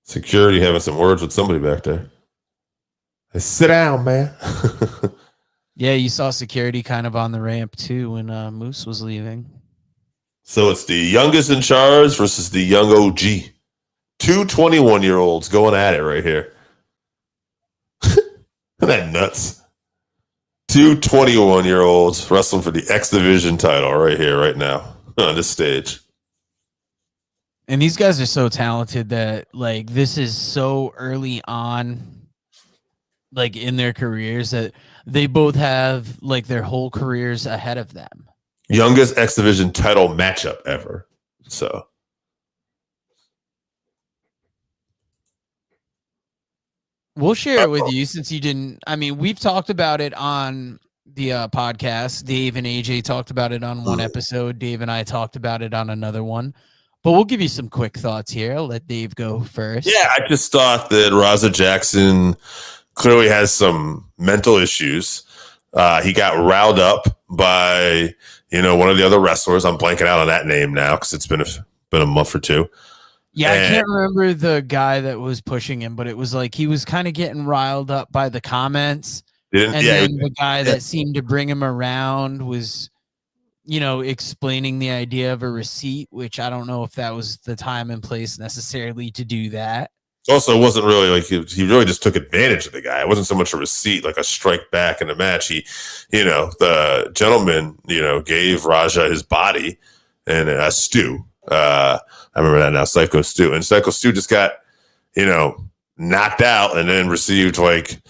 Security having some words with somebody back there. Hey, sit down, man. Yeah, you saw security kind of on the ramp too when Moose was leaving. So it's the youngest in charge versus the young OG. Two 21-year-olds going at it right here. Isn't that nuts? Two 21-year-olds wrestling for the X Division title right here, right now, on this stage. And these guys are so talented that, like, this is so early on, like, in their careers that they both have, like, their whole careers ahead of them. Youngest X Division title matchup ever. So. We'll share it with you since you didn't. I mean, we've talked about it on the podcast. Dave and AJ talked about it on one episode. Dave and I talked about it on another one. But we'll give you some quick thoughts here. I'll let Dave go first. Yeah, I just thought that Raza Jackson clearly has some mental issues. He got riled up by, one of the other wrestlers. I'm blanking out on that name now because it's been a month or two. Yeah, I can't remember the guy that was pushing him, but it was like he was kind of getting riled up by the comments. Then the guy that seemed to bring him around was, explaining the idea of a receipt, which I don't know if that was the time and place necessarily to do that. Also, it wasn't really like he really just took advantage of the guy. It wasn't so much a receipt, like a strike back in the match. He, the gentleman, gave Raja his body and a stew. I remember that now. Psycho Stu. And Psycho Stu just got, knocked out and then received like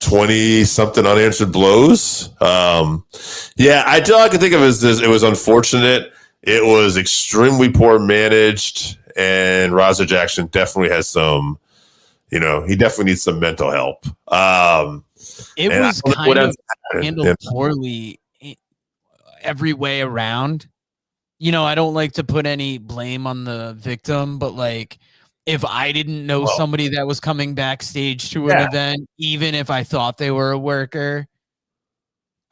20 something unanswered blows. I all I can think of is this. It was unfortunate. It was extremely poor managed, and Raza Jackson definitely has some, he definitely needs some mental help. It was kind of handled poorly every way around. I don't like to put any blame on the victim, but like, if I didn't know somebody that was coming backstage to an event, even if I thought they were a worker,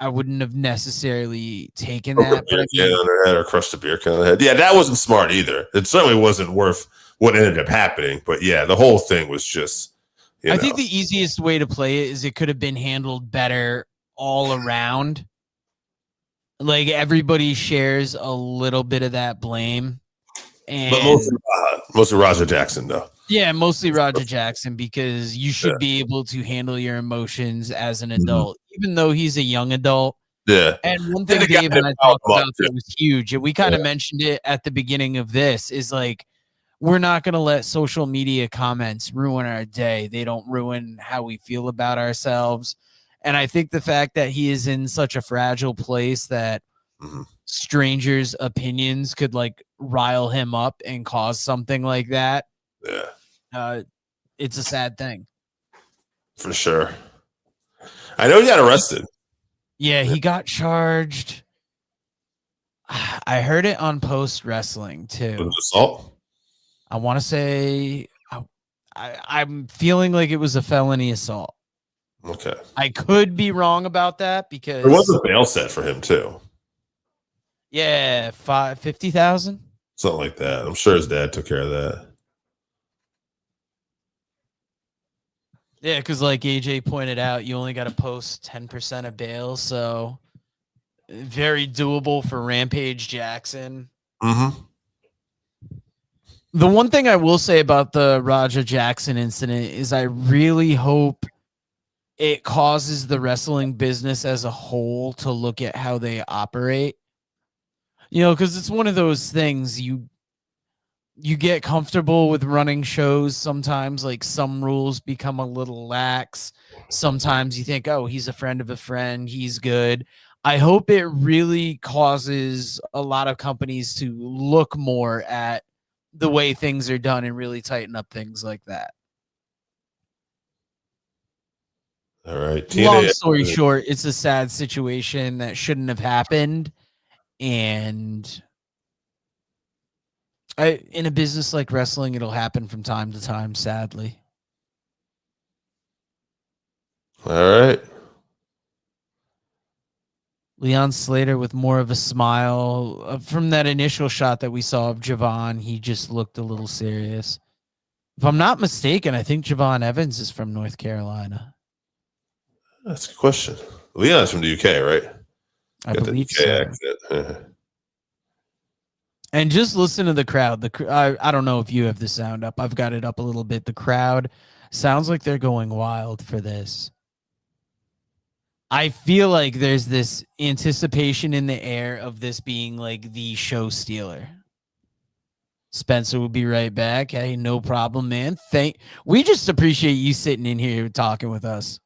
I wouldn't have necessarily taken that. But on their head or crushed a beer can on the head. Yeah, that wasn't smart either. It certainly wasn't worth what ended up happening. But yeah, the whole thing was just. I think the easiest way to play it is it could have been handled better all around. Like everybody shares a little bit of that blame. But mostly Roger Jackson, though. Yeah, mostly Roger Jackson, because you should be able to handle your emotions as an adult, even though he's a young adult. Yeah. And one thing Dave and I talked about that was huge, and we kind of mentioned it at the beginning of this, is like, we're not going to let social media comments ruin our day. They don't ruin how we feel about ourselves. And I think the fact that he is in such a fragile place that strangers' opinions could like rile him up and cause something like that. Yeah. It's a sad thing. For sure. I know he got arrested. Yeah, he got charged. I heard it on Post Wrestling too. With assault? I want to say I'm feeling like it was a felony assault. Okay. I could be wrong about that because there was a bail set for him too. Yeah, 50,000, something like that. I'm sure his dad took care of that. Yeah, because like AJ pointed out, you only got to post 10% of bail, so very doable for Rampage Jackson. Mm-hmm. The one thing I will say about the Raja Jackson incident is I really hope it causes the wrestling business as a whole to look at how they operate. Because it's one of those things you get comfortable with running shows. Sometimes like some rules become a little lax. Sometimes you think, oh, he's a friend of a friend, he's good. I hope it really causes a lot of companies to look more at the way things are done and really tighten up things like that. All right. Long story short, it's a sad situation that shouldn't have happened. And in a business like wrestling, it'll happen from time to time, sadly. All right. Leon Slater with more of a smile. From that initial shot that we saw of Javon, he just looked a little serious. If I'm not mistaken, I think Javon Evans is from North Carolina. That's a good question. Leon's from the UK, right? I believe so. And just listen to the crowd. I don't know if you have the sound up. I've got it up a little bit. The crowd sounds like they're going wild for this. I feel like there's this anticipation in the air of this being like the show stealer. Spencer will be right back. Hey, no problem, man. We just appreciate you sitting in here talking with us.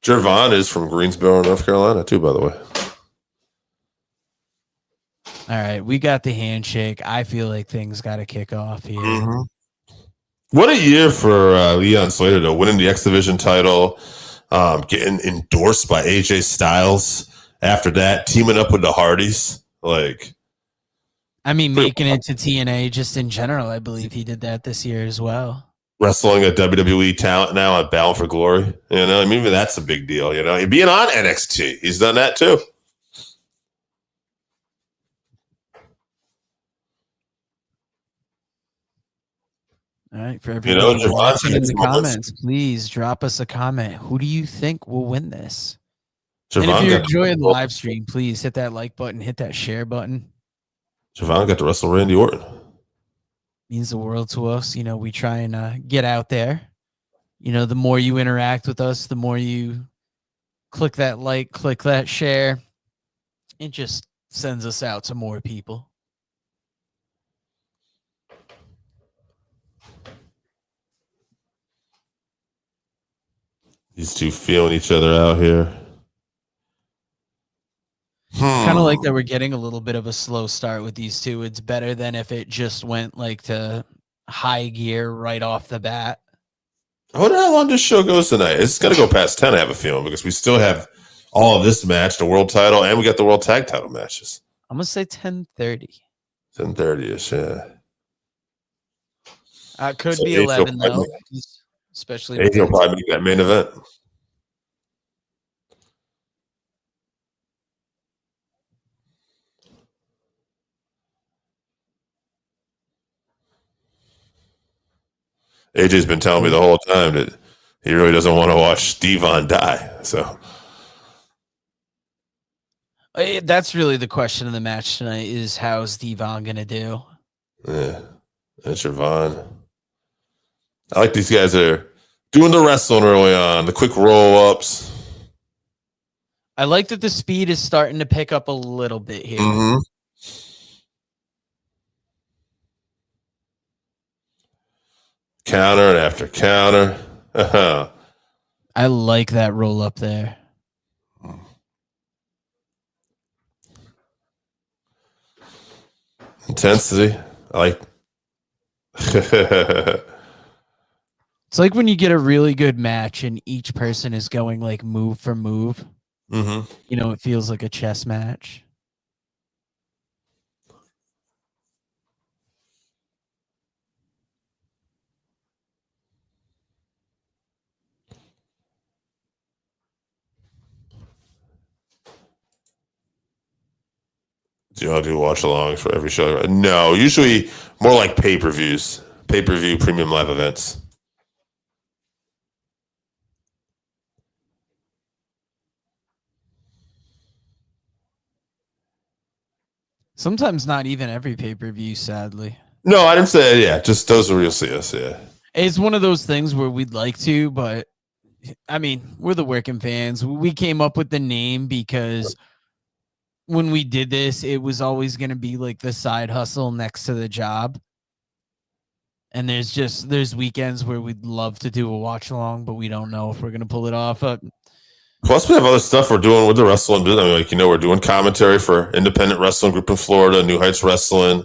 Javon is from Greensboro, North Carolina, too, by the way. All right, we got the handshake. I feel like things got to kick off here. Mm-hmm. What a year for Leon Slater, though, winning the X Division title, getting endorsed by AJ Styles. After that, teaming up with the Hardys. Making it to TNA just in general. I believe he did that this year as well. Wrestling a WWE talent now at Bound for Glory. Even that's a big deal. Being on NXT, he's done that too. All right, for everybody watching in the comments, please drop us a comment. Who do you think will win this? And if you're enjoying the live stream, please hit that like button, hit that share button. Javon got to wrestle Randy Orton. Means the world to us. We try and get out there. The more you interact with us, the more you click that like, click that share. It just sends us out to more people. These two feeling each other out here. Kind of like that we're getting a little bit of a slow start with these two. It's better than if it just went like to high gear right off the bat. I wonder how long this show goes tonight. It's going to go past 10, I have a feeling, because we still have all of this match, the world title, and we got the world tag title matches. I'm going to say 10:30. 10:30-ish, yeah. Could be 11, though. Especially AJ will probably make that main event. AJ's been telling me the whole time that he really doesn't want to watch Devon die. So that's really the question of the match tonight is how's Devon going to do? Yeah, that's Javon. I like these guys that are doing the wrestling early on, the quick roll-ups. I like that the speed is starting to pick up a little bit here. Mm-hmm. Counter after counter. I like that roll up there. Intensity. I like. It's like when you get a really good match and each person is going like move for move. Mm-hmm. You know, it feels like a chess match. Do you want to do watch alongs for every show? No, usually more like pay-per-views, pay-per-view premium live events. Sometimes not even every pay-per-view, sadly. No, I didn't say, yeah, just those where you'll see us, yeah. It's one of those things where we'd like to, but I mean, we're the working fans. We came up with the name because when we did this, it was always going to be like the side hustle next to the job. And there's weekends where we'd love to do a watch along, but we don't know if we're going to pull it off. Plus, we have other stuff we're doing with the wrestling business. I mean, like, we're doing commentary for independent wrestling group in Florida, New Heights Wrestling.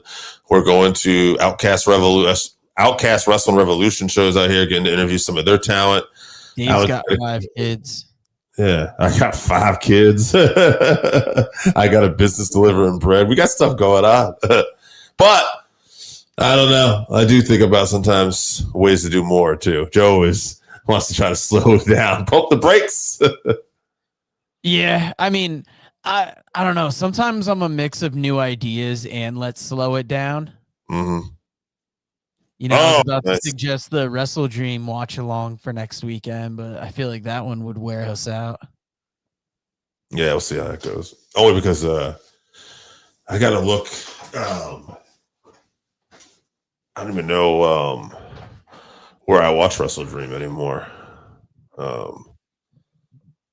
We're going to Outcast Wrestling Revolution shows out here, getting to interview some of their talent. Dave's got 5 kids. Yeah, I got 5 kids. I got a business delivering bread. We got stuff going on. But I don't know. I do think about sometimes ways to do more, too. Joe wants to try to slow it down. Pump the brakes. Yeah, I mean, I don't know. Sometimes I'm a mix of new ideas and let's slow it down. Mm-hmm. You know, I was about to suggest the Wrestle Dream watch along for next weekend, but I feel like that one would wear us out. Yeah, we'll see how that goes. Only because I got to look. I don't even know where I watch Wrestle Dream anymore.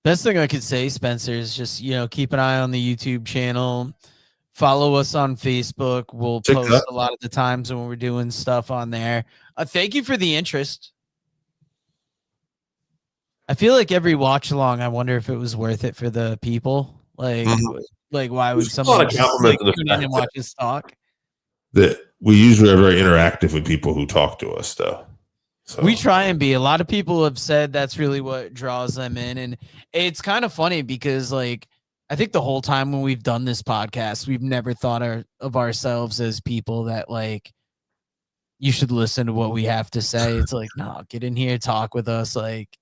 Best thing I could say, Spencer, is just, keep an eye on the YouTube channel. Follow us on Facebook. We'll post a lot of the times when we're doing stuff on there. Thank you for the interest. I feel like every watch along, I wonder if it was worth it for the people. Like why would someone just tune in and watch us talk? That we usually are very interactive with people who talk to us, though. So. We try and be. A lot of people have said that's really what draws them in. And it's kind of funny because, like, I think the whole time when we've done this podcast, we've never thought of ourselves as people that, like, you should listen to what we have to say. It's like, no, get in here, talk with us. Like,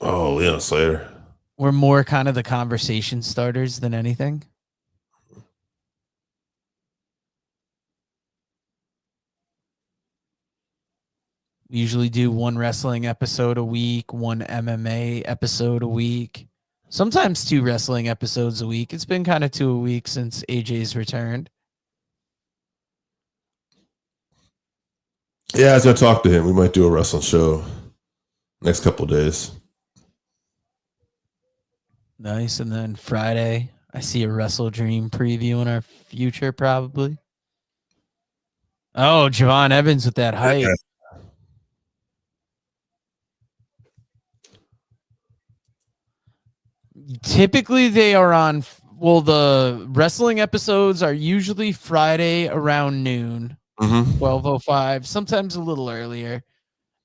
oh, Leon Slater. We're more kind of the conversation starters than anything. We usually do one wrestling episode a week, one MMA episode a week, sometimes 2 wrestling episodes a week. It's been kind of 2 a week since AJ's returned. Yeah, as I talk to him, we might do a wrestling show next couple of days. Nice. And then Friday, I see a Wrestle Dream preview in our future, probably. Oh, Javon Evans with that height. Typically, they are on. Well, the wrestling episodes are usually Friday around noon, 12:05. Sometimes a little earlier.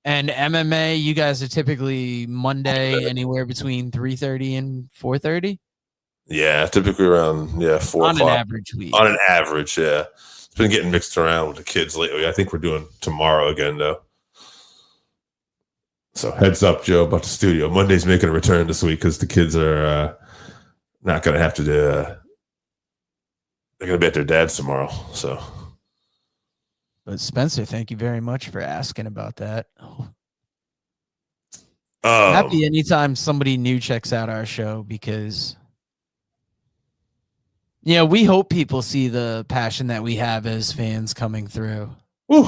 And MMA, you guys are typically Monday, anywhere between 3:30 and 4:30 Yeah, typically around 4 on an o'clock. average week. On an average, yeah. It's been getting mixed around with the kids lately. I think we're doing tomorrow again, though. So heads up, Joe, about the studio. Monday's making a return this week because the kids are not going to have to do. They're going to be at their dad's tomorrow. So, But Spencer, thank you very much for asking about that. Happy anytime somebody new checks out our show because, we hope people see the passion that we have as fans coming through. Woo.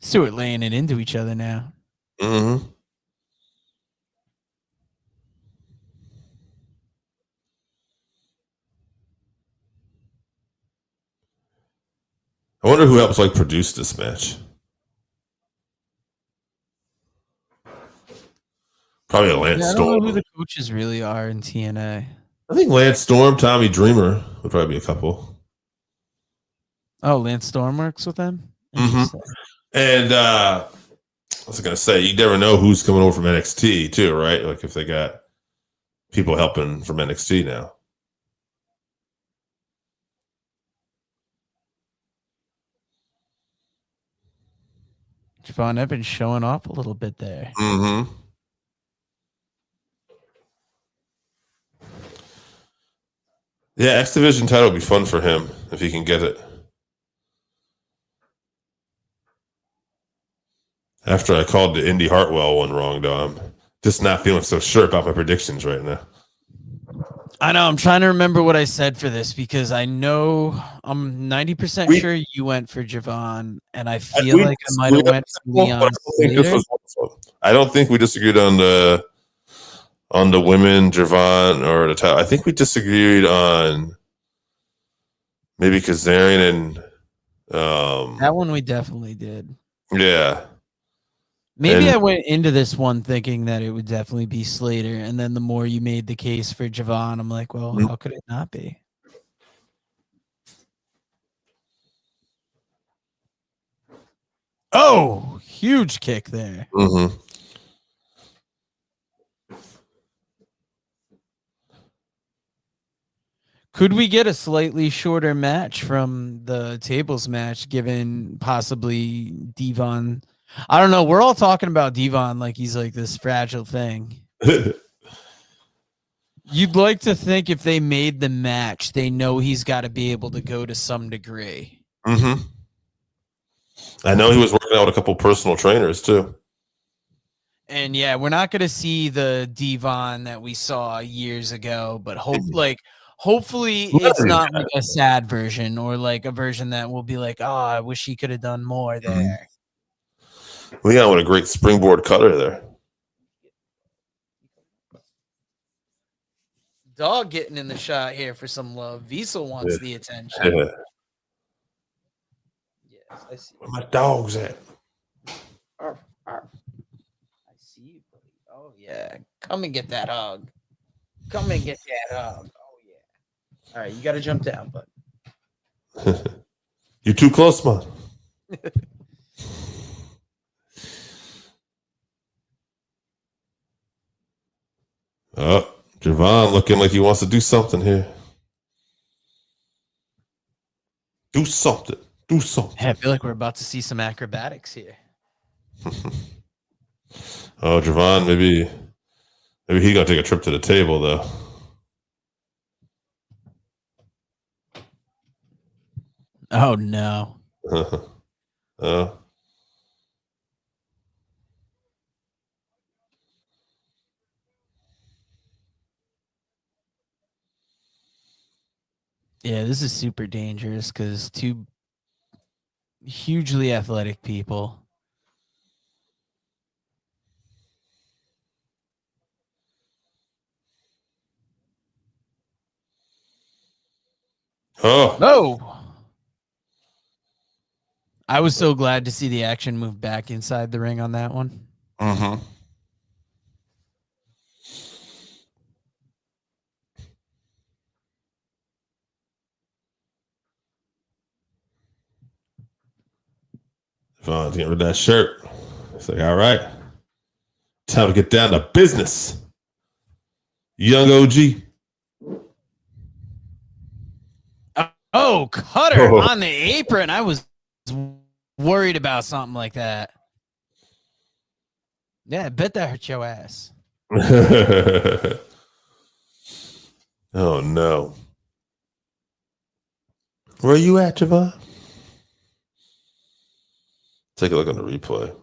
So we're laying it into each other now. Mm-hmm. I wonder who helps produce this match. Probably a Lance Storm. I don't know who the coaches really are in TNA. I think Lance Storm, Tommy Dreamer would probably be a couple. Oh, Lance Storm works with them? Interesting. And what was I going to say? You never know who's coming over from NXT too, right? Like if they got people helping from NXT now. Javon Evans showing off a little bit there. Mm-hmm. Yeah, X Division title would be fun for him if he can get it. After I called the Indy Hartwell one wrong, though, I'm just not feeling so sure about my predictions right now. I know. I'm trying to remember what I said for this because I know I'm 90% sure you went for Javon, and I feel like I might have went for Leon Slater. I don't think we disagreed on the women, Javon, or the title. I think we disagreed on maybe Kazarian and that one we definitely did. Yeah. Maybe I went into this one thinking that it would definitely be Slater, and then the more you made the case for Javon, I'm like, well, how could it not be? Oh, huge kick there. Mm-hmm. Could we get a slightly shorter match from the tables match, given possibly Devon? I don't know. We're all talking about Devon like he's like this fragile thing. You'd like to think if they made the match, they know he's got to be able to go to some degree. Mm-hmm. I know he was working out with a couple personal trainers too. And yeah, we're not going to see the Devon that we saw years ago, but hopefully it's not like a sad version or like a version that will be like, oh, I wish he could have done more there. We got with a great springboard cutter there. Dog getting in the shot here for some love. Visa wants the attention. Yeah. Yes, I see. Where my dogs at? I see you, buddy. Oh yeah, come and get that hug. Come and get that hug. Oh yeah. All right, you got to jump down, bud. You're too close, man. Oh, Javon looking like he wants to do something here. Do something. Do something. Hey, I feel like we're about to see some acrobatics here. Oh, Javon, maybe he's gonna take a trip to the table though. Oh no. Yeah, this is super dangerous because two hugely athletic people. Oh. No. I was so glad to see the action move back inside the ring on that one. Mm-hmm. Devon's getting rid of that shirt. It's like, all right, time to get down to business. Young OG. Oh, Cutter on the apron. I was worried about something like that. Yeah, I bet that hurt your ass. Oh, no. Where are you at, Javon? Take a look on the replay.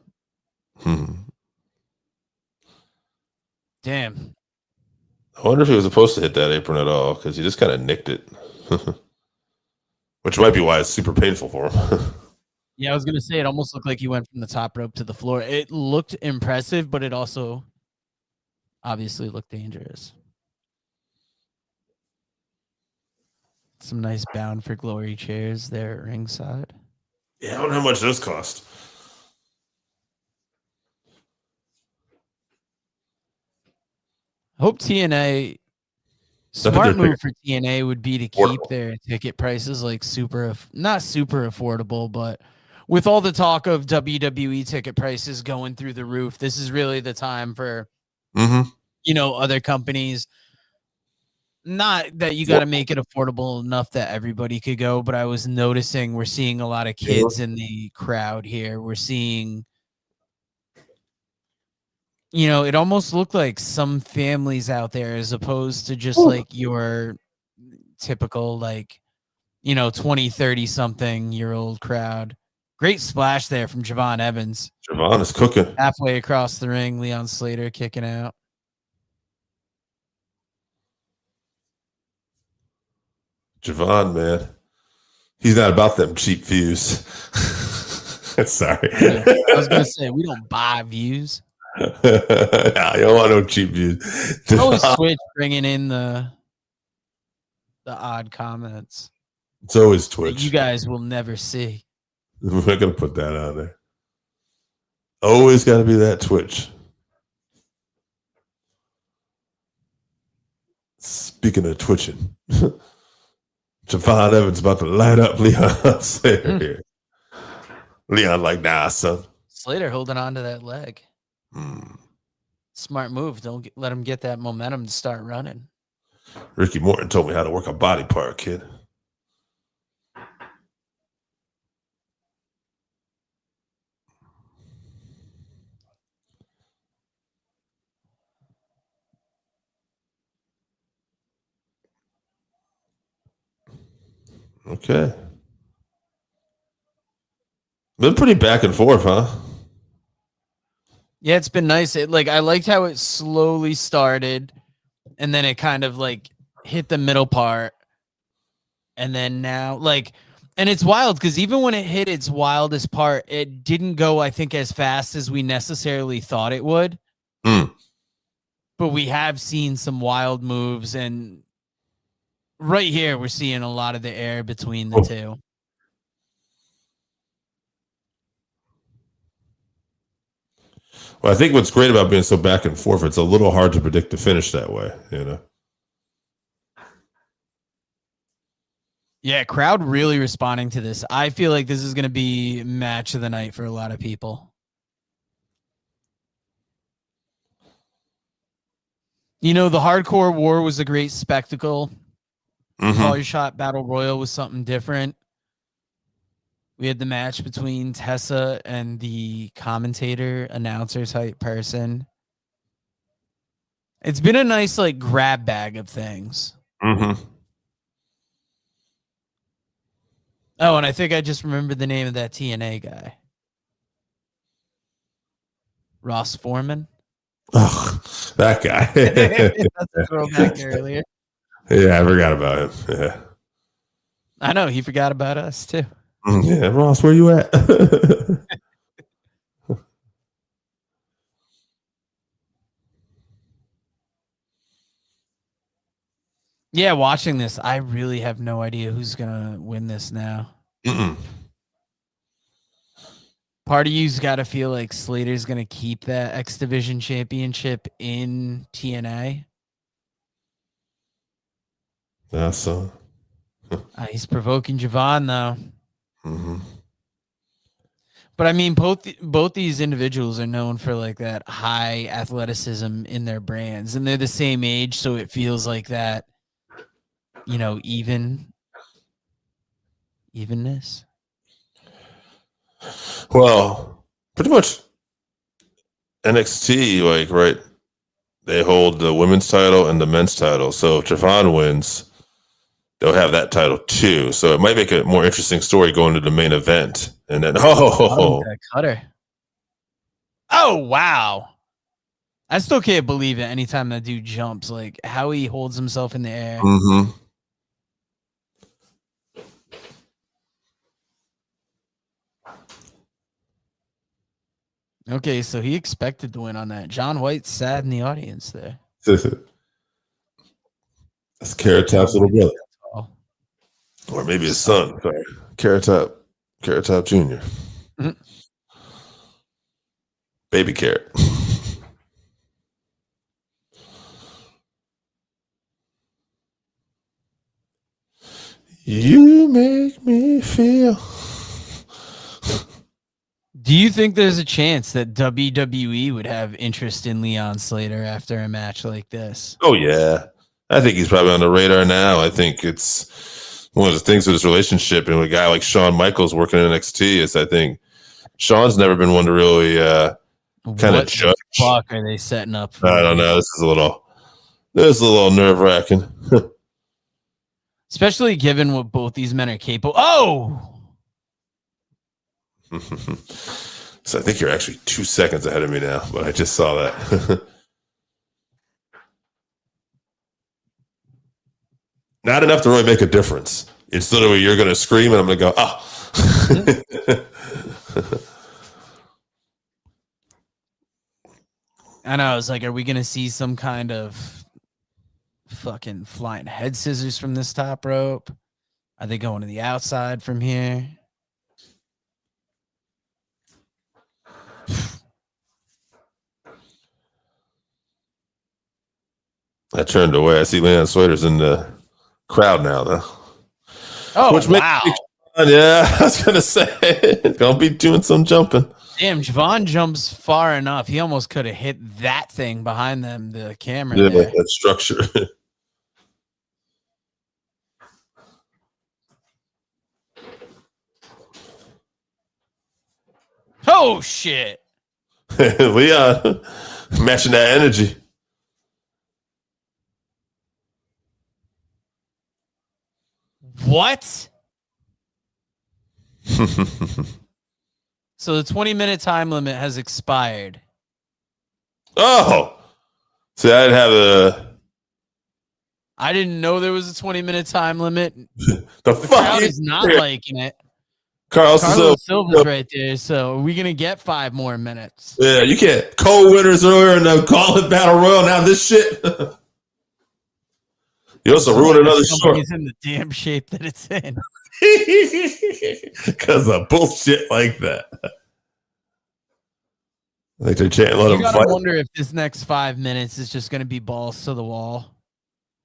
Damn. I wonder if he was supposed to hit that apron at all, because he just kind of nicked it. Which might be why it's super painful for him. Yeah, I was going to say, it almost looked like he went from the top rope to the floor. It looked impressive, but it also obviously looked dangerous. Some nice Bound for Glory chairs there at ringside. Yeah, I don't know how much those cost. I hope TNA, smart move for TNA would be to keep their ticket prices like not super affordable, but with all the talk of WWE ticket prices going through the roof, this is really the time for, other companies. Not that you got to make it affordable enough that everybody could go, but I was noticing we're seeing a lot of kids in the crowd here. We're seeing, it almost looked like some families out there as opposed to just like your typical, 20, 30 something year old crowd. Great splash there from Javon Evans. Javon is cooking. Halfway across the ring, Leon Slater kicking out. Javon, man. He's not about them cheap views. Sorry. Yeah, I was going to say, we don't buy views. Nah, you don't want no cheap views. Always Twitch bringing in the odd comments. It's always Twitch. You guys will never see. We're not going to put that on there. Always got to be that Twitch. Speaking of twitching, Javon Evans about to light up Leon Slater here. Leon like, nah, son. Slater holding on to that leg. Smart move. Don't let him get that momentum to start running. Ricky Morton told me how to work a body part, kid. Okay. Been pretty back and forth, huh? Yeah, it's been nice. I liked how it slowly started and then it kind of hit the middle part. And then now and it's wild because even when it hit its wildest part, it didn't go, I think, as fast as we necessarily thought it would. But we have seen some wild moves, and right here we're seeing a lot of the air between the two. Well, I think what's great about being so back and forth, it's a little hard to predict the finish that way, Yeah, crowd really responding to this. I feel like this is going to be match of the night for a lot of people. The Hardcore War was a great spectacle. Call Your Shot Battle Royal was something different. We had the match between Tessa and the commentator, announcer type person. It's been a nice grab bag of things. Oh, and I think I just remembered the name of that TNA guy. Ross Foreman. Oh, that guy. That's a throwback earlier. Yeah, I forgot about him. Yeah. I know, he forgot about us too. Yeah, Ross, where you at? Yeah, watching this, I really have no idea who's going to win this now. Part of you's got to feel like Slater's going to keep that X Division championship in TNA. That's so. He's provoking Javon, though. But I mean, both these individuals are known for like that high athleticism in their brands, and they're the same age, so it feels like that, evenness. Well, pretty much NXT, like, right, they hold the women's title and the men's title. So if Javon wins, they'll have that title too. So it might make a more interesting story going to the main event. And then, Cutter. Oh, wow. I still can't believe it anytime that dude jumps, like how he holds himself in the air. Mm-hmm. Okay, so he expected to win on that. John White's sad in the audience there. That's Carrot Top's little brother. Or maybe his son. Sorry. Carrot Top Jr. Mm-hmm. Baby Carrot. You make me feel. Do you think there's a chance that WWE would have interest in Leon Slater after a match like this? Oh, yeah. I think he's probably on the radar now. I think it's one of the things with his relationship and with a guy like Shawn Michaels working in NXT is I think Shawn's never been one to really kind of judge. What fuck are they setting up for? I don't know. This is a little nerve-wracking. Especially given what both these men are capable. Oh! So I think you're actually 2 seconds ahead of me now, but I just saw that. Not enough to really make a difference. It's literally you're going to scream and I'm going to go, I know. I was like, are we going to see some kind of fucking flying head scissors from this top rope? Are they going to the outside from here? I turned away. I see Leon Slater's in the crowd now, though. Oh, wow. Yeah, I was going to say, going to be doing some jumping. Damn, Javon jumps far enough. He almost could have hit that thing behind them, the camera. Yeah, there. that structure. Oh, shit. Leon, matching that energy. What? So the 20-minute time limit has expired. Oh, see, I didn't know there was a 20-minute time limit. The crowd is not liking it. Carlos Silva's right there. So are we gonna get 5 more minutes? Yeah, you can't. Co-winners earlier and then call it Battle Royal. Now this shit. You also ruined another short. He's in the damn shape that it's in. Because of bullshit like that. Like they're chanting, let him fight. I wonder if this next 5 minutes is just going to be balls to the wall.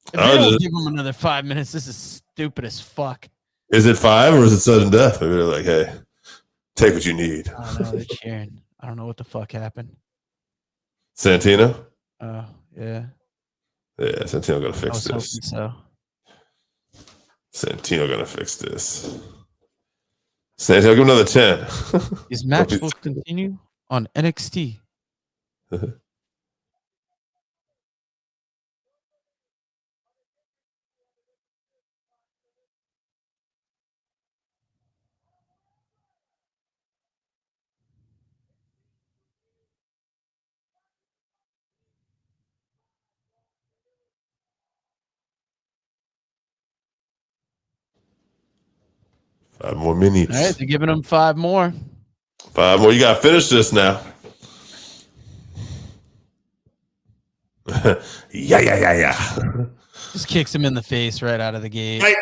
If they don't give him another 5 minutes, this is stupid as fuck. Is it 5 or is it sudden death? Maybe they're like, hey, take what you need. I don't know. They're cheering. I don't know what the fuck happened. Santino? Oh, yeah. Yeah, Santino got to fix this. So. Santino got to fix this. Santino, give him another 10. His match will continue on NXT. Five more minutes. All right, they're giving him 5 more. 5 more. You got to finish this now. Yeah. Just kicks him in the face right out of the gate. Night.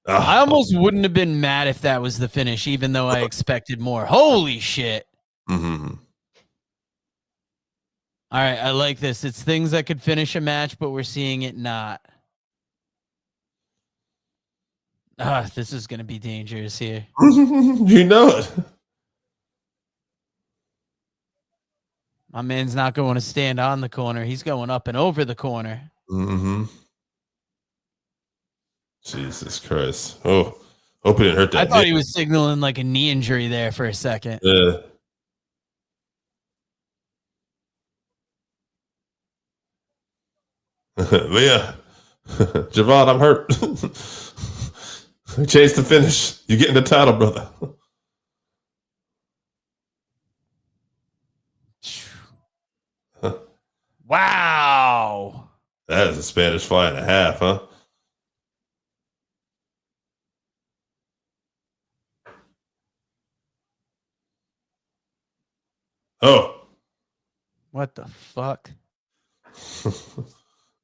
I almost wouldn't have been mad if that was the finish, even though I expected more. Holy shit. Mm-hmm. All right, I like this. It's things that could finish a match, but we're seeing it not. This is going to be dangerous here. You know it. My man's not going to stand on the corner. He's going up and over the corner. Mm-hmm. Jesus Christ. Oh, hope he didn't hurt that. I thought he was signaling like a knee injury there for a second. Yeah. Leah, Javon, I'm hurt. Chase the finish. You're getting the title, brother. Wow. That is a Spanish fly and a half, huh? Oh. What the fuck?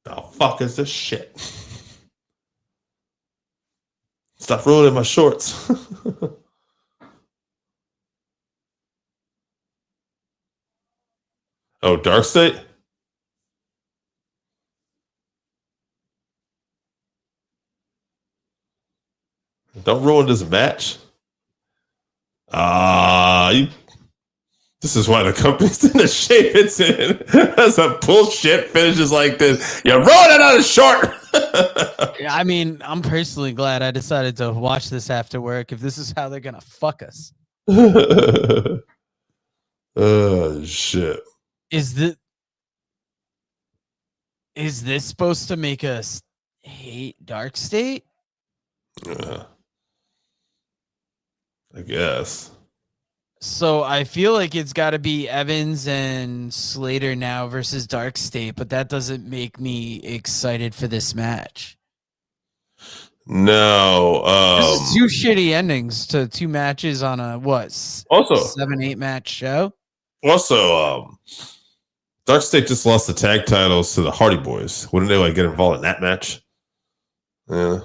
The fuck is this shit? Stop ruining my shorts. Oh, Dark State? Don't ruin this match. This is why the company's in the shape it's in. That's a bullshit finishes like this. You're ruining on a short. Yeah, I mean, I'm personally glad I decided to watch this after work if this is how they're going to fuck us. Oh, shit. Is this supposed to make us hate Dark State? I guess. So I feel like it's got to be Evans and Slater now versus Dark State, but that doesn't make me excited for this match. No. This is two shitty endings to two matches on a Also 7-8 match show. Also, Dark State just lost the tag titles to the Hardy Boys. Wouldn't they like get involved in that match? Yeah.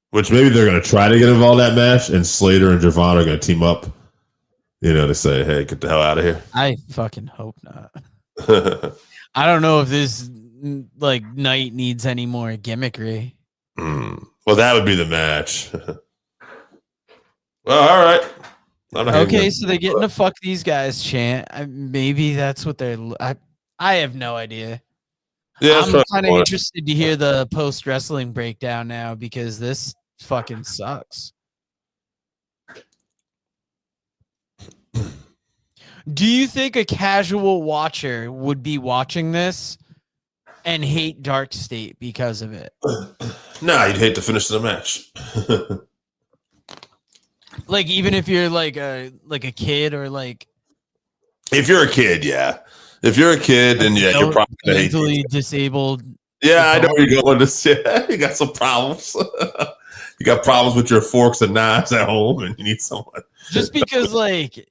Which maybe they're going to try to get involved in that match, and Slater and Javon are going to team up. You know, to say, "Hey, get the hell out of here." I fucking hope not. I don't know if this like night needs any more gimmickry. Well, that would be the match. Well, all right. Okay, so they're getting to fuck these guys chant. Maybe that's what they're. I have no idea. Yeah, I'm kind of interested to hear the post wrestling breakdown now because this fucking sucks. Do you think a casual watcher would be watching this and hate Dark State because of it? Nah, you'd hate to finish the match. Like even if you're like a kid or like. If you're a kid, yeah. If you're a kid, then yeah, you're probably mentally disabled. Yeah, I know where you're going. Yeah, you got some problems. You got problems with your forks and knives at home, and you need someone. Just because, like,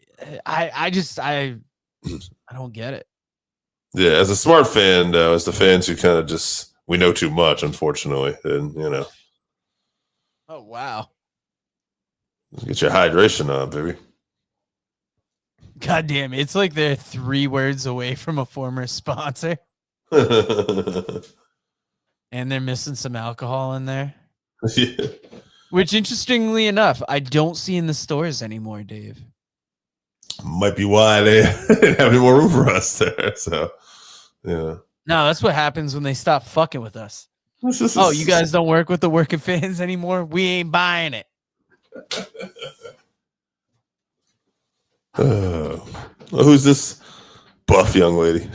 I don't get it. Yeah, as a smart fan, though, as the fans who kind of just we know too much, unfortunately, and you know. Oh wow! Get your hydration on, baby. God damn, it's like they're 3 words away from a former sponsor. And they're missing some alcohol in there. Yeah. Which, interestingly enough, I don't see in the stores anymore, Dave. Might be why they didn't have any more room for us there. So, yeah. No, that's what happens when they stop fucking with us. Oh, you guys don't work with the working fans anymore? We ain't buying it. Who's this buff young lady?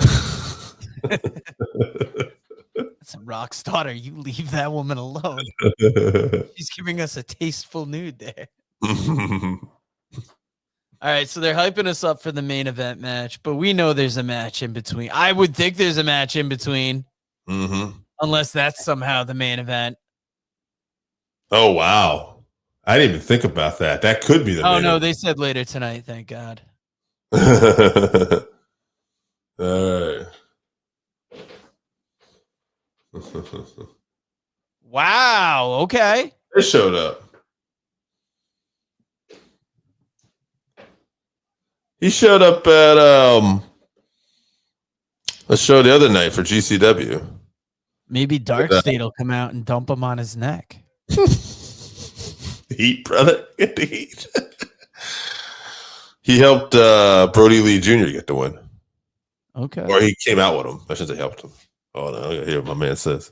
That's a rock's daughter. You leave that woman alone. She's giving us a tasteful nude there. All right, so they're hyping us up for the main event match, but we know there's a match in between. I would think there's a match in between, unless that's somehow the main event. Oh, wow. I didn't even think about that. That could be the main no, event. they said later tonight, thank God. All right. Wow, okay. They showed up. He showed up at a show the other night for GCW. Maybe Dark State will come out and dump him on his neck. Heat, brother. Get the heat. He helped Brody Lee Jr. get the win. Okay. Or he came out with him. I shouldn't say helped him. Oh, no. I hear what my man says.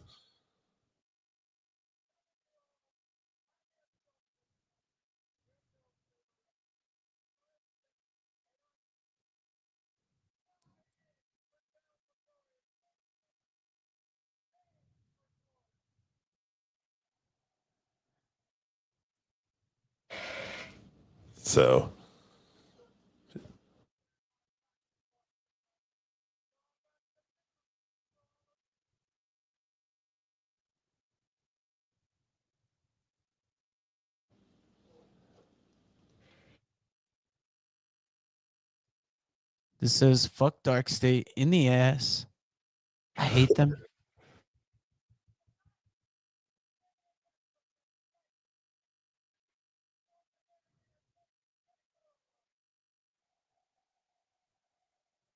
So, This says fuck Dark State in the ass. I hate them.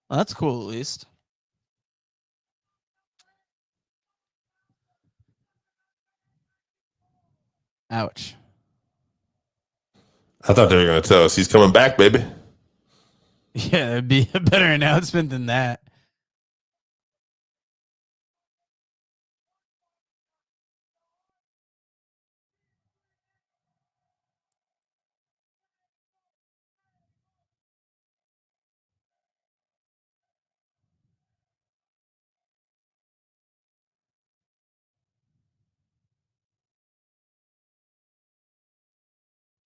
Well, that's cool, at least. Ouch. I thought they were going to tell us he's coming back, baby. Yeah, it'd be a better announcement than that.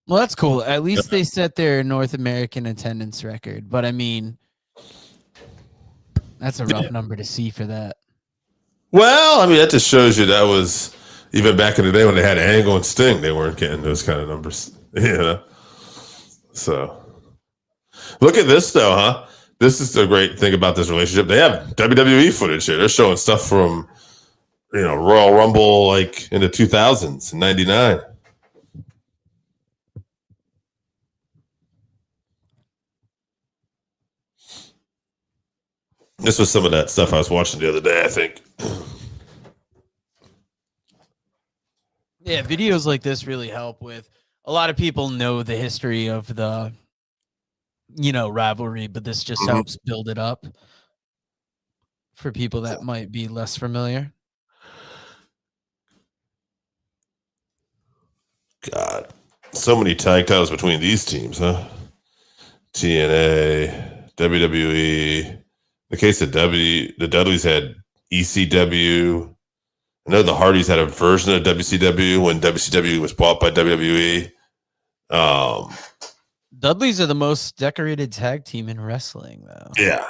Well, that's cool. At least they set their North American attendance record. But I mean, that's a rough number to see for that. Well, I mean, that just shows you that was even back in the day when they had Angle and Sting, they weren't getting those kind of numbers. You know? So, look at this, though, huh? This is the great thing about this relationship. They have WWE footage here. They're showing stuff from, Royal Rumble like in the 2000s, in 99. This was some of that stuff I was watching the other day, I think. Yeah, videos like this really help with a lot of people know the history of the rivalry, but this just helps build it up for people that might be less familiar. God, so many tag titles between these teams, huh? TNA, WWE. In the case of the Dudleys had ECW. I know the Hardys had a version of WCW when WCW was bought by WWE. Dudleys are the most decorated tag team in wrestling, though. Yeah.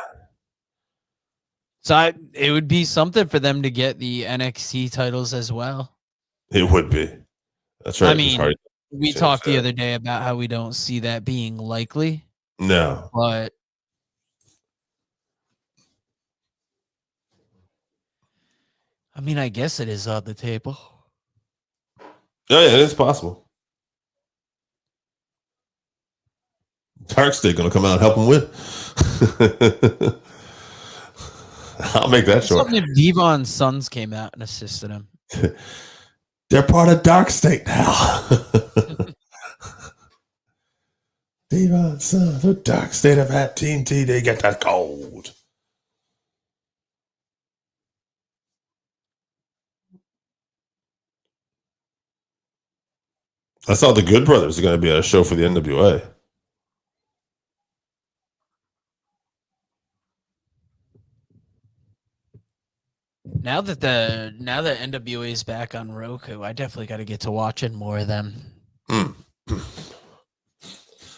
So it would be something for them to get the NXT titles as well. It would be. That's right. I mean, we talked the other day about how we don't see that being likely. No. But I mean, I guess it is on the table. Oh, yeah, it is possible. Dark State going to come out and help him win. I'll make that short. Something if Devon's sons came out and assisted him. They're part of Dark State now. Devon's sons, the Dark State of that TNT, they get that gold. I saw the Good Brothers are going to be at a show for the NWA. Now that NWA is back on Roku, I definitely got to get to watching more of them.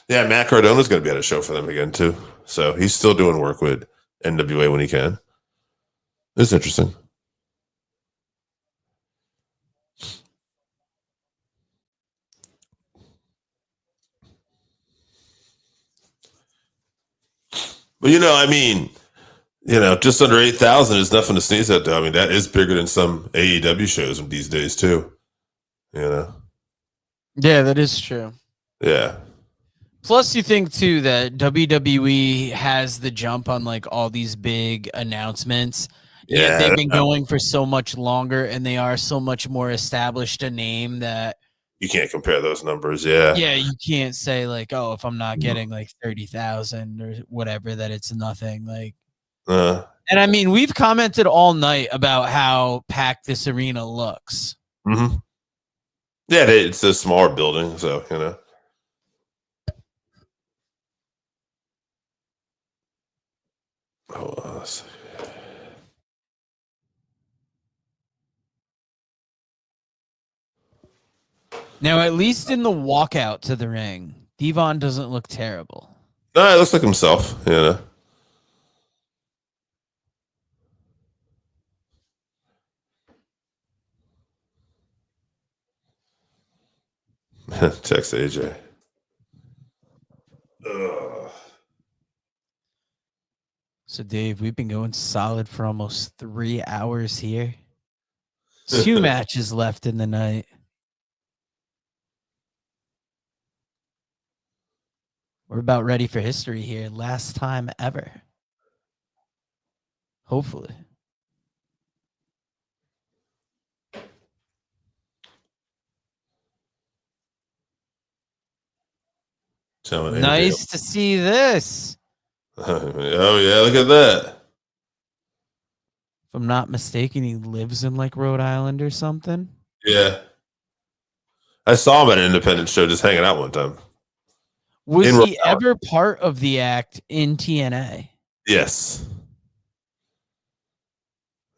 Yeah, Matt Cardona's going to be at a show for them again too. So he's still doing work with NWA when he can. It's interesting. But I mean, just under 8,000 is nothing to sneeze at, though. I mean, that is bigger than some AEW shows these days, too. Yeah, that is true. Yeah. Plus, you think, too, that WWE has the jump on, like, all these big announcements. Yet they've been going for so much longer, and they are so much more established a name that you can't compare those numbers. Yeah. Yeah, you can't say like, oh, if I'm not getting like 30,000 or whatever, that it's nothing. Like, and I mean, we've commented all night about how packed this arena looks. Mm-hmm. Yeah, it's a smaller building, so you know. Hold on a second. Now, at least in the walkout to the ring, Devon doesn't look terrible. No, it looks like himself, you know. Text AJ. So, Dave, we've been going solid for almost 3 hours here. 2 matches left in the night. We're about ready for history here. Last time ever. Hopefully. Nice to see this. Oh, yeah, look at that. If I'm not mistaken, he lives in like Rhode Island or something. Yeah. I saw him at an independent show just hanging out one time. Was he ever part of the act in TNA? Yes.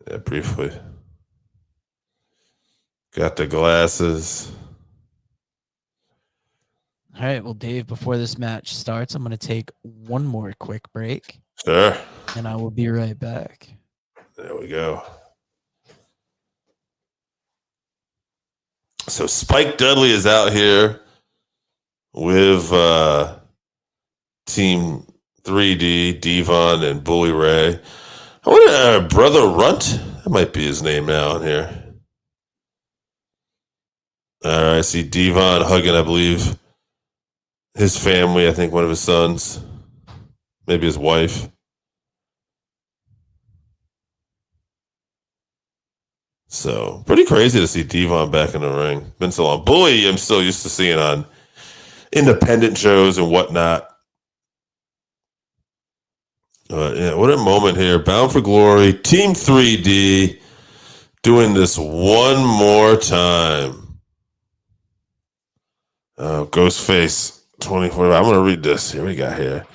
Yeah, briefly. Got the glasses. All right, well, Dave, before this match starts, I'm going to take one more quick break. Sure. And I will be right back. There we go. So Spike Dudley is out here with Team 3D, Devon, and Bully Ray. I wonder, Brother Runt? That might be his name now in here. All right, I see Devon hugging, I believe, his family. I think one of his sons, maybe his wife. So pretty crazy to see Devon back in the ring. Been so long. Bully, I'm still used to seeing on independent shows and whatnot. Yeah, what a moment here. Bound for Glory, Team 3D, doing this one more time. Ghostface 24. I'm going to read this. Here we got here.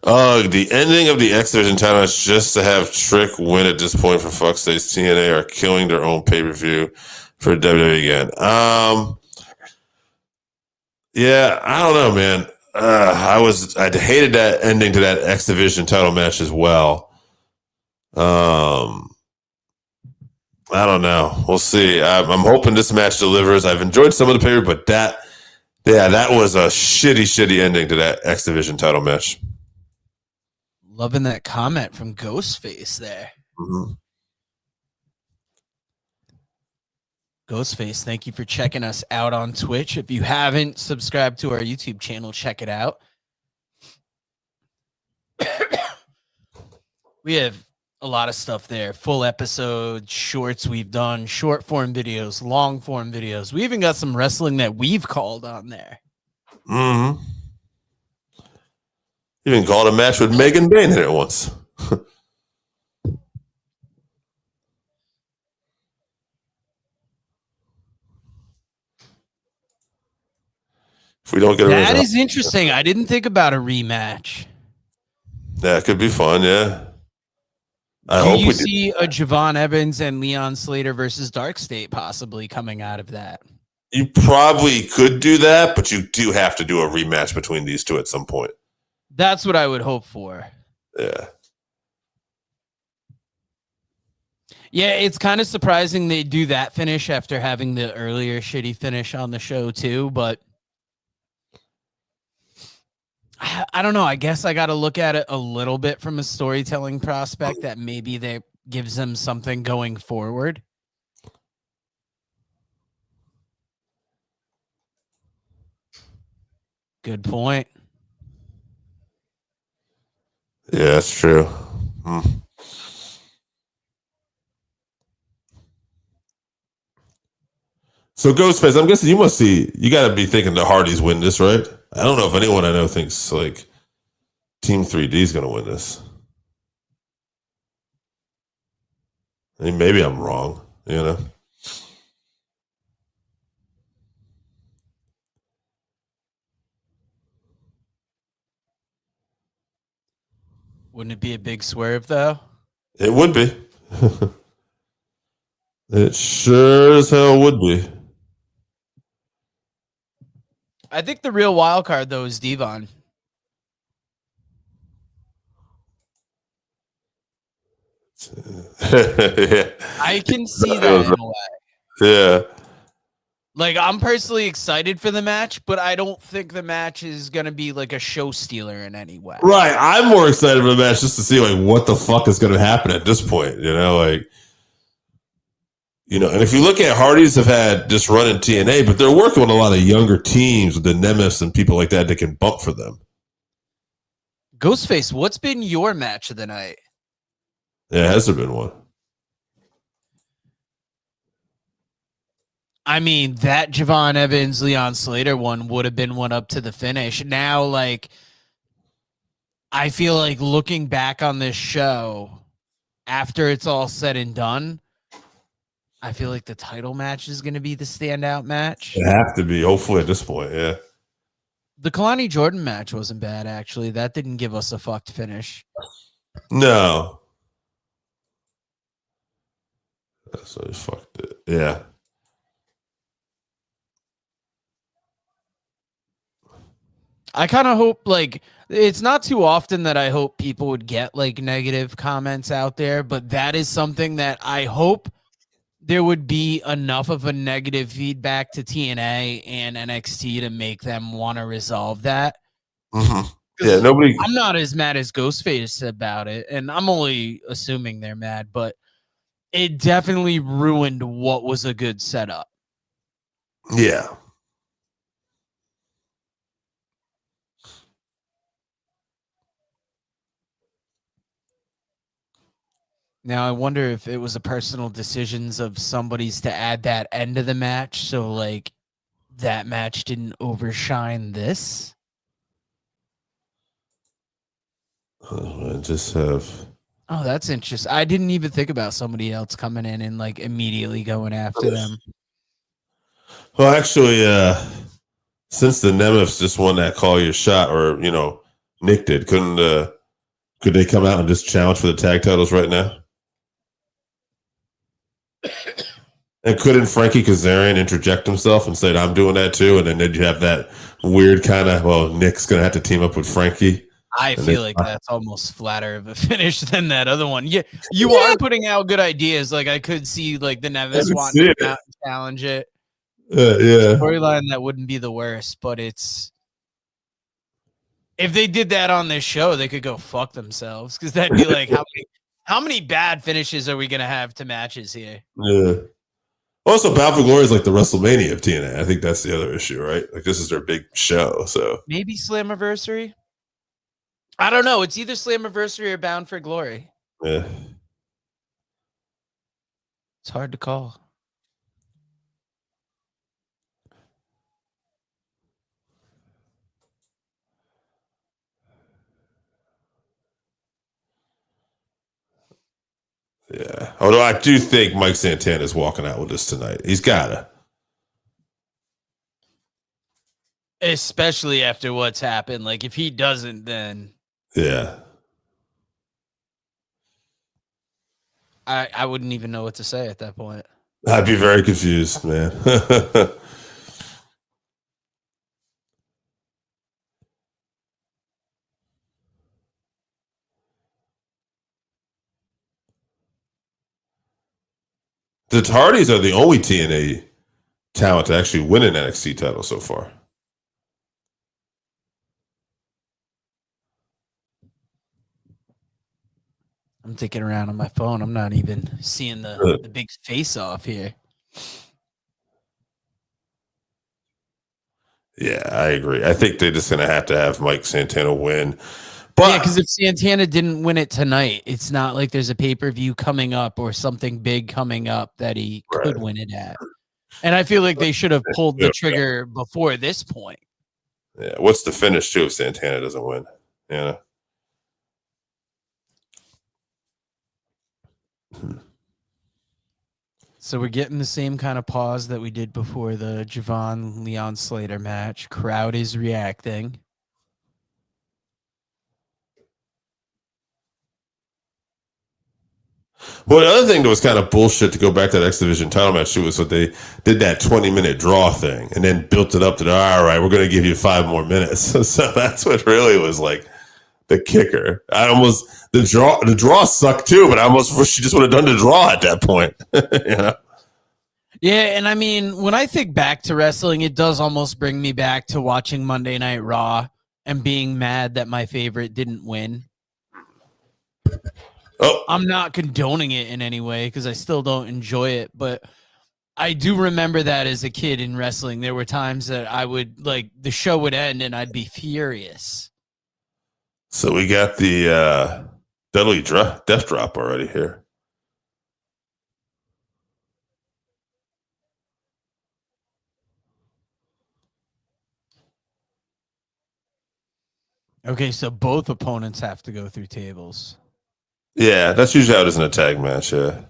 The ending of the X Division title is just to have Trick win at this point for fuck's sake. TNA are killing their own pay-per-view for WWE again. Yeah, I don't know, man. I hated that ending to that X Division title match as well. I don't know. We'll see. I'm hoping this match delivers. I've enjoyed some of the pay, but that was a shitty ending to that X Division title match. Loving that comment from Ghostface there. Mm-hmm. Ghostface, thank you for checking us out on Twitch. If you haven't subscribed to our YouTube channel, check it out. We have a lot of stuff there. Full episodes, shorts we've done, short form videos, long form videos. We even got some wrestling that we've called on there. Mm-hmm. Even called a match with Megan Bain in it once. If we don't get that is interesting. I didn't think about a rematch. That could be fun, yeah. I hope you see a Javon Evans and Leon Slater versus Dark State possibly coming out of that. You probably could do that, but you do have to do a rematch between these two at some point. That's what I would hope for. Yeah. Yeah, it's kind of surprising they do that finish after having the earlier shitty finish on the show too, but I don't know. I guess I got to look at it a little bit from a storytelling prospect that maybe that gives them something going forward. Good point. Yeah, that's true. So Ghostface, I'm guessing you got to be thinking the Hardys win this, right? I don't know if anyone I know thinks like Team 3D is going to win this. I mean, maybe I'm wrong, you know? Wouldn't it be a big swerve though? It would be. It sure as hell would be. I think the real wild card though is Devon. Yeah. I can see that in a way. Yeah. Like, I'm personally excited for the match, but I don't think the match is going to be like a show stealer in any way. Right. I'm more excited for the match just to see like what the fuck is going to happen at this point, you know, like, you know, and if you look at Hardys have had this run in TNA, but they're working with a lot of younger teams with the Nemeths and people like that that can bump for them. Ghostface, what's been your match of the night? Yeah, has there been one? I mean, that Javon Evans, Leon Slater one would have been one up to the finish. Now, like, I feel like looking back on this show after it's all said and done, I feel like the title match is going to be the standout match. It have to be, hopefully, at this point, yeah. The Kalani Jordan match wasn't bad, actually. That didn't give us a fucked finish. No. That's what fucked it. Yeah. I kind of hope, like, it's not too often that I hope people would get like negative comments out there, but that is something that I hope there would be enough of a negative feedback to TNA and NXT to make them want to resolve that. Mm-hmm. Yeah, nobody. I'm not as mad as Ghostface about it, and I'm only assuming they're mad, but it definitely ruined what was a good setup. Yeah. Now, I wonder if it was a personal decisions of somebody's to add that end of the match, so like that match didn't overshine this. I just have. Oh, that's interesting. I didn't even think about somebody else coming in and like immediately going after them. Well, actually, since the Nemeths just won that call your shot, or you know, Nick did, could they come out and just challenge for the tag titles right now? And couldn't Frankie Kazarian interject himself and say, I'm doing that too? And then did you have that weird kind of, well, Nick's going to have to team up with Frankie? I feel like that's almost flatter of a finish than that other one. Yeah, you are putting out good ideas. Like, I could see like the Nevis wanting to come out and challenge it. Yeah. Storyline that wouldn't be the worst, but it's if they did that on this show, they could go fuck themselves because that'd be like how many bad finishes are we gonna have to matches here? Yeah. Also, Bound for Glory is like the WrestleMania of TNA. I think that's the other issue, right? Like this is their big show. So maybe Slammiversary. I don't know. It's either Slammiversary or Bound for Glory. Yeah. It's hard to call. Yeah. Although I do think Mike Santana is walking out with this tonight. He's gotta. Especially after what's happened. Like if he doesn't, then yeah. I wouldn't even know what to say at that point. I'd be very confused, man. The Hardys are the only TNA talent to actually win an NXT title so far. I'm taking around on my phone. I'm not even seeing the big face off here. Yeah, I agree. I think they're just going to have Mike Santana win. But yeah, because if Santana didn't win it tonight, it's not like there's a pay-per-view coming up or something big coming up that he could win it at. And I feel like they should have pulled the trigger before this point. Yeah. What's the finish too if Santana doesn't win? Yeah. So we're getting the same kind of pause that we did before the Javon Leon Slater match. Crowd is reacting. Well, the other thing that was kind of bullshit to go back to that X Division title match too was that they did that 20-minute draw thing and then built it up to all right, we're going to give you 5 more minutes. So that's what really was like the kicker. The draw sucked too, but I almost wish you just would have done the draw at that point. You know? Yeah, and I mean, when I think back to wrestling, it does almost bring me back to watching Monday Night Raw and being mad that my favorite didn't win. Oh, I'm not condoning it in any way because I still don't enjoy it, but I do remember that as a kid in wrestling. There were times that I would, like, the show would end and I'd be furious. so we got the Deadly Death Drop already here. Okay, so both opponents have to go through tables. Yeah, that's usually how it is in a tag match. Yeah.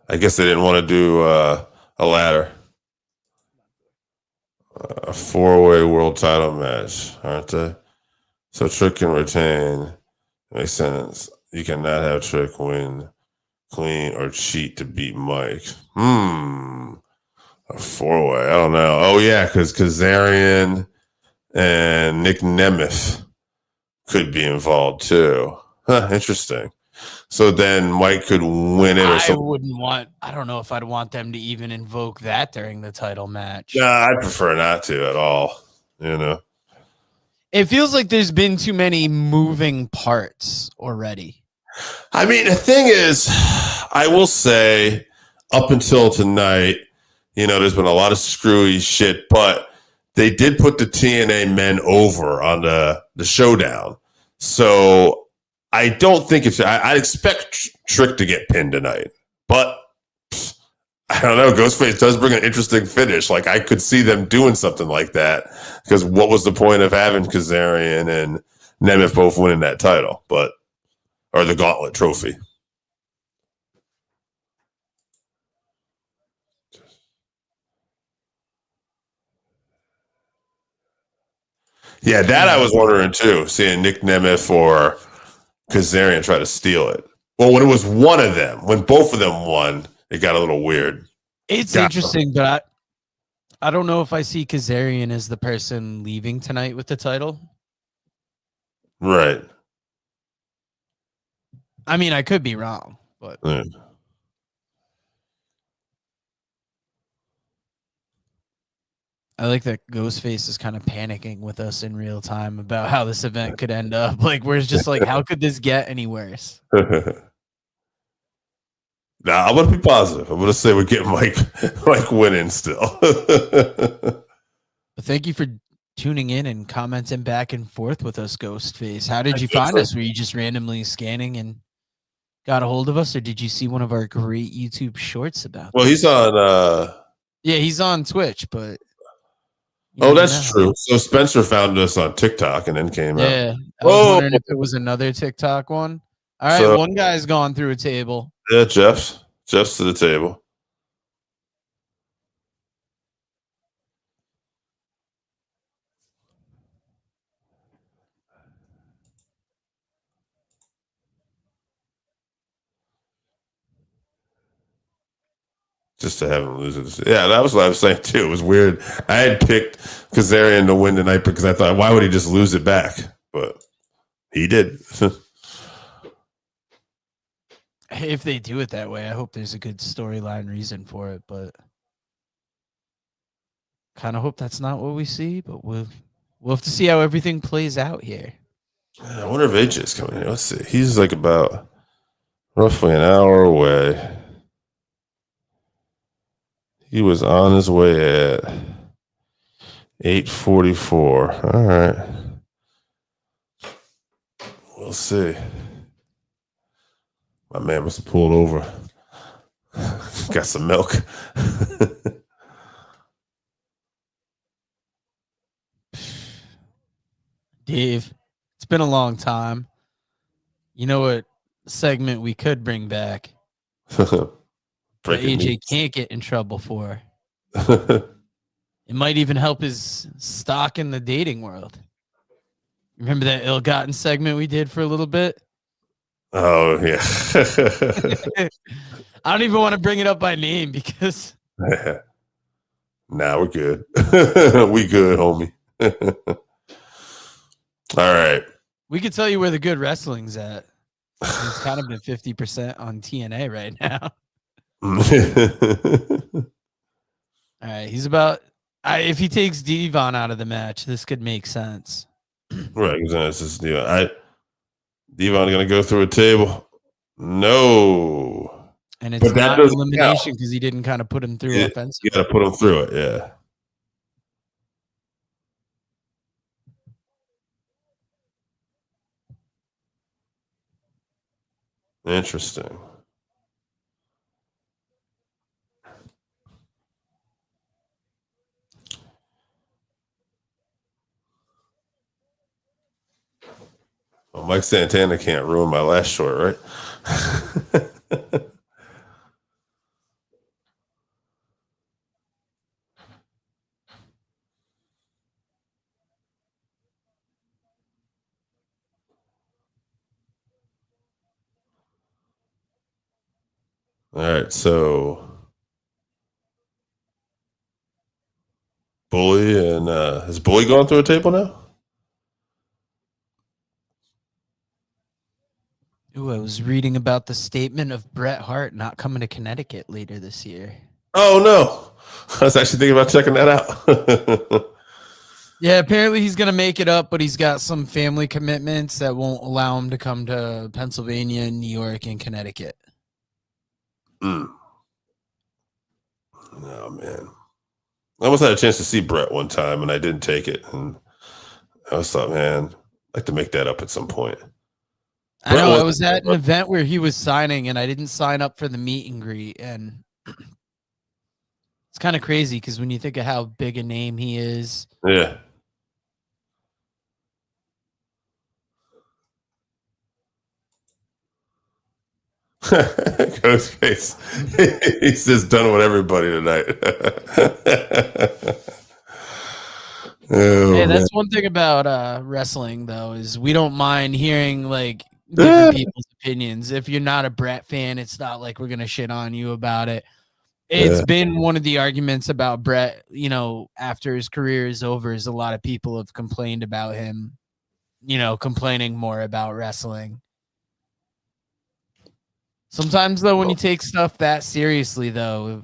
I guess they didn't want to do a ladder. A 4-way world title match, aren't they? So Trick can retain. Makes sense. You cannot have Trick win clean or cheat to beat Mike. A 4-way. I don't know. Oh, yeah, because Kazarian and Nick Nemeth could be involved too. Huh, interesting. So then Mike could win it or something. I don't know if I'd want them to even invoke that during the title match. Nah, I prefer not to at all. You know, it feels like there's been too many moving parts already. I mean, the thing is, I will say up until tonight, you know, there's been a lot of screwy shit, but they did put the TNA men over on the showdown. So I don't think I expect Trick to get pinned tonight, but I don't know. Ghostface does bring an interesting finish. Like, I could see them doing something like that because what was the point of having Kazarian and Nemeth both winning that title, or the Gauntlet Trophy? Yeah, that I was wondering too, seeing Nick Nemeth or Kazarian try to steal it. Well, when it was one of them, when both of them won, it got a little weird. It's interesting, but I don't know if I see Kazarian as the person leaving tonight with the title. Right. I mean, I could be wrong, but I like that Ghostface is kind of panicking with us in real time about how this event could end up. Like, we're just like, how could this get any worse? Nah, I'm gonna be positive. I'm gonna say we're getting Mike winning still. Thank you for tuning in and commenting back and forth with us, Ghostface. How did you find us? Were you just randomly scanning and got a hold of us, or did you see one of our great YouTube shorts about? Well, he's on. Yeah, he's on Twitch, but. Oh, that's true. So Spencer found us on TikTok and then came out. Yeah, I was wondering if it was another TikTok one. All right, so, one guy's gone through a table. Yeah, Jeff's to the table. Just to have him lose it. Yeah, that was what I was saying too. It was weird. I had picked Kazarian to win tonight because I thought, why would he just lose it back? But he did. If they do it that way, I hope there's a good storyline reason for it, but kind of hope that's not what we see, but we'll have to see how everything plays out here. I wonder if AJ's coming here. Let's see. He's like about roughly an hour away. He was on his way at 8:44. All right. We'll see. My man must have pulled over. Got some milk. Dave, it's been a long time. You know what segment we could bring back that Breaking AJ news. can't get in trouble for? It might even help his stock in the dating world. Remember that ill-gotten segment we did for a little bit? Oh, yeah. I don't even want to bring it up by name because Nah, we're good. We good, homie. All right. we could tell you where the good wrestling's at. It's kind of been 50% on TNA right now. All right, he's about. If he takes Devon out of the match, this could make sense. Right, because this is Devon gonna go through a table. No, And it's but that not doesn't elimination because he didn't kind of put him through You offensively. got to put him through it. Yeah. Interesting. Well, Mike Santana can't ruin my last short, right? All right, so Bully and has Bully gone through a table now? Ooh, I was reading about the statement of Bret Hart not coming to Connecticut later this year. Oh no, I was actually thinking about checking that out. Yeah, apparently he's going to make it up, but he's got some family commitments that won't allow him to come to Pennsylvania, New York, and Connecticut. Oh man, I almost had a chance to see Brett one time, and I didn't take it. And I was thought, man, I'd like to make that up at some point. I know. I was at an event where he was signing, and I didn't sign up for the meet and greet. And it's kind of crazy because when you think of how big a name he is. Yeah. Ghostface. He's just done with everybody tonight. Hey, that's one thing about wrestling, though, is we don't mind hearing like different people's opinions. If you're not a Bret fan, it's not like we're gonna shit on you about it. It's been one of the arguments about Bret, you know, after his career is over, is a lot of people have complained about him, you know, complaining more about wrestling. Sometimes, though, when you take stuff that seriously, though,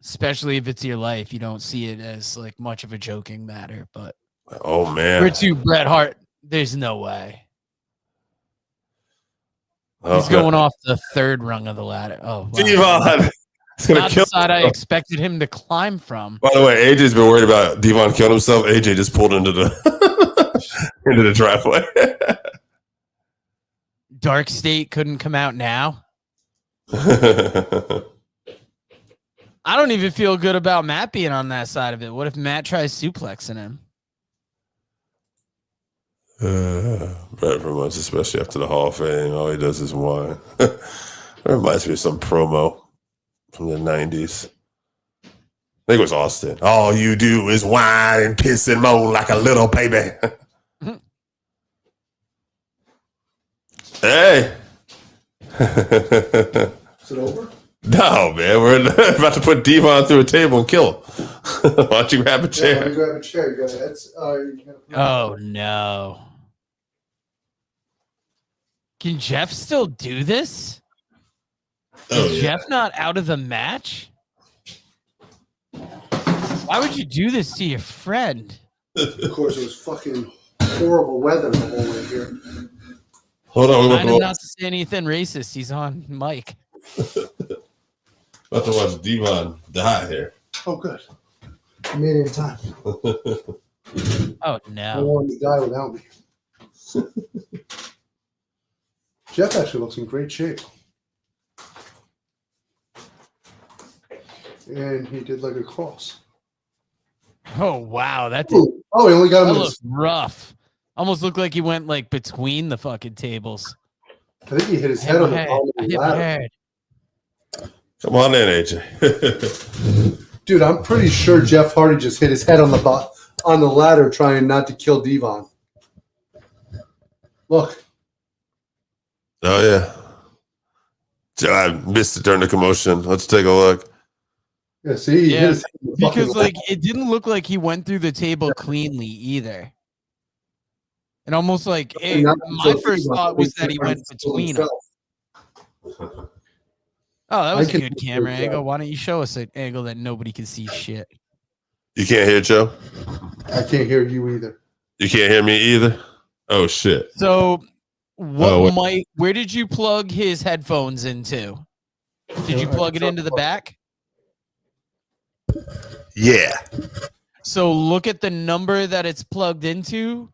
especially if it's your life, you don't see it as like much of a joking matter. But oh man, for to Bret Hart, there's no way. He's going off the third rung of the ladder. Oh, wow. Devon. It's gonna not kill the side I expected him to climb from. By the way, AJ's been worried about Devon killing himself. AJ just pulled into the into the driveway. Dark State couldn't come out now. I don't even feel good about Matt being on that side of it. What if Matt tries suplexing him? Brett for months, especially after the Hall of Fame, all he does is whine. That reminds me of some promo from the 90s. I think it was Austin. All you do is whine and piss and moan like a little baby. Hey. Is it over? No, man. We're about to put Devon through a table and kill him. Why don't you grab a chair? Let me grab a chair. You Oh, no. Can Jeff still do this? Is Jeff not out of the match? Why would you do this to your friend? Of course, it was fucking horrible weather the whole way here. Hold on. Trying not to say anything racist. He's on mic. About to watch Devon die here. Oh, good. I made it in time. Oh, I no. don't want him to die without me. Jeff actually looks in great shape. and he did like a cross. Oh wow, Ooh. Oh, he only got him. that In looked rough. Almost looked like he went like between the fucking tables. I think he hit his head on the bottom of the ladder. Come on in, AJ. Dude, I'm pretty sure Jeff Hardy just hit his head on the ladder trying not to kill Devon. Look. Oh, yeah. I missed it during the commotion. Let's take a look. Yeah, see? He hit his head on the because fucking like it didn't look like he went through the table cleanly either. And almost like my first thought was that he went between them. Oh, that was a good camera angle. Why don't you show us an angle that nobody can see shit? You can't hear Joe? I can't hear you either. You can't hear me either? Oh, shit. So where did you plug his headphones into? Did you plug it into the back? Yeah. So look at the number that it's plugged into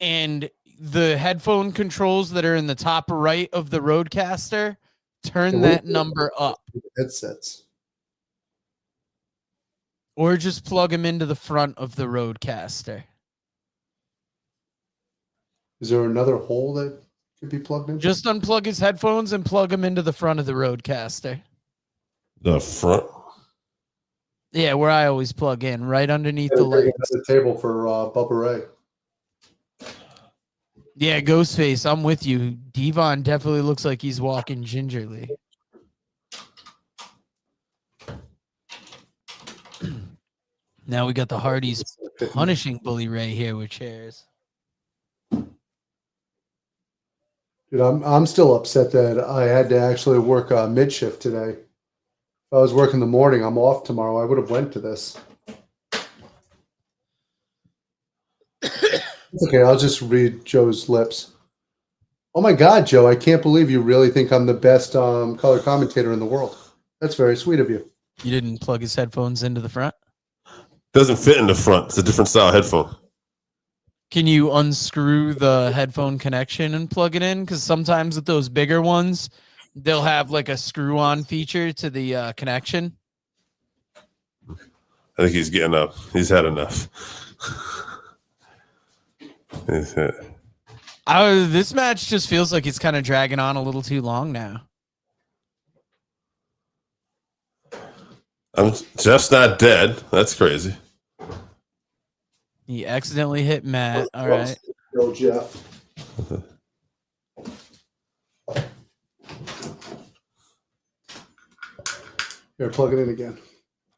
and the headphone controls that are in the top right of the Rodecaster. Turn that number up. Headsets. Or just plug them into the front of the Rodecaster. Is there another hole that could be plugged in? Just unplug his headphones and plug them into the front of the Rodecaster. The front? Yeah, where I always plug in, right underneath the legs. The table for Bubba Ray. Yeah, Ghostface, I'm with you. Devon definitely looks like he's walking gingerly. Now we got the Hardys punishing Bully Ray here with chairs. Dude, I'm still upset that I had to actually work mid shift today. If I was working the morning, I'm off tomorrow. I would have went to this. It's okay. I'll just read Joe's lips. Oh my God, Joe! I can't believe you really think I'm the best color commentator in the world. That's very sweet of you. You didn't plug his headphones into the front? Doesn't fit in the front. It's a different style headphone. Can you unscrew the headphone connection and plug it in? Because sometimes with those bigger ones, they'll have like a screw-on feature to the connection. I think he's getting up. He's had enough. This match just feels like it's kind of dragging on a little too long now. Jeff's not dead. That's crazy. He accidentally hit Matt. All right. Go, Jeff. Here, plug it in again.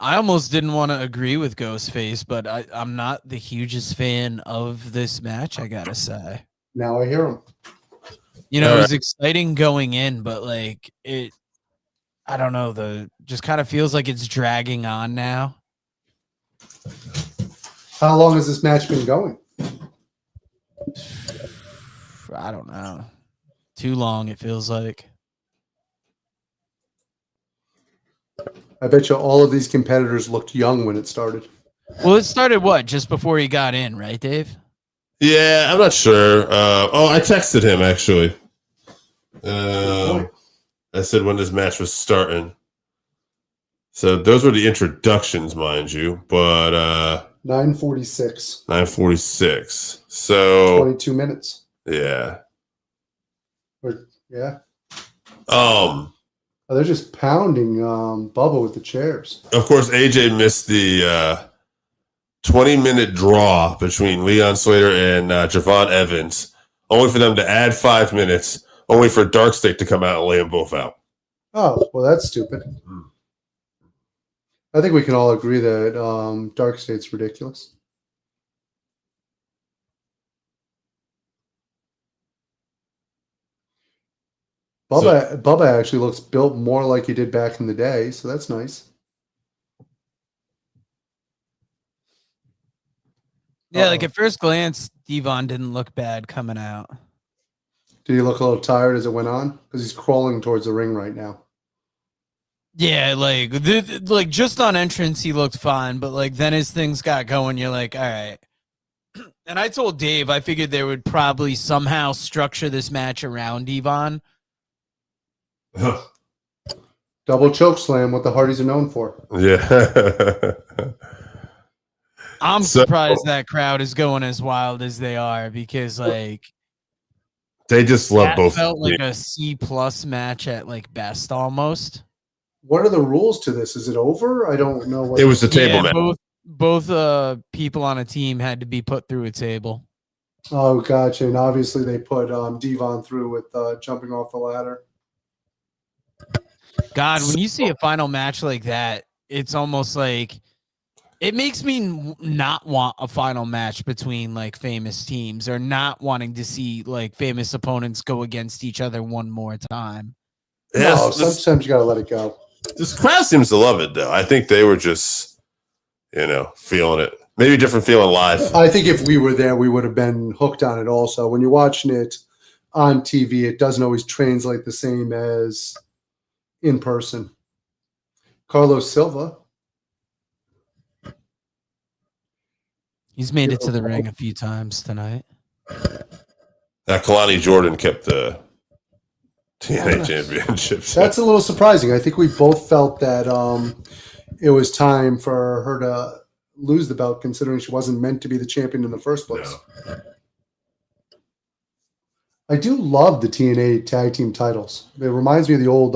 I almost didn't want to agree with Ghostface, but I'm not the hugest fan of this match, I gotta say. Now I hear him. You know, it was exciting going in, but like I don't know, just kind of feels like it's dragging on now. How long has this match been going? I don't know. Too long, it feels like. I bet you all of these competitors looked young when it started. Well, it started what? Just before he got in, right, Dave? Yeah, I'm not sure. I texted him actually. I said when this match was starting. So those were the introductions, mind you. But 9:46. 9:46. So 22 minutes. Yeah. Yeah. Oh, they're just pounding Bubba with the chairs. Of course, AJ missed the 20-minute draw between Leon Slater and Javon Evans, only for them to add 5 minutes, only for Dark State to come out and lay them both out. Oh, well, that's stupid. I think we can all agree that Dark State's ridiculous. Bubba actually looks built more like he did back in the day, so that's nice. Yeah, like at first glance, Devon didn't look bad coming out. Did he look a little tired as it went on? Because he's crawling towards the ring right now. Yeah, like just on entrance, he looked fine, but like then as things got going, you're like, all right. And I told Dave, I figured they would probably somehow structure this match around Devon. Dude, Double choke slam, what the Hardys are known for. Yeah. I'm So- surprised that crowd is going as wild as they are because like They just love that both. felt like a C+ match at like best almost. What are the rules to this? Is it over? I don't know. What It was the table match. both people on a team had to be put through a table. Oh, gotcha. And obviously they put Devon through with jumping off the ladder. God, when you see a final match like that, it's almost like it makes me not want a final match between like famous teams or not wanting to see like famous opponents go against each other one more time. No, sometimes you got to let it go. This crowd seems to love it, though. I think they were just, feeling it. Maybe a different feeling live. I think if we were there, we would have been hooked on it also. When you're watching it on TV, it doesn't always translate the same as in person. Carlos Silva. He's made it to the ring a few times tonight. Kalani Jordan kept the TNA championship. That's a little surprising. I think we both felt that it was time for her to lose the belt, considering she wasn't meant to be the champion in the first place. No. I do love the TNA tag team titles. It reminds me of the old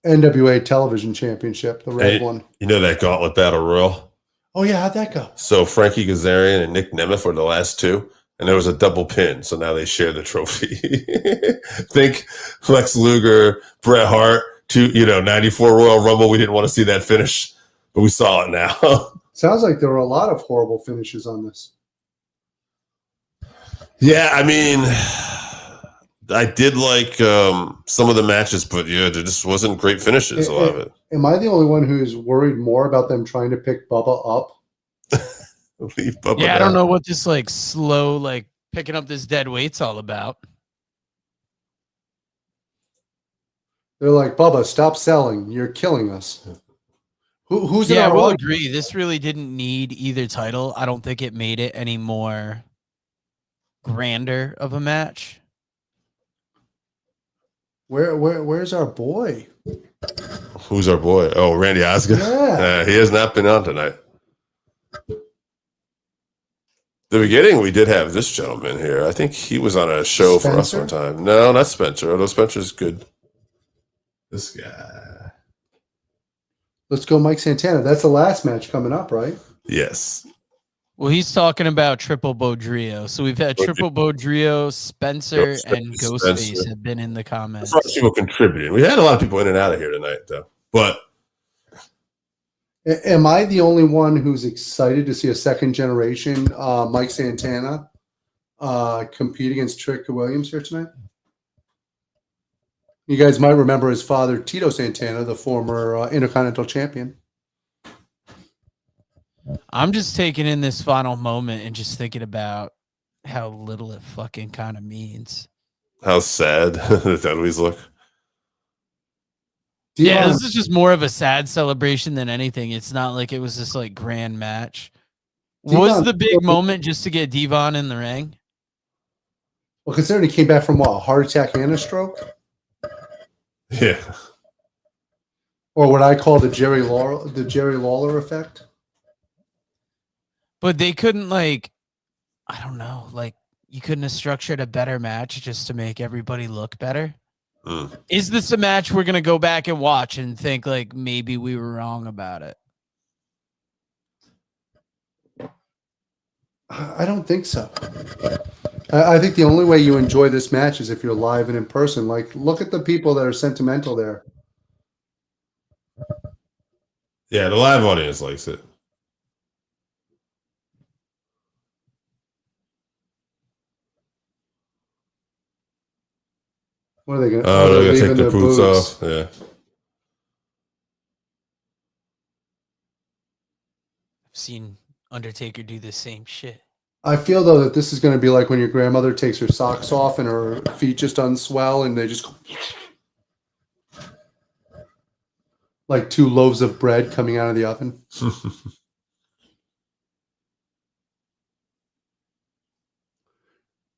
NWA television championship, the red one. You know that Gauntlet Battle Royal? Oh, yeah. How'd that go? So Frankie Kazarian and Nick Nemeth were the last two, and there was a double pin. So now they share the trophy. Think Lex Luger, Bret Hart, 94 Royal Rumble. We didn't want to see that finish, but we saw it now. Sounds like there were a lot of horrible finishes on this. Yeah, I mean, I did like some of the matches, but there just wasn't great finishes. A lot of it. Am I the only one who's worried more about them trying to pick Bubba up? Leave Bubba Yeah, I down. don't know what this like slow like picking up this dead weight's all about. They're like, Bubba, stop selling. You're killing us. Who's in Yeah, I our will audience? agree. This really didn't need either title. I don't think it made it any more grander of a match. Where's our boy? Who's our boy? Oh, Randy Osgood. Yeah. He has not been on tonight. The beginning, we did have this gentleman here. I think he was on a show for us Spencer? one time. No, not Spencer. Although Spencer's good. This guy. Let's go, Mike Santana. That's the last match coming up, right? Yes. Well, he's talking about Triple Bodrio. So we've had Triple Bodrio, Spencer, and Ghostface have been in the comments. As far as people contributing, we had a lot of people in and out of here tonight, though. But Am I the only one who's excited to see a second generation Mike Santana compete against Trick Williams here tonight? You guys might remember his father, Tito Santana, the former Intercontinental Champion. I'm just taking in this final moment and just thinking about how little it fucking kind of means. how sad that always look. Yeah, Dion, this is just more of a sad celebration than anything. It's not like it was this like grand match. Was Devon- the big moment just to get Devon in the ring? well, considering he came back from what, a heart attack and a stroke? Yeah. Or what I call the Jerry Lawler effect? But they couldn't like, I don't know, like you couldn't have structured a better match just to make everybody look better. Is this a match we're gonna go back and watch and think like maybe we were wrong about it? I don't think so. I think the only way you enjoy this match is if you're live and in person. Like, look at the people that are sentimental there. Yeah, the live audience likes it. What are they going to? Oh, they're gonna take leaving their boots off. Yeah. I've seen Undertaker do the same shit. I feel though that this is going to be like when your grandmother takes her socks off and her feet just unswell and they just go like two loaves of bread coming out of the oven.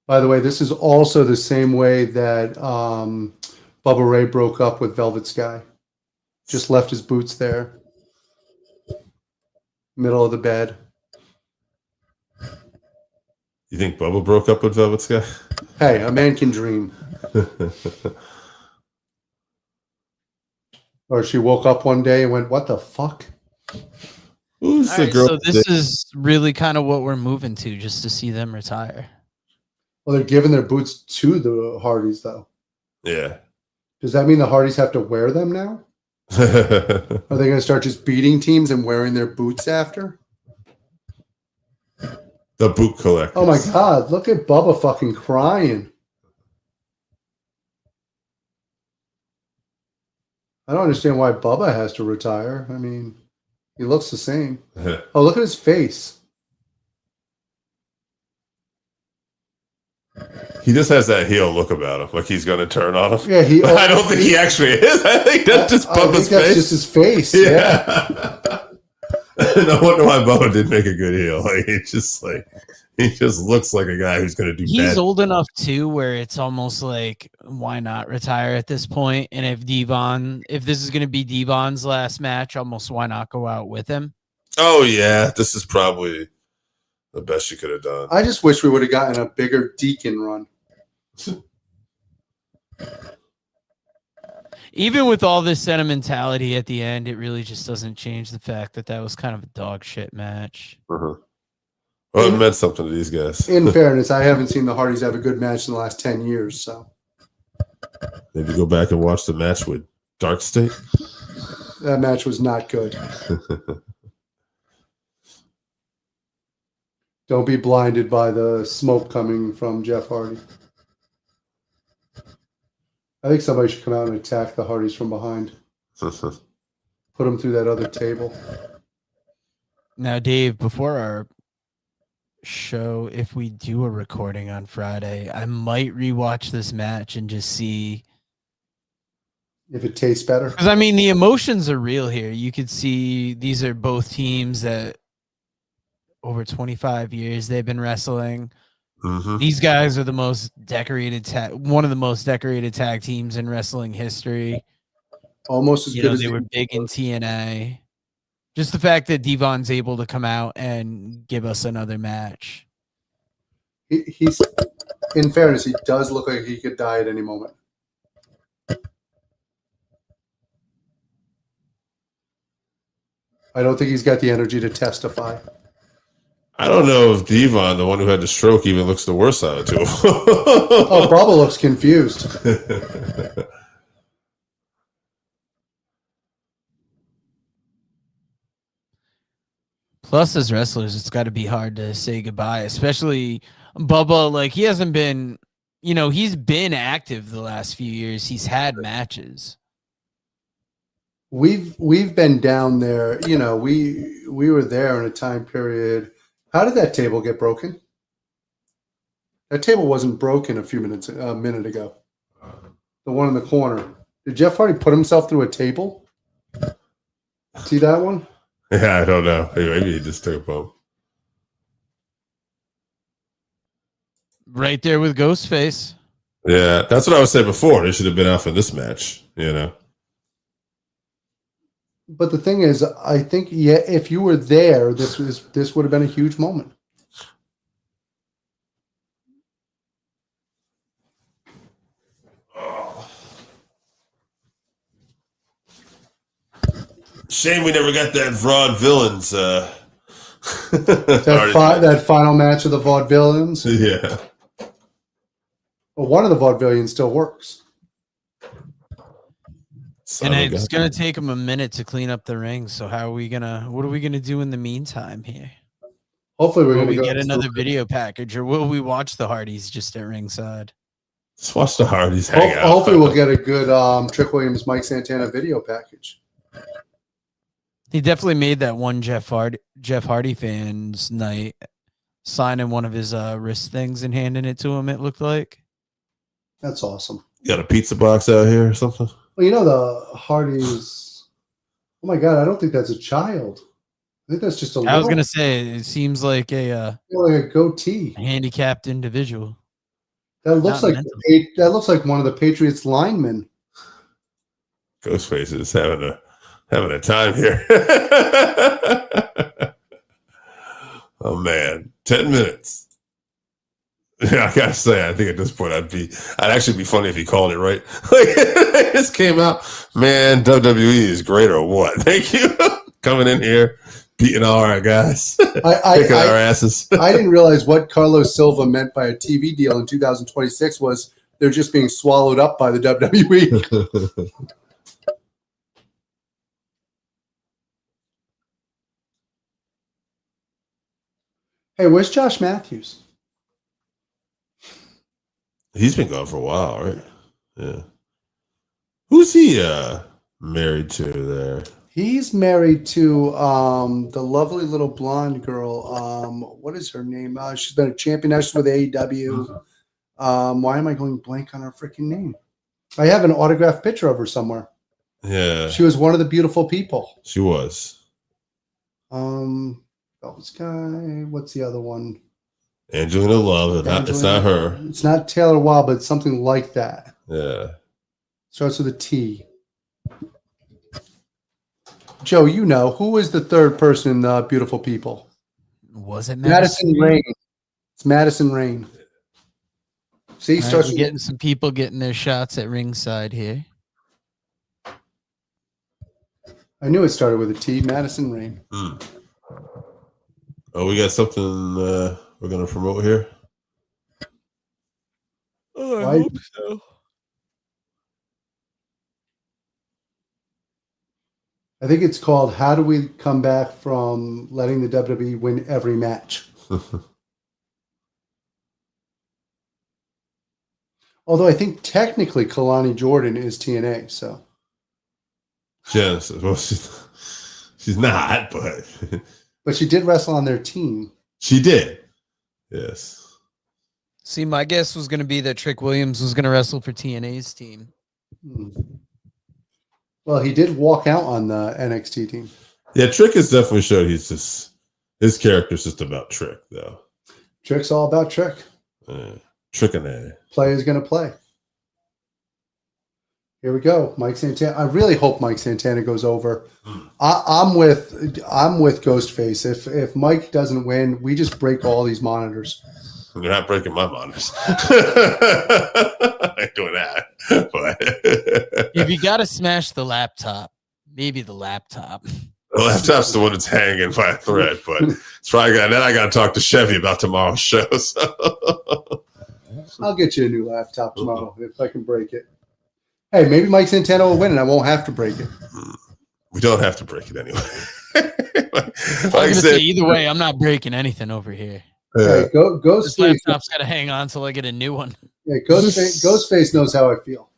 By the way, this is also the same way that Bubba Ray broke up with Velvet Sky. Just left his boots there. Middle of the bed. You think Bubba broke up with Velvet Sky? Hey, a man can dream. Or she woke up one day and went, "What the fuck?" Who's All the right, girl? so this is really kind of what we're moving to, just to see them retire. Well, they're giving their boots to the Hardys, though. Yeah. Does that mean the Hardys have to wear them now? Are they going to start just beating teams and wearing their boots after? The boot collector. Oh my God! Look at Bubba fucking crying. I don't understand why Bubba has to retire. I mean, he looks the same. Oh, look at his face. He just has that heel look about him, like he's going to turn on him. Yeah, he. I don't think he actually is. I think that's just Bubba's that's face. just his face. Yeah. No wonder why Bubba did make a good heel. Like he just looks like a guy who's going to do He's bad. old enough too, where it's almost like, why not retire at this point? And if this is going to be Devon's last match, almost why not go out with him? Oh yeah, this is probably the best you could have done. I just wish we would have gotten a bigger Deacon run. Even with all this sentimentality at the end, it really just doesn't change the fact that that was kind of a dog shit match. Uh-huh. Well, it meant something to these guys. In fairness, I haven't seen the Hardys have a good match in the last 10 years. So Maybe go back and watch the match with Dark State. that match was not good. Don't be blinded by the smoke coming from Jeff Hardy. I think somebody should come out and attack the Hardys from behind. Put them through that other table. Now, Dave, before our show, if we do a recording on Friday, I might rewatch this match and just see if it tastes better. Because I mean, the emotions are real here. You could see these are both teams that over 25 years they've been wrestling. Mm-hmm. These guys are the most decorated one of the most decorated tag teams in wrestling history. Almost as good as they were big in TNA. Just the fact that Devon's able to come out and give us another match. He's, in fairness, he does look like he could die at any moment. I don't think he's got the energy to testify. I don't know if Devon, the one who had the stroke, even looks the worst out of the two. Oh, Bubba looks confused. Plus, as wrestlers, it's got to be hard to say goodbye, especially Bubba. Like, he hasn't been, he's been active the last few years. He's had matches. We've been down there. We were there in a time period. How did that table get broken? That table wasn't broken a minute ago. The one in the corner. Did Jeff Hardy put himself through a table? See that one? Yeah, I don't know. Maybe he just took a bump. Right there with Ghostface. Yeah, that's what I was saying before. They should have been out for this match, But the thing is, I think, if you were there, this would have been a huge moment. Shame we never got that Vaudevillains. That final match of the Vaudevillains? Yeah. Well, one of the Vaudevillains still works. And it's going to take them a minute to clean up the ring. So what are we going to do in the meantime here? Hopefully we're going to get another video package, or will we watch the Hardys just at ringside? Just watch the Hardys hang out. Hopefully we'll get a good Trick Williams, Mike Santana video package. He definitely made that one Jeff Hardy fans night, signing one of his wrist things and handing it to him, it looked like. That's awesome. Got a pizza box out here or something? Well, the Hardys. Oh my God, I don't think that's a child. I think that's just a. I was gonna say it seems like a goatee, handicapped individual. That looks like one of the Patriots linemen. Ghostface is having Having a time here. Oh man, 10 minutes. Yeah, I gotta say, I think at this point I'd actually be funny if he called it right. Like it just came out, man. WWE is great or what? Thank you coming in here, beating all our guys, kicking our asses. I didn't realize what Carlos Silva meant by a TV deal in 2026 was they're just being swallowed up by the WWE. Hey, where's Josh Matthews? He's been gone for a while, right? Yeah. Who's he married to there? He's married to the lovely little blonde girl. What is her name? She's been a champion now. She's with AEW. Why am I going blank on her freaking name? I have an autographed picture of her somewhere. Yeah. She was one of the beautiful people. She was. This guy. What's the other one? Angelina Love. It's not her. It's not Taylor Wilde, but it's something like that. Yeah. Starts with a T. Joe, you know, who is the third person in the Beautiful People? Was it Madison Rain? It's Madison Rain. See, he starts getting some people getting their shots at ringside here. I knew it started with a T. Madison Rain. Oh, we got something we're going to promote here? Oh, I hope so. I think it's called How Do We Come Back from Letting the WWE Win Every Match? Although I think technically Kalani Jordan is TNA, so. Genesis. Well, she's not, but. But she did wrestle on their team. She did. Yes. See, my guess was going to be that Trick Williams was going to wrestle for TNA's team. Well, he did walk out on the NXT team. Yeah, Trick has definitely showed his character's just about Trick, though. Trick's all about Trick. Trick and A. Play is going to play. Here we go, Mike Santana. I really hope Mike Santana goes over. I'm with Ghostface. If Mike doesn't win, we just break all these monitors. You're not breaking my monitors. I ain't doing that. But if you got to smash the laptop, maybe the laptop. The laptop's the one that's hanging by a thread, but it's probably then I got to talk to Chevy about tomorrow's show. So. I'll get you a new laptop tomorrow if I can break it. Hey, maybe Mike Santana will win and I won't have to break it. We don't have to break it anyway. like I said, either way, I'm not breaking anything over here. Hey, Ghostface. This laptop's got to hang on until I get a new one. Yeah, Ghostface knows how I feel.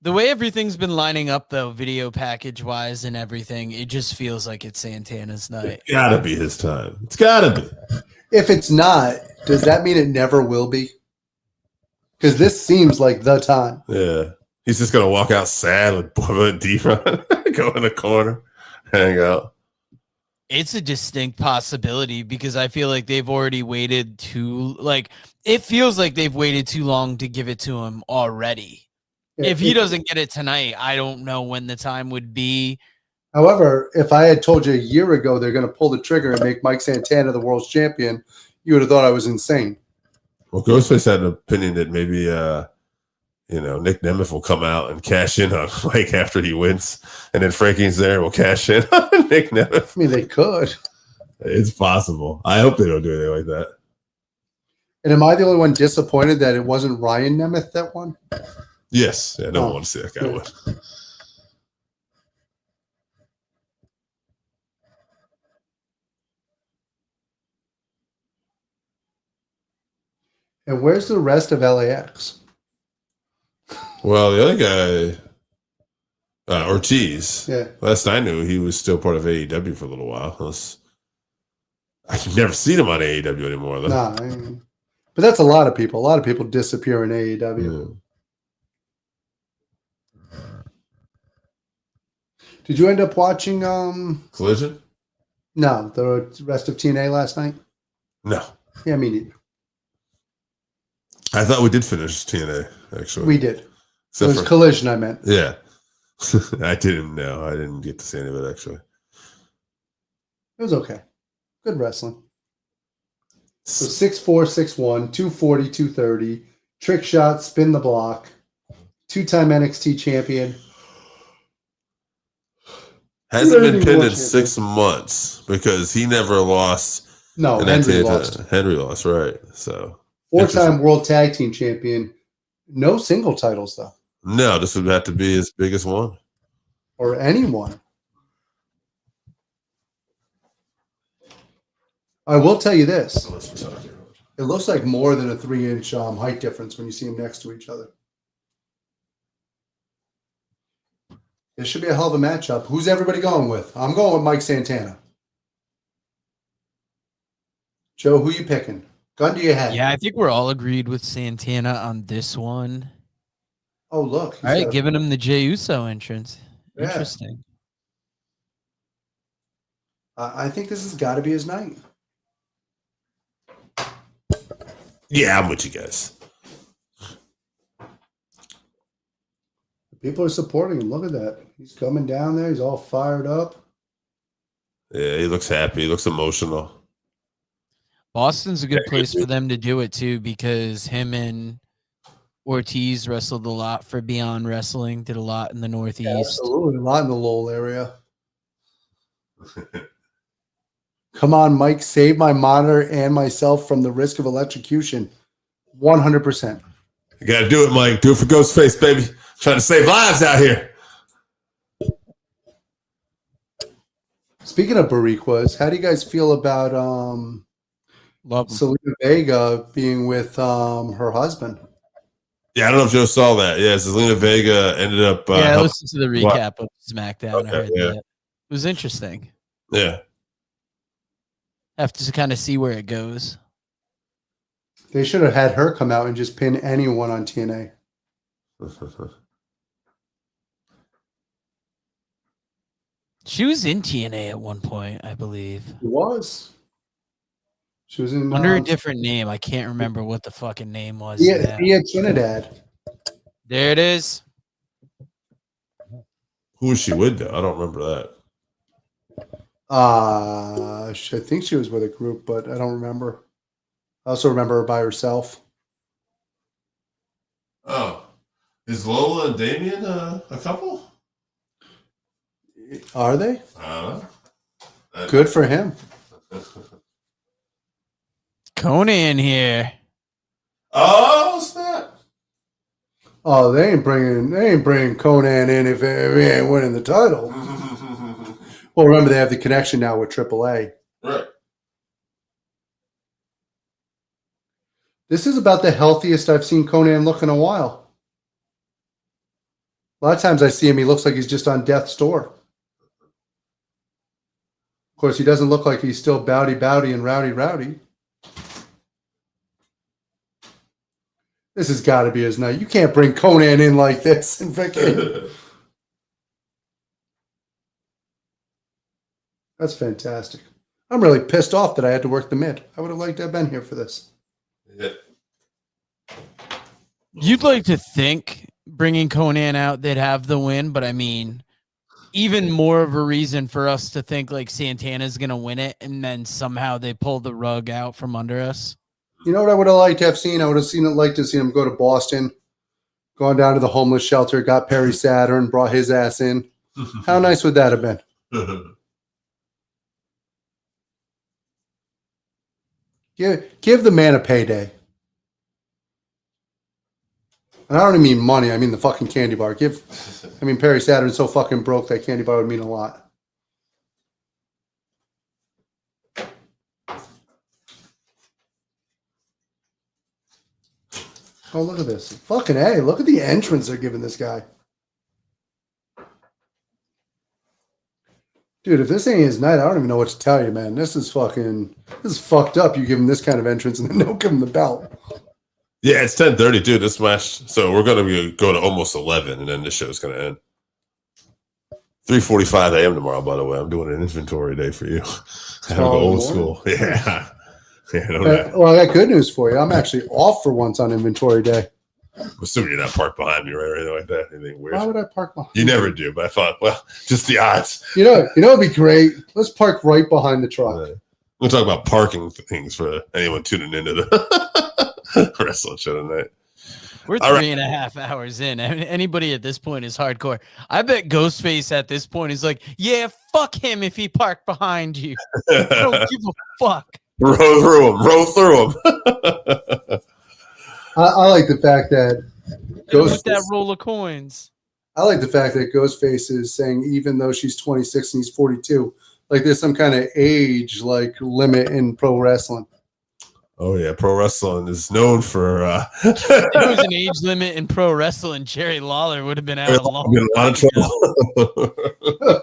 The way everything's been lining up, though, video package-wise and everything, it just feels like it's Santana's night. It's gotta be his time. It's gotta be. If it's not, does that mean it never will be? Because this seems like the time. Yeah. He's just going to walk out sad with Bubba and D-Ron, go in the corner, hang out. It's a distinct possibility because I feel like they've already waited it feels like they've waited too long to give it to him already. Yeah, if he doesn't get it tonight, I don't know when the time would be. However, if I had told you a year ago they're going to pull the trigger and make Mike Santana the world's champion, you would have thought I was insane. Well, Ghostface had an opinion that maybe, Nick Nemeth will come out and cash in on Mike after he wins, and then Frankie's there will cash in on Nick Nemeth. I mean, they could. It's possible. I hope they don't do anything like that. And am I the only one disappointed that it wasn't Ryan Nemeth that won? Yes. Yeah, no one wants to see that guy win. And where's the rest of LAX? Well, the other guy, Ortiz. Yeah. Last I knew, he was still part of AEW for a little while. I've never seen him on AEW anymore, though. Nah, but that's a lot of people. A lot of people disappear in AEW. Yeah. Did you end up watching Collision? No, the rest of TNA last night? No. Yeah, me neither. I thought we did finish TNA, actually. We did. It was Collision, I meant. Yeah. I didn't know. I didn't get to see any of it, actually. It was okay. Good wrestling. So 6'4", 6'1", 240, 230. Trick shot, spin the block. 2-time NXT champion. Hasn't been pinned in 6 months because he never lost. No, Henry lost. Henry lost, right. So 4-time World Tag Team champion. No single titles, though. No, this would have to be his biggest one. Or anyone. I will tell you this. It looks like more than a 3-inch height difference when you see them next to each other. This should be a hell of a matchup. Who's everybody going with? I'm going with Mike Santana. Joe, who you picking? Gun to your head. Yeah, I think we're all agreed with Santana on this one. Oh, look. All right, giving him the Jey Uso entrance. Yeah. Interesting. I think this has got to be his night. Yeah, I'm with you guys. People are supporting him. Look at that. He's coming down there. He's all fired up. Yeah, he looks happy. He looks emotional. Boston's a good place for them to do it, too, because him and Ortiz wrestled a lot for Beyond Wrestling, did a lot in the Northeast. Yeah, absolutely. A lot in the Lowell area. Come on, Mike. Save my monitor and myself from the risk of electrocution. 100%. You got to do it, Mike. Do it for Ghostface, baby. Trying to save lives out here. Speaking of Bariquas, how do you guys feel about Selena Vega being with her husband? Yeah, I don't know if Joe saw that. Yeah, Zelina Vega ended up. I listened to the recap of SmackDown. I heard that. It was interesting. Yeah. Have to kind of see where it goes. They should have had her come out and just pin anyone on TNA. She was in TNA at one point, I believe. She was. She was in under a different name. I can't remember what the fucking name was. Yeah, Trinidad. There it is. Who was she with, though? I don't remember that. I think she was with a group, but I don't remember. I also remember her by herself. Oh. Is Lola and Damien a couple? Are they? I don't know. Good for him. Conan here. Oh, snap. Oh, they ain't bringing Conan in if he ain't winning the title. Well, remember they have the connection now with AAA. Right. This is about the healthiest I've seen Conan look in a while. A lot of times I see him, he looks like he's just on death's door. Of course, he doesn't look like he's still bowdy and rowdy. This has got to be his night. You can't bring Conan in like this. And that's fantastic. I'm really pissed off that I had to work the mid. I would have liked to have been here for this. Yeah. You'd like to think bringing Conan out, they'd have the win, but I mean, even more of a reason for us to think like Santana's going to win it, and then somehow they pull the rug out from under us. You know what I would have liked to have seen? I would have liked to see him go to Boston, gone down to the homeless shelter, got Perry Saturn, brought his ass in. How nice would that have been? Give the man a payday. And I don't even mean money. I mean the fucking candy bar. Perry Saturn's so fucking broke that candy bar would mean a lot. Oh, look at this. Fucking A. Look at the entrance they're giving this guy. Dude, if this ain't his night, I don't even know what to tell you, man. This is fucked up. You give him this kind of entrance and then don't give him the belt. Yeah, it's 10:30, dude. This match. So we're going to go to almost 11, and then this show's going to end. 3:45 a.m. tomorrow, by the way. I'm doing an inventory day for you. I have to go old school. Yeah. Well, I got good news for you. I'm actually off for once on inventory day. I'm assuming you're not parked behind me, right? Or anything like that. Anything weird? Why would I park behind You never do, but I thought, well, just the odds. You know, it'd be great. Let's park right behind the truck. We'll talk about parking things for anyone tuning into the wrestling show tonight. We're 3.5 hours in. Anybody at this point is hardcore. I bet Ghostface at this point is like, yeah, fuck him if he parked behind you. I don't give a fuck. Row through him. I like the fact that With that roll of coins. I like the fact that Ghostface is saying even though she's 26 and he's 42, like there's some kind of age like limit in pro wrestling. Oh yeah, pro wrestling is known for. If there was an age limit in pro wrestling, Jerry Lawler would have been out a long time ago.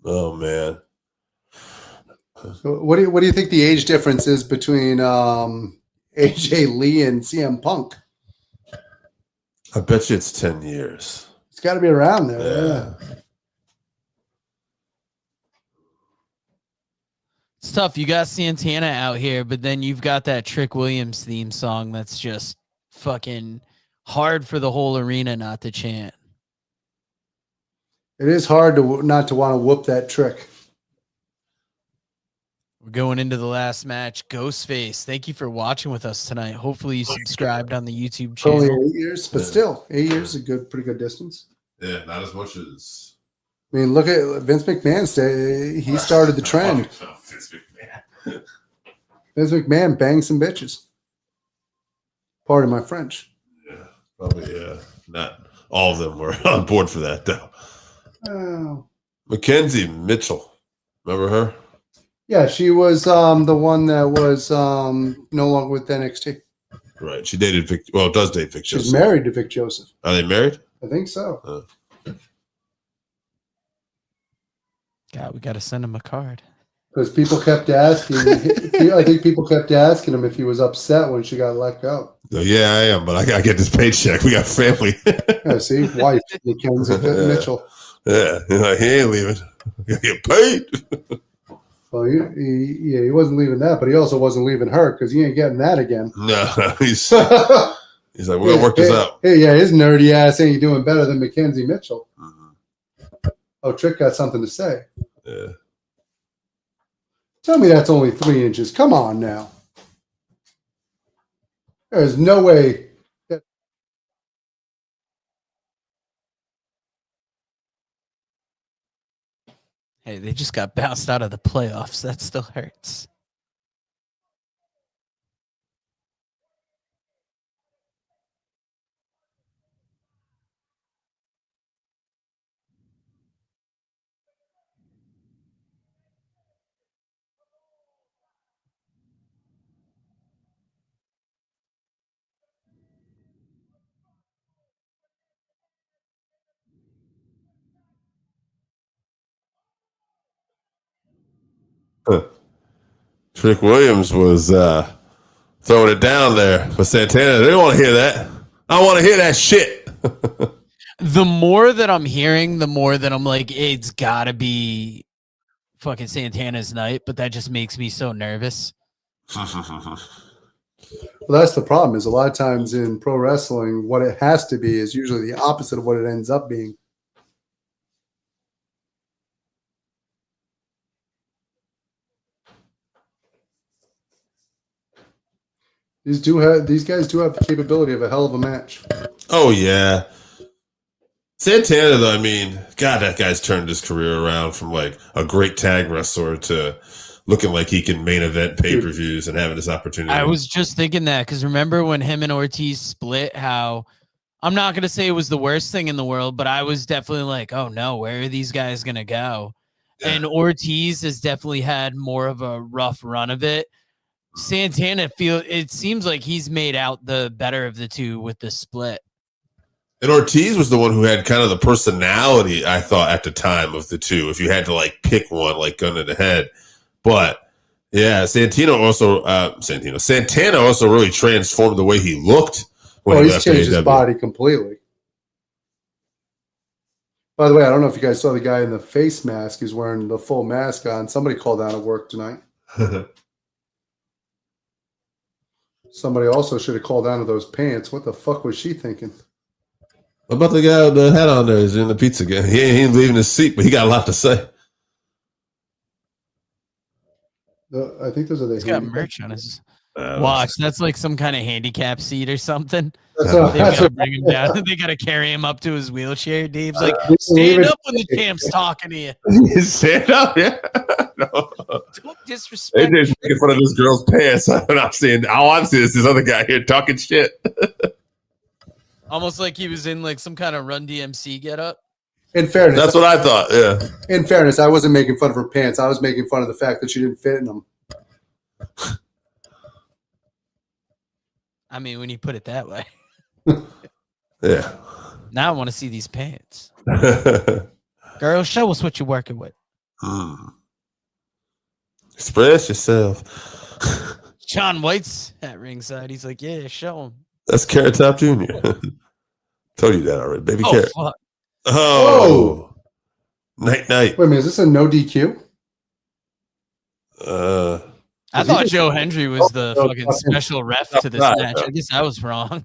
Oh man. So what do you think the age difference is between AJ Lee and CM Punk? I bet you it's 10 years. It's got to be around there. Yeah. It's tough. You got Santana out here, but then you've got that Trick Williams theme song that's just fucking hard for the whole arena not to chant. It is hard to not to want to whoop that trick. We're going into the last match. Ghostface, thank you for watching with us tonight. Hopefully you subscribed on the YouTube channel. Only 8 years, but still, 8 years is a pretty good distance. Yeah, not as much as. I mean, look at Vince McMahon. He started the trend. Vince McMahon banged some bitches. Pardon my French. Yeah, probably. Not all of them were on board for that, though. Oh. Mackenzie Mitchell, remember her? Yeah, she was the one that was no longer with NXT. Right. She dated Vic. Well, does date Vic Joseph. She's married to Vic Joseph. Are they married? I think so. God, we got to send him a card. Because people kept asking. I think people kept asking him if he was upset when she got let go. Yeah, I am, but I gotta get this paycheck. We got family. Yeah, see, wife Mackenzie Mitchell. Yeah, he ain't leaving. You gotta get paid. Well, he wasn't leaving that, but he also wasn't leaving her because he ain't getting that again. No, he's like, we're gonna work this out. Hey, yeah, his nerdy ass ain't doing better than Mackenzie Mitchell. Mm-hmm. Oh, Trick got something to say. Yeah. Tell me that's only 3 inches. Come on now. There's no way. Hey, they just got bounced out of the playoffs. That still hurts. Trick Williams was throwing it down there for Santana. They don't want to hear that. I don't want to hear that shit. The more that I'm hearing, the more that I'm like, it's got to be fucking Santana's night, but that just makes me so nervous. Well, that's the problem is a lot of times in pro wrestling, what it has to be is usually the opposite of what it ends up being. These guys do have the capability of a hell of a match. Oh yeah. Santana, though, I mean, God, that guy's turned his career around from like a great tag wrestler to looking like he can main event pay-per-views and having this opportunity. I was just thinking that because remember when him and Ortiz split, how I'm not going to say it was the worst thing in the world, but I was definitely like, oh no, where are these guys going to go? Yeah. And Ortiz has definitely had more of a rough run of it. Santana it seems like he's made out the better of the two with the split. And Ortiz was the one who had kind of the personality, I thought, at the time of the two, if you had to like pick one, like gun to the head. But yeah, Santana also really transformed the way he looked when he he's left changed his AEW. body completely. By the way, I don't know if you guys saw the guy in the face mask. He's wearing the full mask on. Somebody called out of work tonight. Somebody also should have called down to those pants. What the fuck was she thinking? What about the guy with the hat on there? He's in the pizza game. He ain't leaving his seat, but he got a lot to say. I think those are the. He's got merch on his watch. That's like some kind of handicap seat or something. They gotta bring him down. They gotta carry him up to his wheelchair. Dave's like, stand up when the champ's talking to you. Stand up, yeah. No. Don't disrespect. They just making fun of this girl's pants. I'm seeing is this other guy here talking shit. Almost like he was in like some kind of Run DMC getup. In fairness, that's what I thought. Yeah. In fairness, I wasn't making fun of her pants. I was making fun of the fact that she didn't fit in them. I mean, when you put it that way. Yeah. Now I want to see these pants. Girl, show us what you're working with. Express yourself. John White's at ringside. He's like, yeah, show him. That's Carrot Top Jr. Told you that already. Baby Carrot. Fuck. Oh. Night. Wait a minute, is this a no DQ? I thought Joe Hendry was the fucking special ref to this match. I guess I was wrong.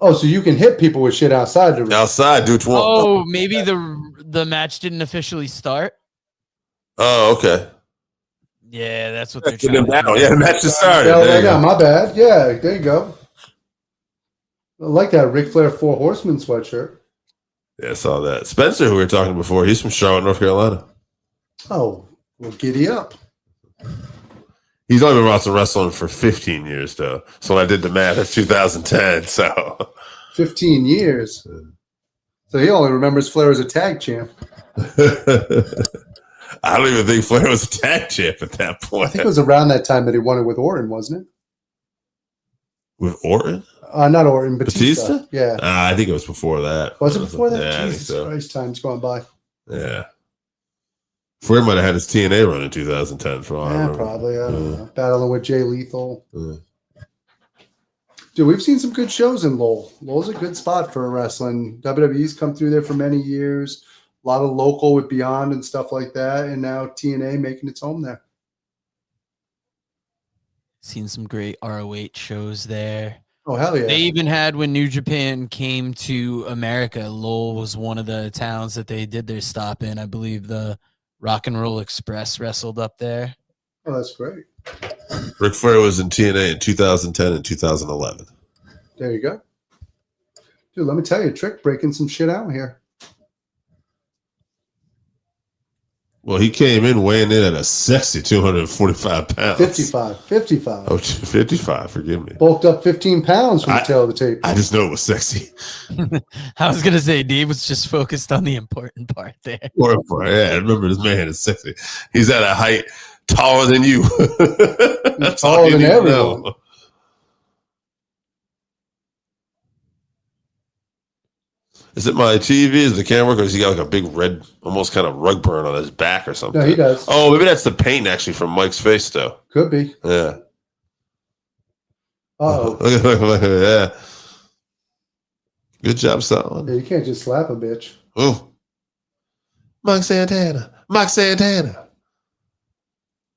Oh, so you can hit people with shit outside the ring. Outside, do what you want. Oh, maybe the match didn't officially start. Oh, okay. Yeah, that's what they're trying to do. Yeah, the match just started. Yeah, my bad. Yeah, there you go. I like that Ric Flair 4 Horsemen sweatshirt. Yeah, I saw that. Spencer, who we were talking before, he's from Charlotte, North Carolina. Oh, well, giddy up. He's only been wrestling for 15 years, though. So when I did the math, that's 2010. So 15 years. So he only remembers Flair as a tag champ. I don't even think Flair was a tag champ at that point. I think it was around that time that he won it with Orton, wasn't it? With Orton? Not Orton, Batista. Yeah. I think it was before that. Was it before that? Yeah, Jesus Christ, time's gone by. Yeah. Flair might have had his TNA run in 2010. Probably. I don't know. Battling with Jay Lethal. Dude, we've seen some good shows in Lowell. Lowell's a good spot for wrestling. WWE's come through there for many years. A lot of local with Beyond and stuff like that. And now TNA making its home there. Seen some great ROH shows there. Oh, hell yeah. They even had, when New Japan came to America, Lowell was one of the towns that they did their stop in. I believe the Rock and Roll Express wrestled up there. Oh, that's great. Ric Flair was in TNA in 2010 and 2011. There you go. Dude, let me tell you, Trick breaking some shit out here. Well, he came in weighing in at a sexy 245 pounds. 55. Oh, 55, forgive me. Bulked up 15 pounds from the tail of the tape. I just know it was sexy. I was going to say, Dave was just focused on the important part there. Yeah, remember, this man is sexy. He's at a height taller than you. That's taller than everyone. Know. Is it my TV? Is the camera? Because he got like a big red, almost kind of rug burn on his back or something. No, he does. Oh, maybe that's the paint actually from Mike's face, though. Could be. Yeah. Uh-oh. Yeah. Good job, son. Yeah, you can't just slap a bitch. Oh. Mike Santana.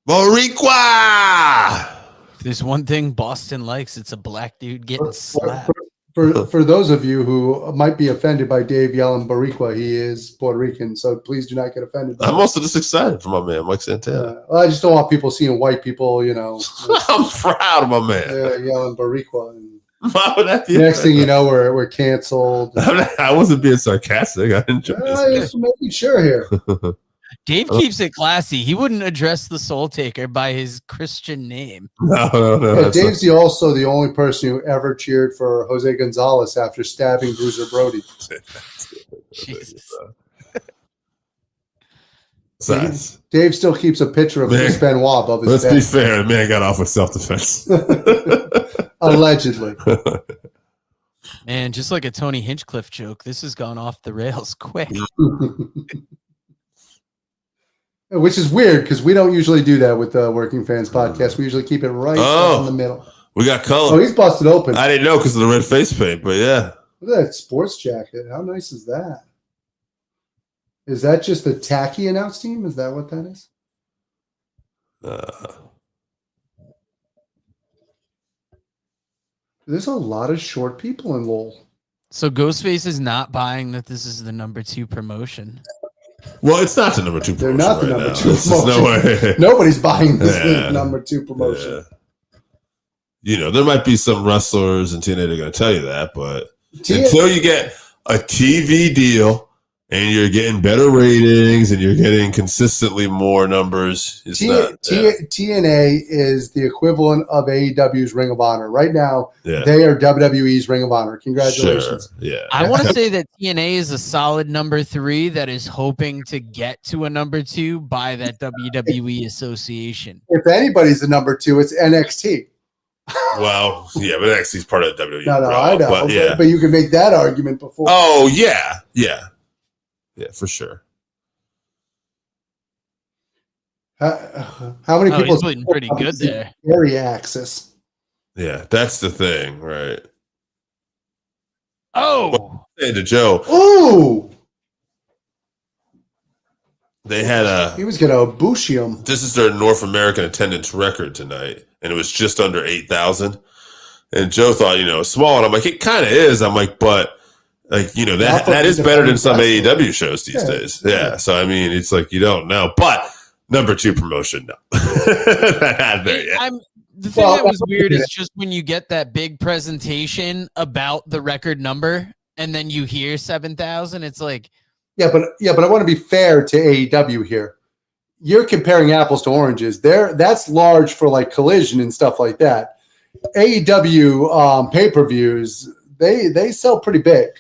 Boricua! If there's one thing Boston likes, it's a black dude getting slapped. For those of you who might be offended by Dave yelling Boricua, he is Puerto Rican, so please do not get offended. I'm also just excited for my man, Mike Santana. Well, I just don't want people seeing white people, you know. I'm proud of my man. Yelling Boricua. And why would that be? Next thing you know, we're canceled. I wasn't being sarcastic. I enjoyed it. Just making sure here. Dave keeps it classy. He wouldn't address the Soul Taker by his Christian name. No. Yeah, Dave's also the only person who ever cheered for Jose Gonzalez after stabbing Bruiser Brody. Jesus. Dave still keeps a picture of Chris Benoit above his bed. Let's be fair. The man got off with self-defense. Allegedly. Man, just like a Tony Hinchcliffe joke, this has gone off the rails quick. Which is weird because we don't usually do that with the Working Fans podcast. We usually keep it right in the middle. We got color. Oh, he's busted open. I didn't know because of the red face paint, but yeah. Look at that sports jacket. How nice is that? Is that just the tacky announce team? Is that what that is? There's a lot of short people in Lowell. So Ghostface is not buying that this is the number 2 promotion. Well, it's not the number 2 promotion. They're not the right number now. 2 There's promotion. no way. Nobody's buying this Yeah. number 2 promotion. Yeah. You know, there might be some wrestlers in TNA that are going to tell you that, but until you get a TV deal and you're getting better ratings and you're getting consistently more numbers, it's not. TNA is the equivalent of AEW's Ring of Honor. Right now, Yeah. they are WWE's Ring of Honor. Congratulations. Sure. Yeah. I want to say that TNA is a solid number 3 that is hoping to get to a number 2 by that WWE association. If anybody's the number 2, it's NXT. Well, yeah, but NXT's part of WWE. No, I know. But, yeah. But you can make that argument before. Oh, yeah. Yeah. Yeah, for sure. How many people? He's looking pretty good there. Area access. Yeah, that's the thing, right? Oh, Hey, to Joe, Ooh, they had he was gonna bush him. this is their North American attendance record tonight, and it was just under 8,000. And Joe thought, you know, small, and I'm like, it kind of is. I'm like, but like, you know, that is better than some AEW shows these days. Yeah. So I mean, it's like you don't know, but number 2 promotion, no. Not there yet. The thing that was weird is just when you get that big presentation about the record number, and then you hear 7,000, it's like, Yeah, but I want to be fair to AEW here. You're comparing apples to oranges. That's large for like Collision and stuff like that. AEW pay-per-views, they sell pretty big.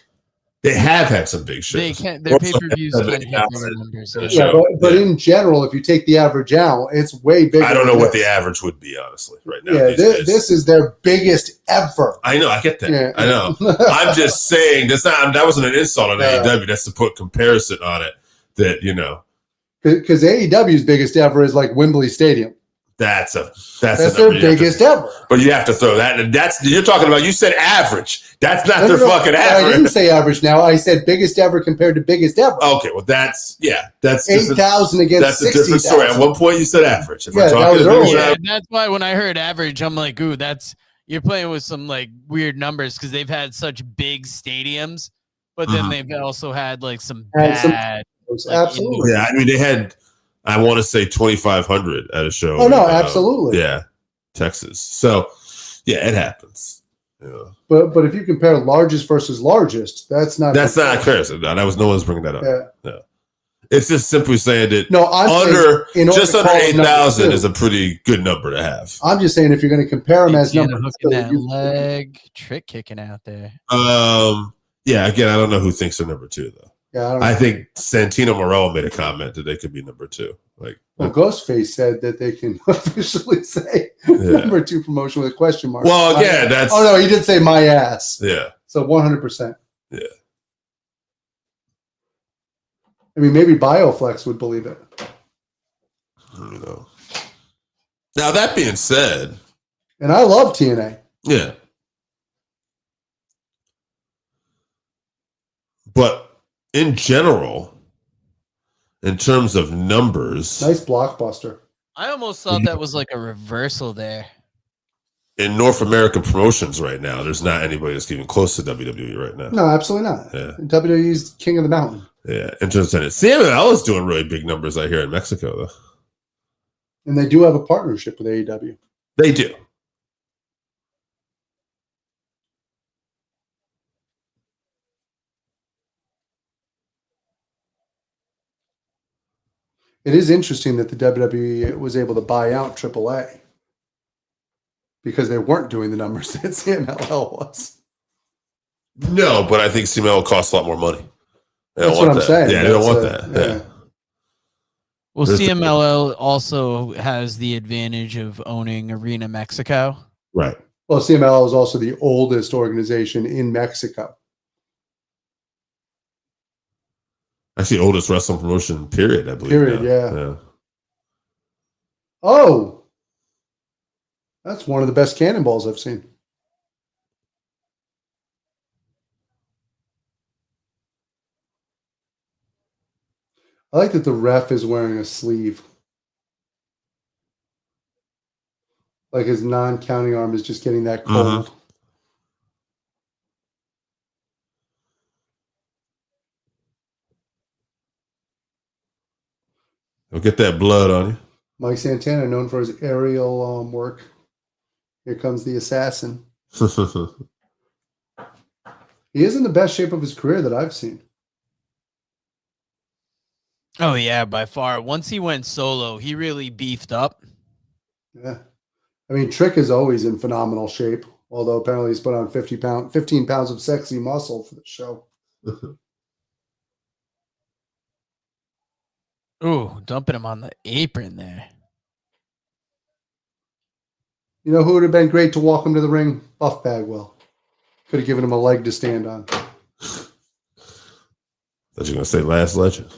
They have had some big shows. their pay-per-views can hit bigger numbers. Yeah, but in general, if you take the average out, it's way bigger. I don't know what the average would be, honestly, right now. Yeah, this is their biggest ever. I know, I get that. Yeah. I know. I'm just saying that wasn't an insult on AEW. That's to put comparison on it. That, you know, because AEW's biggest ever is like Wembley Stadium. that's their biggest ever. But you have to throw that. And you're talking about. You said average. That's not their fucking average. I didn't say average. Now I said biggest ever compared to biggest ever. Okay, well that's 8,000 against that's a different story. At one point you said average. If we're that was earlier. That's why when I heard average, I'm like, ooh, you're playing with some like weird numbers because they've had such big stadiums, but then they've also had like some bad. Absolutely. Yeah, I mean they had. I want to say 2,500 at a show. Oh no, absolutely. Yeah, Texas. So yeah, it happens. Yeah. But if you compare largest versus largest, that's not fair. That was no one's bringing that up. Yeah. It's just simply saying that just under 8,000 is a pretty good number to have. I'm just saying if you're going to compare them as number hooking that leg trick kicking out there. Yeah. Again, I don't know who thinks they're number 2 though. Yeah, I think Santino Morello made a comment that they could be number 2. Ghostface said that they can officially say number 2 promotion with a question mark. Well, again, that's. Oh no, he did say my ass. Yeah. So 100%. Yeah. I mean, maybe Bioflex would believe it. I don't know. Now that being said, and I love TNA. Yeah. But in general, in terms of numbers, nice blockbuster. I almost thought that was like a reversal there. In North American promotions right now, there's not anybody that's even close to WWE right now. No, absolutely not. Yeah. WWE's king of the mountain. Yeah, interesting. CMLL is doing really big numbers, I hear, in Mexico, though. And they do have a partnership with AEW. They do. It is interesting that the WWE was able to buy out AAA because they weren't doing the numbers that CMLL was. No, but I think CMLL costs a lot more money. That's what I'm saying. Yeah, they don't want that. Yeah. Well, CMLL also has the advantage of owning Arena Mexico. Right. Well, CMLL is also the oldest organization in Mexico. Actually, oldest wrestling promotion, period, I believe. Period, yeah. Oh, that's one of the best cannonballs I've seen. I like that the ref is wearing a sleeve. Like his non-counting arm is just getting that cold. He'll get that blood on you. Mike Santana, known for his aerial work. Here comes the assassin. He is in the best shape of his career that I've seen. Oh yeah, by far. Once he went solo, he really beefed up. Yeah. I mean, Trick is always in phenomenal shape, although apparently he's put on 15 pounds of sexy muscle for the show. Ooh, dumping him on the apron there. You know who would have been great to walk him to the ring? Buff Bagwell. Could have given him a leg to stand on. Thought you were going to say Last Legend.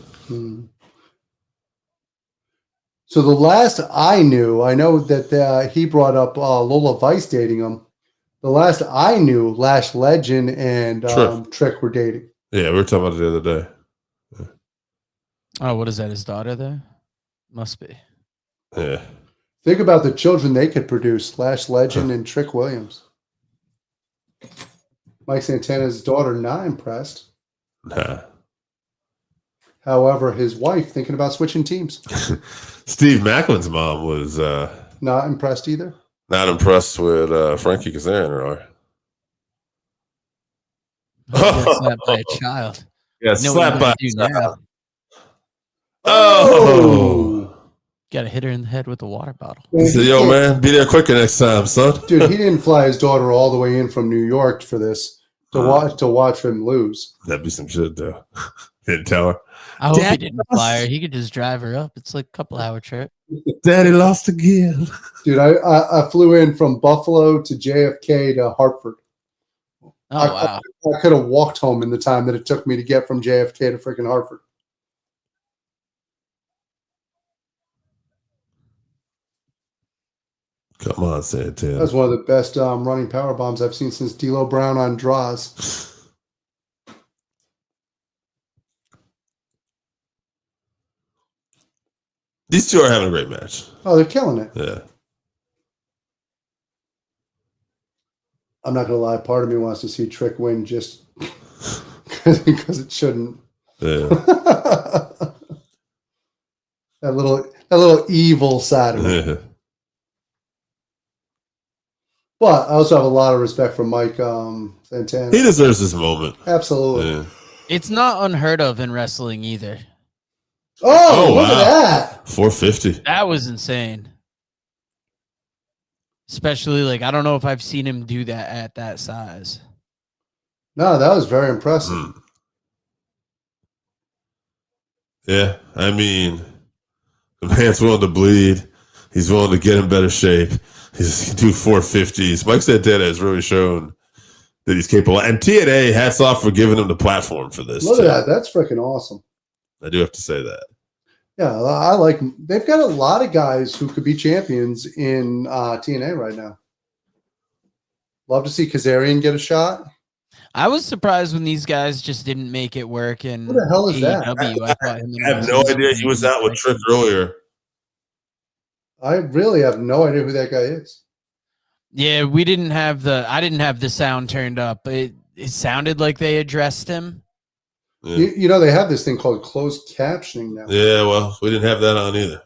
So the last I knew, I know that he brought up Lola Vice dating him. The last I knew, Lash Legend and Trick were dating. Yeah, we were talking about it the other day. Yeah. Oh, what is that? His daughter there? Must be. Yeah. Think about the children they could produce, Lash Legend and Trick Williams. Mike Santana's daughter, not impressed. Nah. However, his wife thinking about switching teams. Steve Macklin's mom was Not impressed either. not impressed with Frankie Kazarian, or Slapped by a child. yeah, You know slap what by you gotta do now? Oh, Gotta hit her in the head with a water bottle. he said, "Yo, man, be there quicker next time, son." Dude, he didn't fly his daughter all the way in from New York for this to watch him lose. That'd be some shit, though. Didn't tell her. I hope he didn't fly her. He could just drive her up. It's like a couple hour trip. Daddy lost again. Dude, I flew in from Buffalo to JFK to Hartford. Oh, wow. I could have walked home in the time that it took me to get from JFK to freaking Hartford. Come on, Santana. That was one of the best running power bombs I've seen since D'Lo Brown on draws. These two are having a great match. Oh, they're killing it. Yeah. I'm not going to lie. Part of me wants to see Trick win just because it shouldn't. Yeah. that little evil side of it. Yeah. But I also have a lot of respect for Mike Santana. He deserves this moment. Absolutely. Yeah. It's not unheard of in wrestling either. Oh, look at that. 450. That was insane. Especially, like, I don't know if I've seen him do that at that size. No, that was very impressive. Yeah, I mean, the man's willing to bleed. He's willing to get in better shape. He's do 450s. Mike Santana has really shown that he's capable. And TNA, hats off for giving him the platform for this. Look at that. That's freaking awesome. I do have to say that. Yeah, I like. They've got a lot of guys who could be champions in TNA right now. Love to see Kazarian get a shot. I was surprised when these guys just didn't make it work. And Who the hell is that? I have no idea he was out with Trick earlier. I really have no idea who that guy is. Yeah, I didn't have the sound turned up. It sounded like they addressed him. Yeah. You know, they have this thing called closed captioning now. Yeah, well, we didn't have that on either.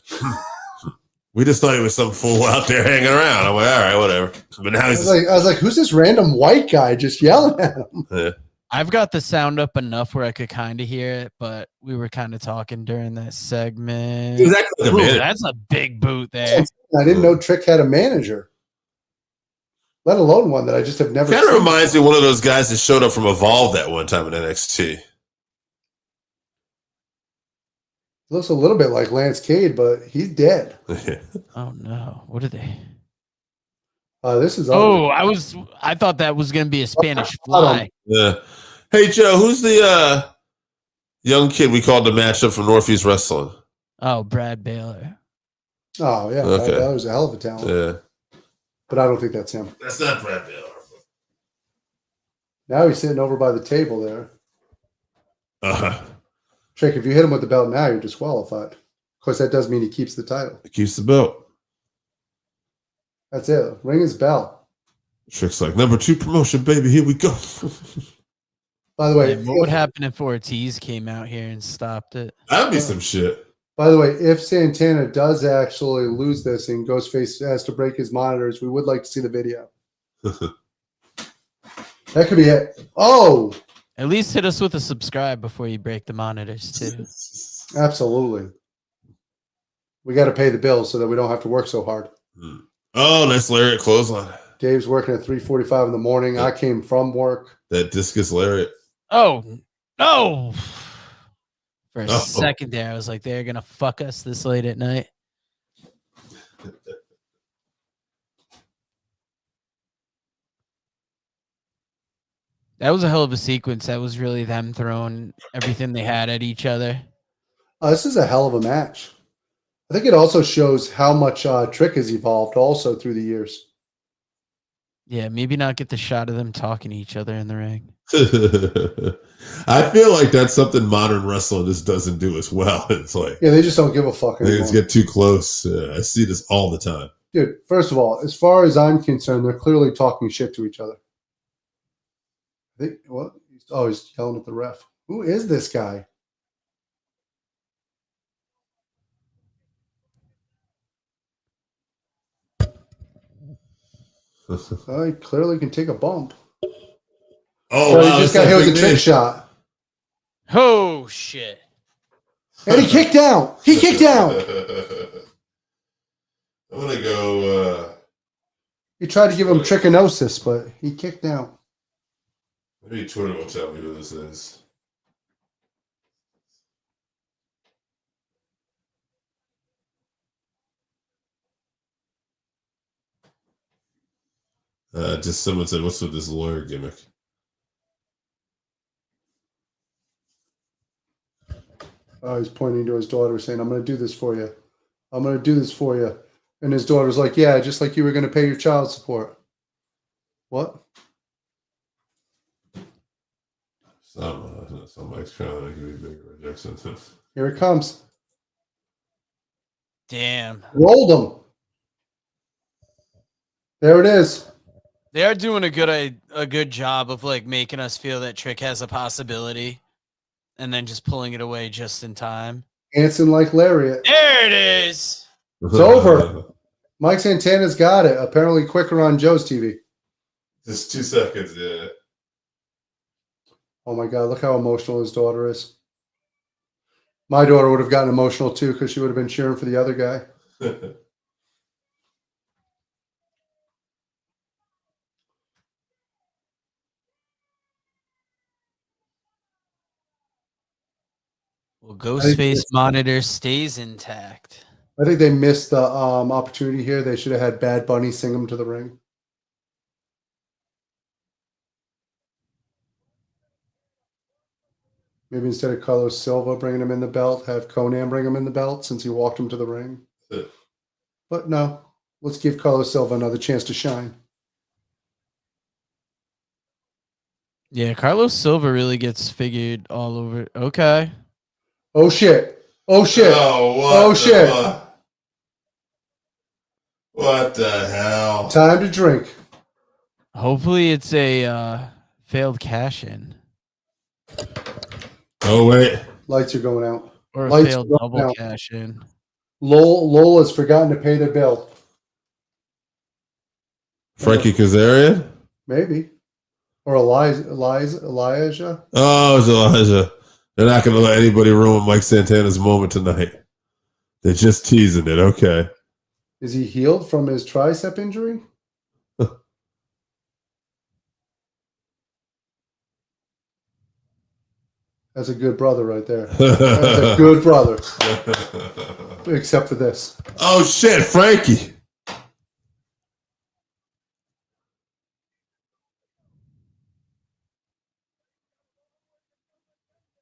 We just thought he was some fool out there hanging around. I'm like, all right, whatever. But now I was like, who's this random white guy just yelling at him? Yeah. I've got the sound up enough where I could kind of hear it, but we were kind of talking during that segment. It was actually Ooh, that's a big boot there. I didn't know Trick had a manager, let alone one that I just have never Kind of seen. reminds me of one of those guys that showed up from Evolve that one time in NXT. Looks a little bit like Lance Cade, but he's dead. Oh no! What are they? This is. I thought that was going to be a Spanish fly. Yeah. Hey Joe, who's the young kid we called the matchup from Northeast Wrestling? Oh, Brad Baylor. Oh yeah, Okay. that was a hell of a talent. Yeah. But I don't think that's him. That's not Brad Baylor. Now he's sitting over by the table there. Uh-huh. Trick, if you hit him with the belt now, you're disqualified. Of course, that does mean he keeps the title. It keeps the belt. That's it. Ring his bell. Trick's like, number 2 promotion, baby. Here we go. By the way, What would happen if Ortiz came out here and stopped it? That'd be some shit. By the way, if Santana does actually lose this and Ghostface has to break his monitors, we would like to see the video. That could be it. Oh, At least hit us with a subscribe before you break the monitors too. absolutely. We got to pay the bills so that we don't have to work so hard. Oh, nice lariat clothesline. Dave's working at 3:45 in the morning. I came from work. That discus lariat. Oh no! For a second there, I was like, they're gonna fuck us this late at night. That was a hell of a sequence. That was really them throwing everything they had at each other. This is a hell of a match. I think it also shows how much Trick has evolved also through the years. Yeah, maybe not get the shot of them talking to each other in the ring. I feel like that's something modern wrestling just doesn't do as well. It's like, yeah, they just don't give a fuck anymore. Things get too close. I see this all the time. Dude, first of all, as far as I'm concerned, they're clearly talking shit to each other. What? Oh, he's yelling at the ref. Who is this guy? Oh, he clearly can take a bump. Oh, wow, he just got hit with a trick shot. Oh, shit. And he kicked out. He kicked out. I'm going to go. He tried to give him trichinosis, but he kicked out. Maybe Twitter will tell me who this is. Just someone said, "What's with this lawyer gimmick?" Oh, he's pointing to his daughter, saying, "I'm going to do this for you. I'm going to do this for you." And his daughter's like, "Yeah, just like you were going to pay your child support." What? Some Mike's trying to give me bigger rejection. Here it comes. Damn. Rolled him. There it is. They are doing a good job of like making us feel that Trick has a possibility and then just pulling it away just in time. Dancing like lariat. There it is. It's over. Mike Santana's got it. Apparently quicker on Joe's TV. Just 2 seconds, yeah. Oh my God, look how emotional his daughter is. My daughter would have gotten emotional too because she would have been cheering for the other guy. Well, Ghostface monitor stays intact. I think they missed the opportunity here. They should have had Bad Bunny sing him to the ring. Maybe instead of Carlos Silva bringing him in the belt, have Conan bring him in the belt since he walked him to the ring. But no, let's give Carlos Silva another chance to shine. Yeah, Carlos Silva really gets figured all over. Okay. Oh, shit. Oh, shit. Oh, shit. What the hell? Time to drink. Hopefully it's a failed cash-in. Oh, wait. Lights are going out. Or a Lights failed double cash-in. Lola's forgotten to pay the bill. Frankie Kazarian? Maybe. Or Elijah. Oh, it's Elijah. They're not going to let anybody ruin Mike Santana's moment tonight. They're just teasing it. Okay. Is he healed from his tricep injury? That's a good brother right there. That's a good brother. Except for this. Oh, shit, Frankie.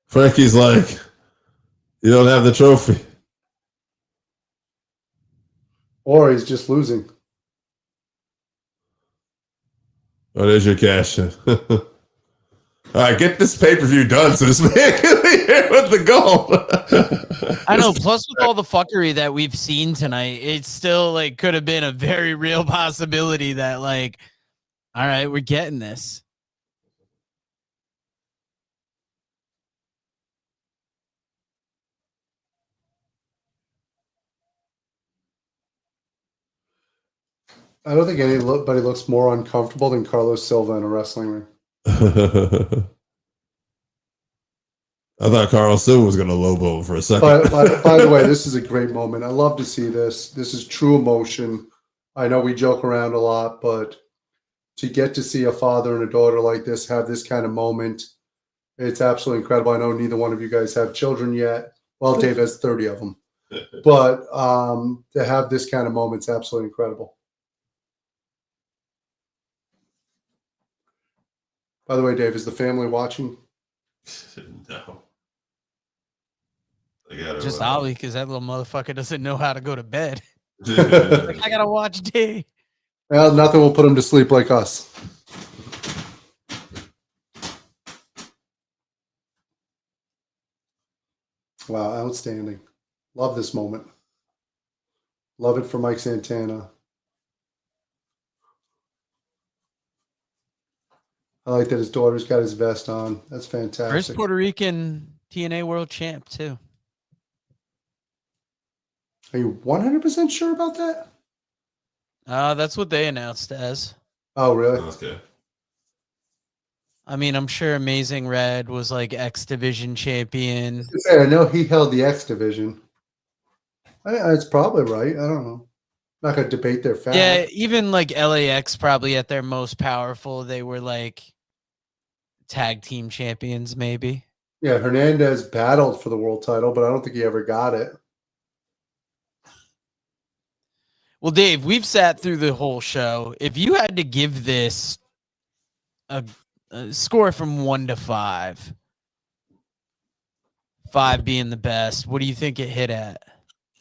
Frankie's like, you don't have the trophy. Or he's just losing. Oh, there's your cash in. All right, get this pay-per-view done so this man can be here with the gold. I know. Plus, with all the fuckery that we've seen tonight, it still like could have been a very real possibility that like, all right, we're getting this. I don't think anybody looks more uncomfortable than Carlos Silva in a wrestling ring. I thought Carl Silva was going to lowball for a second. But by the way, this is a great moment. I love to see this. This is true emotion. I know we joke around a lot, but to get to see a father and a daughter like this have this kind of moment, it's absolutely incredible. I know neither one of you guys have children yet. Well, Dave has 30 of them. But to have this kind of moment is absolutely incredible. By the way, Dave, is the family watching? No. Just Ollie, because that little motherfucker doesn't know how to go to bed. I I gotta watch Dave. Well, nothing will put him to sleep like us. Wow, outstanding. Love this moment. Love it for Mike Santana. I like that his daughter's got his vest on. That's fantastic. First Puerto Rican TNA World Champ, too. Are you 100% sure about that? That's what they announced as. Oh, really? Okay. I mean, I'm sure Amazing Red was like X Division champion. I know he held the X Division. It's probably right. I don't know. I'm not going to debate their fact. Yeah, even like LAX probably at their most powerful, they were like tag team champions, maybe. Yeah, Hernandez battled for the world title, but I don't think he ever got it. Well, Dave, we've sat through the whole show. If you had to give this a score from 1 to 5, 5 being the best, what do you think it hit at?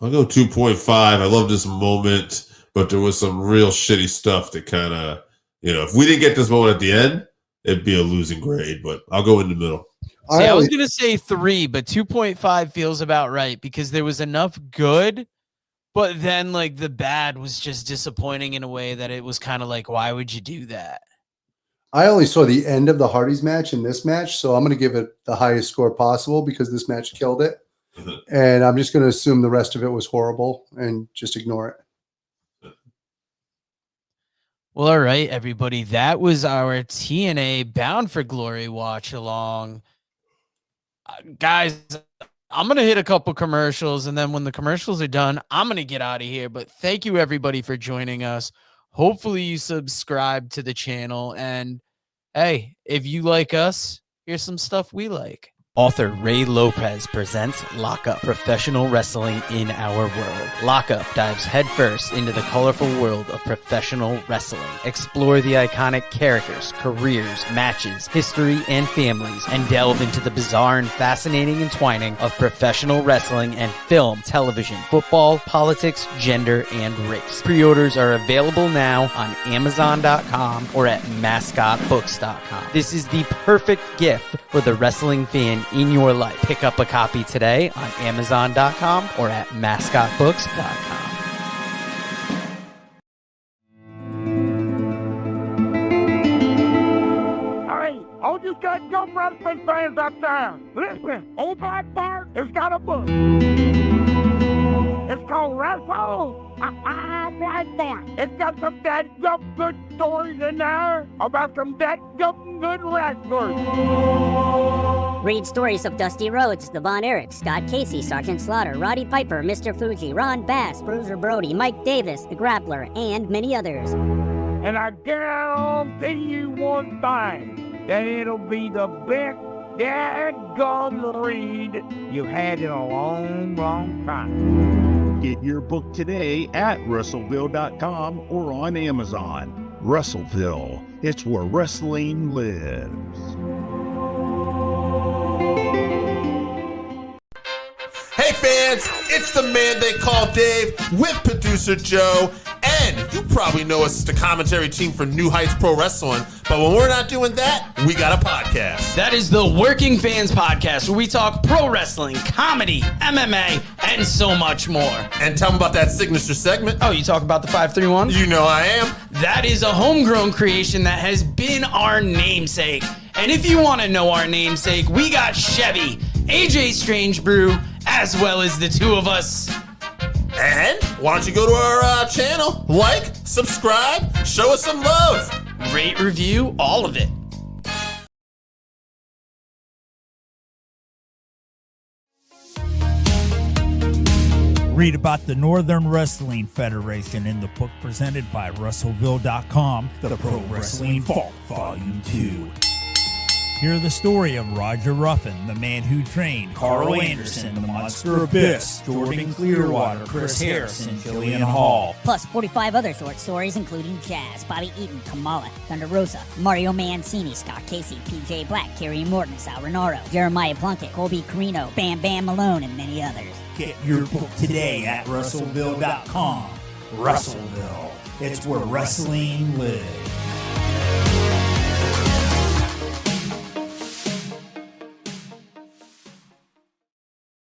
I'll go 2.5. I love this moment, but there was some real shitty stuff that kind of, if we didn't get this moment at the end, it'd be a losing grade, but I'll go in the middle. See, I was going to say 3, but 2.5 feels about right because there was enough good, but then like the bad was just disappointing in a way that it was kind of like, why would you do that? I only saw the end of the Hardys match in this match, so I'm going to give it the highest score possible because this match killed it. And I'm just going to assume the rest of it was horrible and just ignore it. Well, all right, everybody. That was our TNA Bound for Glory watch along. Guys, I'm going to hit a couple commercials, and then when the commercials are done, I'm going to get out of here. But thank you, everybody, for joining us. Hopefully you subscribe to the channel. And, hey, if you like us, here's some stuff we like. Author Ray Lopez presents Lockup, professional wrestling in our world. Lockup dives headfirst into the colorful world of professional wrestling. Explore the iconic characters, careers, matches, history, and families, and delve into the bizarre and fascinating entwining of professional wrestling and film, television, football, politics, gender, and race. Pre-orders are available now on Amazon.com or at MascotBooks.com. This is the perfect gift for the wrestling fan in your life. Pick up a copy today on Amazon.com or at MascotBooks.com. Hey, all you got young wrestling fans out there, listen, Old Black Bart has got a book. It's called Wrestle. Black Bart. It's got some dead good stories in there about some dead good wrestlers. Read stories of Dusty Rhodes, the Von Erich, Scott Casey, Sergeant Slaughter, Roddy Piper, Mr. Fuji, Ron Bass, Bruiser Brody, Mike Davis, the Grappler, and many others. And I guarantee you one thing, that it'll be the best dadgum read you've had in a long time. Get your book today at Russellville.com or on Amazon. Russellville, it's where wrestling lives. Hey fans, it's the man they call Dave with producer Joe, and you probably know us as the commentary team for New Heights Pro Wrestling, but when we're not doing that, we got a podcast. That is the Working Fans Podcast, where we talk pro wrestling, comedy, MMA, and so much more. And tell them about that signature segment. Oh, you talk about the 531? You know I am. That is a homegrown creation that has been our namesake. And if you want to know our namesake, we got Chevy, AJ Strange Brew, as well as the two of us. And why don't you go to our channel, like, subscribe, show us some love. Rate, review, all of it. Read about the Northern Wrestling Federation in the book presented by Russellville.com, The Pro Wrestling Vault, Volume 2. Hear the story of Roger Ruffin, the man who trained Carl Anderson, the Monster Abyss, Jordan Clearwater, Chris Harris, and Jillian Hall. Plus 45 other short stories including Jazz, Bobby Eaton, Kamala, Thunder Rosa, Mario Mancini, Scott Casey, PJ Black, Kerry Morton, Sal Renaro, Jeremiah Plunkett, Colby Carino, Bam Bam Malone, and many others. Get your book today at Russellville.com. Russellville, it's where wrestling lives.